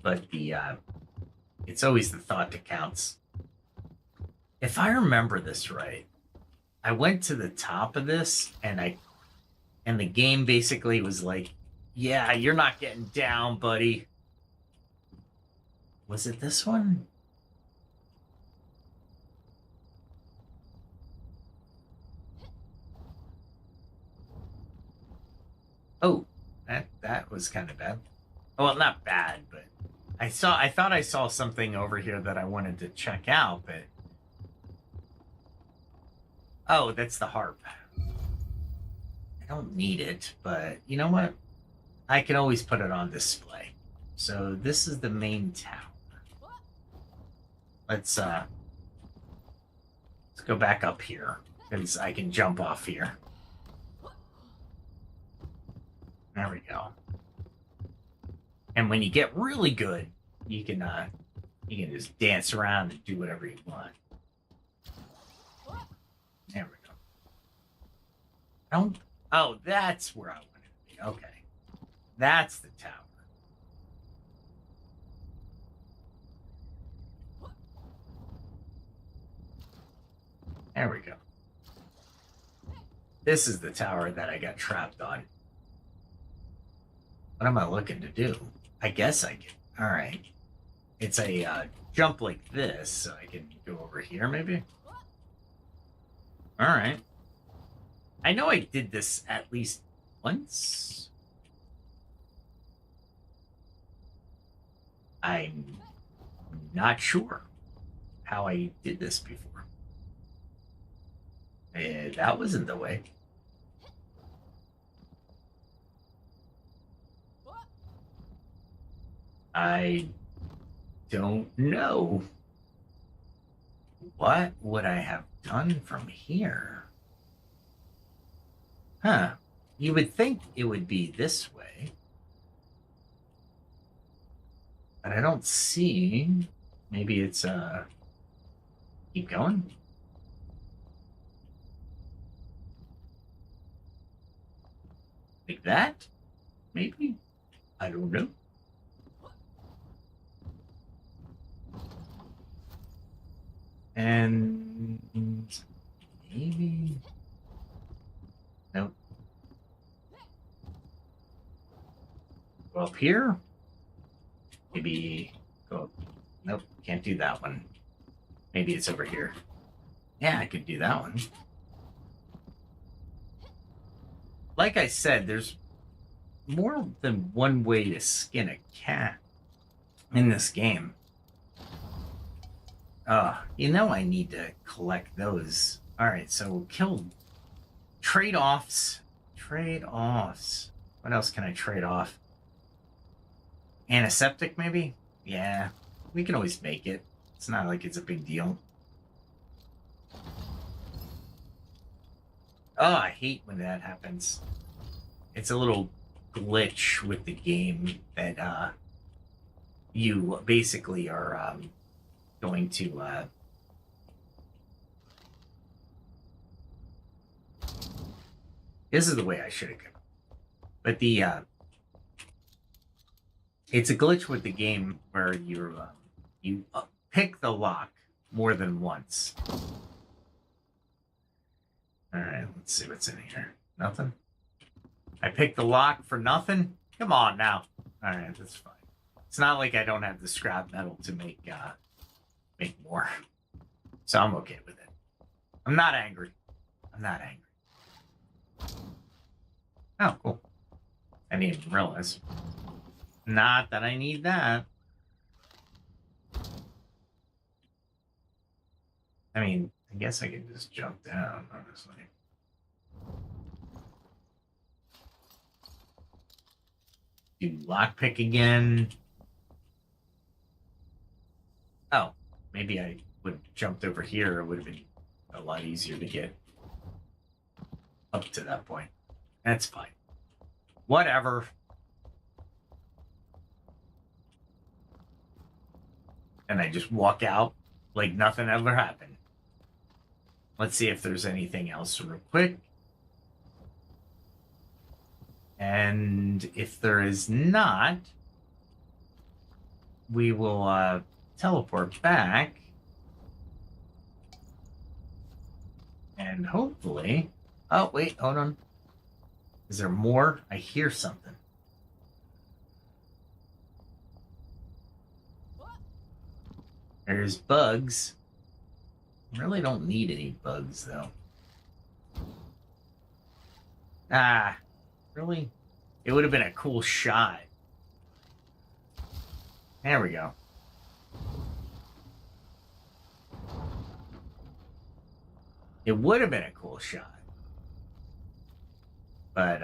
Speaker 1: but it's always the thought that counts. If I remember this right, I went to the top of this and the game basically was like, yeah, you're not getting down, buddy. Was it this one? Oh, that was kind of bad. Well, not bad, but I thought I saw something over here that I wanted to check out, but oh, that's the harp. I don't need it, but you know what? I can always put it on display. So this is the main tower. Let's go back up here because I can jump off here. There we go. And when you get really good, you can just dance around and do whatever you want. There we go. Oh, that's where I wanted to be. Okay. That's the tower. There we go. This is the tower that I got trapped on. What am I looking to do? I guess I can. All right. It's a jump like this, so I can go over here maybe. All right. I know I did this at least once. I'm not sure how I did this before. That wasn't the way. I don't know. What would I have done from here? Huh. You would think it would be this way. But I don't see. Maybe it's keep going. Like that? Maybe? I don't know. And maybe... Nope. Go up here. Maybe go. Nope, can't do that one. Maybe it's over here. Yeah, I could do that one. Like I said, there's more than one way to skin a cat in this game. You know I need to collect those. All right, so we'll kill trade-offs. Trade-offs. What else can I trade off? Antiseptic, maybe? Yeah, we can always make it. It's not like it's a big deal. Oh, I hate when that happens. It's a little glitch with the game that you basically are going to this is the way I should have gone. But the it's a glitch with the game where you pick the lock more than once. All right, let's see what's in here. Nothing. I picked the lock for nothing. Come on now. All right, that's fine. It's not like I don't have the scrap metal to make more, so I'm okay with it. I'm not angry. I'm not angry. Oh, cool. I didn't even realize. Not that I need that. I mean, I guess I can just jump down, honestly. Do lockpick again. Oh, maybe I would have jumped over here. It would have been a lot easier to get up to that point. That's fine. Whatever. And I just walk out like nothing ever happened. Let's see if there's anything else real quick. And if there is not, we will teleport back. And hopefully... Oh, wait, hold on. Is there more? I hear something. There's bugs. Really don't need any bugs, though. Ah, really? It would have been a cool shot. There we go. It would have been a cool shot. But,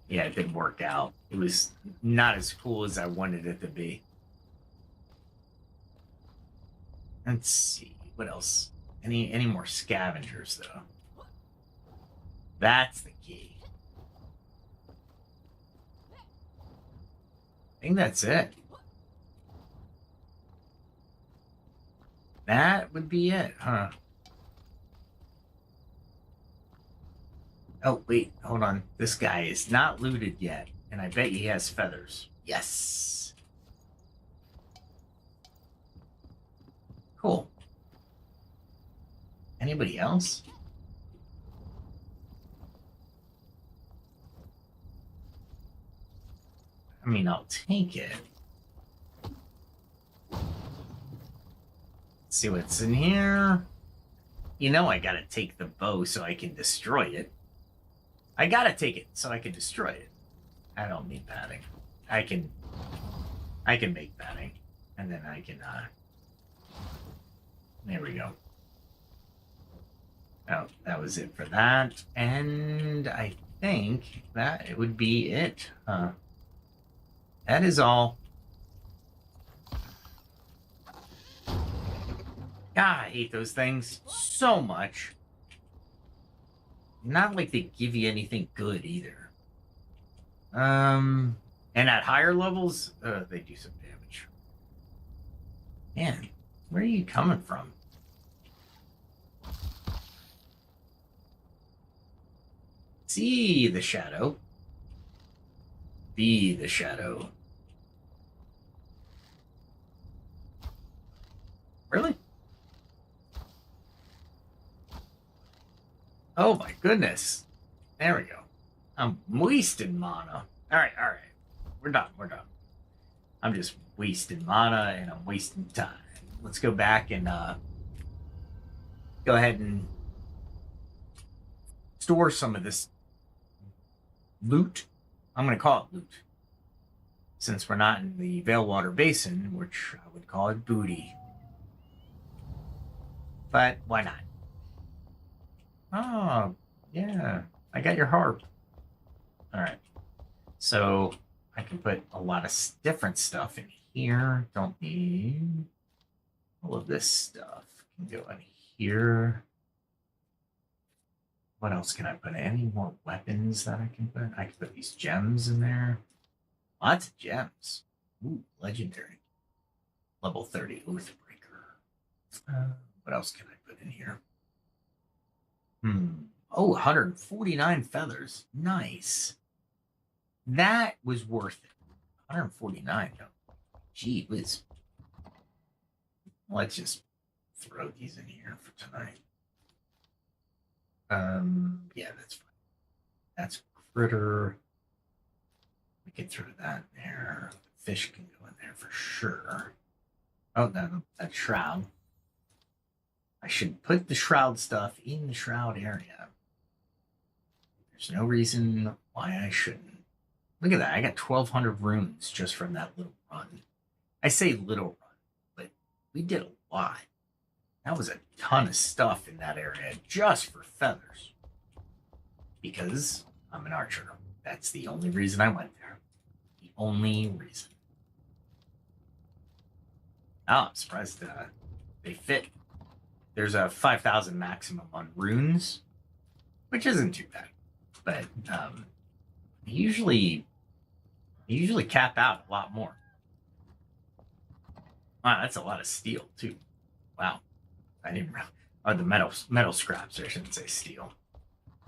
Speaker 1: yeah, it didn't work out. It was not as cool as I wanted it to be. Let's see. What else? Any more scavengers, though? That's the key. I think that's it. That would be it, huh? Oh, wait, hold on. This guy is not looted yet, and I bet he has feathers. Yes. Cool. Anybody else? I mean, I'll take it. Let's see what's in here. You know I gotta take the bow so I can destroy it. I gotta take it so I can destroy it. I don't need padding. I can make padding. And then I can, there we go. Oh, that was it for that. And I think that it would be it. That is all. God, I hate those things so much. Not like they give you anything good either. And at higher levels, they do some damage. Man, where are you coming from? See the shadow. Be the shadow. Really? Oh my goodness. There we go. I'm wasting mana. All right. We're done. I'm just wasting mana and I'm wasting time. Let's go back and go ahead and store some of this loot. I'm going to call it loot, since we're not in the Veilwater Basin, which I would call it booty. But why not? Oh, yeah. I got your harp. All right. So I can put a lot of different stuff in here. Don't need all of this stuff. Can go in here. What else can I put? Any more weapons that I can put? I can put these gems in there. Lots of gems. Ooh, legendary. Level 30 Oathbreaker. What else can I put in here? Oh, 149 feathers. Nice. That was worth it. 149. Gee whiz. Let's just throw these in here for tonight. Yeah, that's fine. That's critter. We can throw that in there. Fish can go in there for sure. Oh, no, that shroud. I should put the shroud stuff in the shroud area. There's no reason why I shouldn't. Look at that. I got 1,200 runes just from that little run. I say little run, but we did a lot. That was a ton of stuff in that area just for feathers. Because I'm an archer. That's the only reason I went there. The only reason. Oh, I'm surprised they fit. There's a 5,000 maximum on runes, which isn't too bad. But usually cap out a lot more. Wow, that's a lot of steel too. Wow, I didn't realize. Oh, the metal scraps. I shouldn't say steel.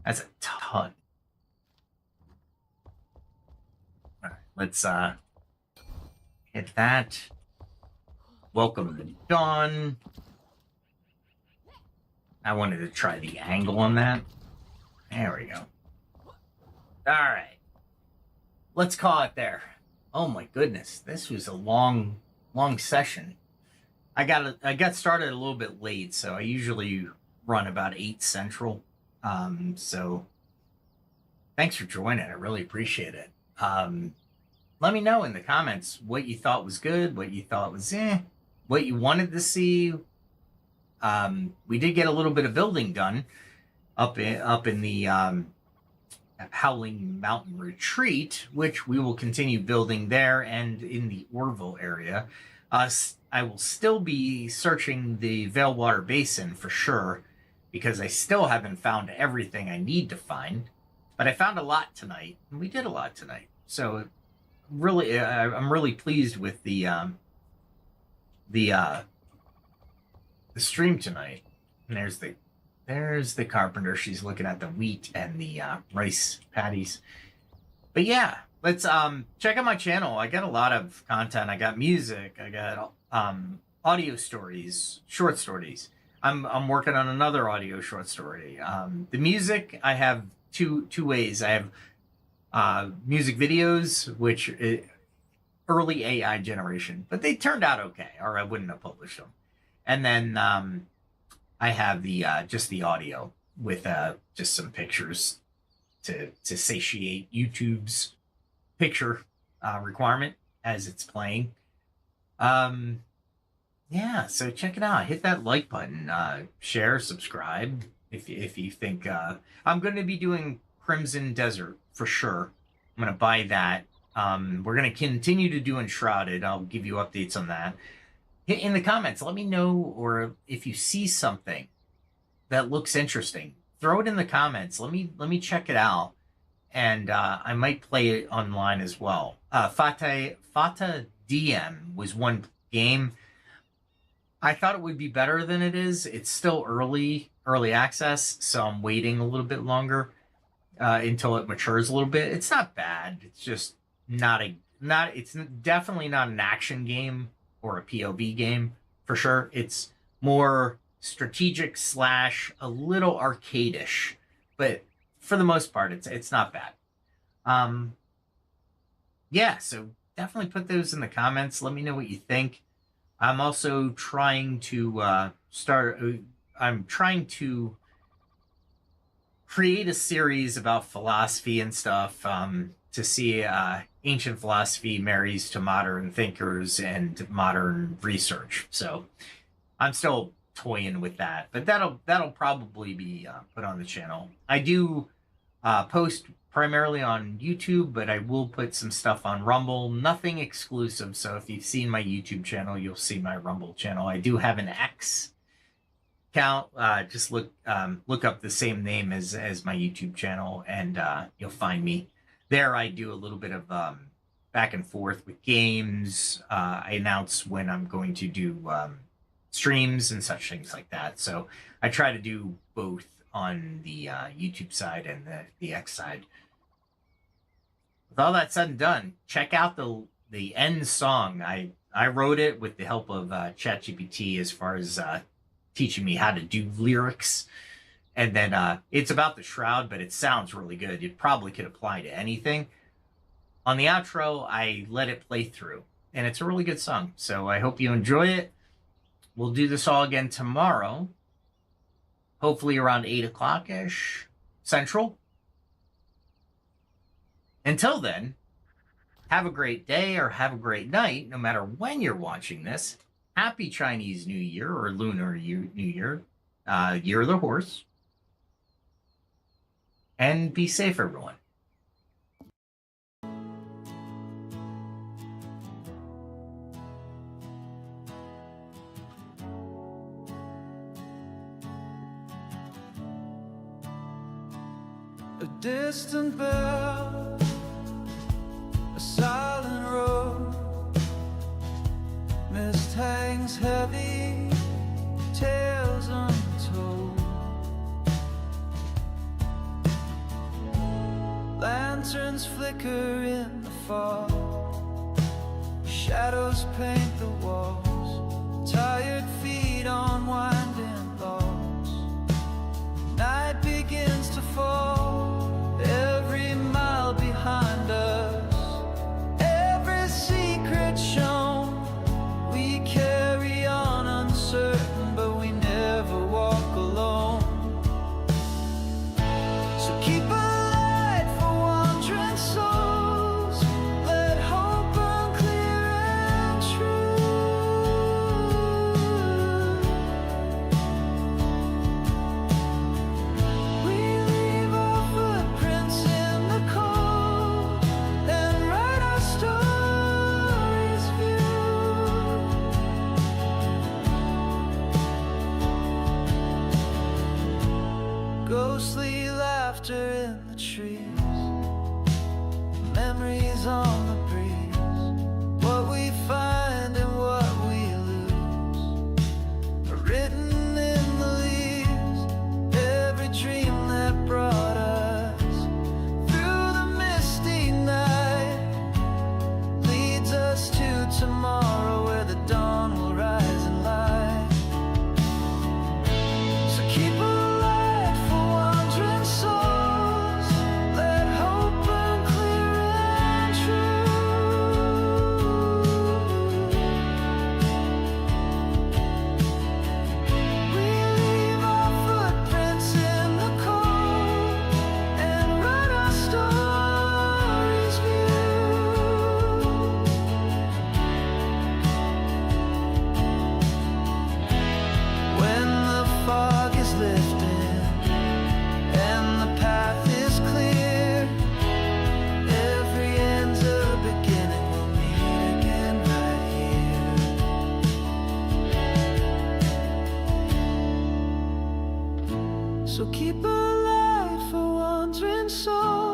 Speaker 1: That's a ton. All right, let's hit that. Welcome to dawn. I wanted to try the angle on that. There we go. All right. Let's call it there. Oh my goodness. This was a long session. I got started a little bit late, so I usually run about 8 Central. So thanks for joining. I really appreciate it. Let me know in the comments what you thought was good, what you thought was what you wanted to see. We did get a little bit of building done up in the Howling Mountain retreat, which we will continue building there and in the Orville area. I will still be searching the Veilwater Basin for sure, because I still haven't found everything I need to find. But I found a lot tonight, and we did a lot tonight. So really, I'm really pleased with the stream tonight. And there's the carpenter. She's looking at the wheat and the rice patties. But yeah, let's check out my channel. I got a lot of content. I got music. I got audio stories, short stories. I'm working on another audio short story. The music, I have two ways. I have music videos, which early AI generation, but they turned out okay, or I wouldn't have published them. And then I have the just the audio with just some pictures to satiate YouTube's picture requirement as it's playing. Yeah, so check it out. Hit that like button, share, subscribe if you think I'm going to be doing Crimson Desert for sure. I'm going to buy that. We're going to continue to do Enshrouded. I'll give you updates on that. In the comments, let me know, or if you see something that looks interesting, throw it in the comments. Let me check it out, and I might play it online as well. Fata DM was one game. I thought it would be better than it is. It's still early access, so I'm waiting a little bit longer until it matures a little bit. It's not bad. It's just it's definitely not an action game or a POV game for sure. It's more strategic / a little arcade-ish, but for the most part, it's not bad. Yeah, so definitely put those in the comments. Let me know what you think. I'm also trying to I'm trying to create a series about philosophy and stuff, to see ancient philosophy marries to modern thinkers and modern research. So I'm still toying with that, but that'll probably be put on the channel. I do post primarily on YouTube, but I will put some stuff on Rumble. Nothing exclusive, so if you've seen my YouTube channel, you'll see my Rumble channel. I do have an X account. Just look up the same name as my YouTube channel, and you'll find me there. I do a little bit of back and forth with games. I announce when I'm going to do streams and such things like that. So I try to do both on the YouTube side and the X side. With all that said and done, check out the end song. I wrote it with the help of ChatGPT as far as teaching me how to do lyrics. And then it's about the shroud, but it sounds really good. It probably could apply to anything. On the outro, I let it play through, and it's a really good song. So I hope you enjoy it. We'll do this all again tomorrow, hopefully around 8 o'clock-ish Central. Until then, have a great day or have a great night, no matter when you're watching this. Happy Chinese New Year or Lunar New Year, Year of the Horse. And be safe, everyone.
Speaker 2: A distant bell, a silent road, mist hangs heavy, tales untold. Lanterns flicker in the fog, shadows paint the walls, tired feet on winding logs. Night begins to fall, every mile behind us, every secret shown. We carry on uncertain, but we never walk alone. So keep a light for wandering souls, let hope burn clear and true. We leave our footprints in the cold and write our stories view. Ghostly laughter in the trees, memories on the breeze. What we find and what we lose are written in the leaves. Every dream that brought us through the misty night leads us to tomorrow, where the dawn will rise in light. So keep a light for wandering souls, let hope burn clear and true. We leave our footprints in the cold and write our stories view. When the fog is lifted and the path is clear, every end's a beginning. We'll meet again right here. So keep a light for wandering souls.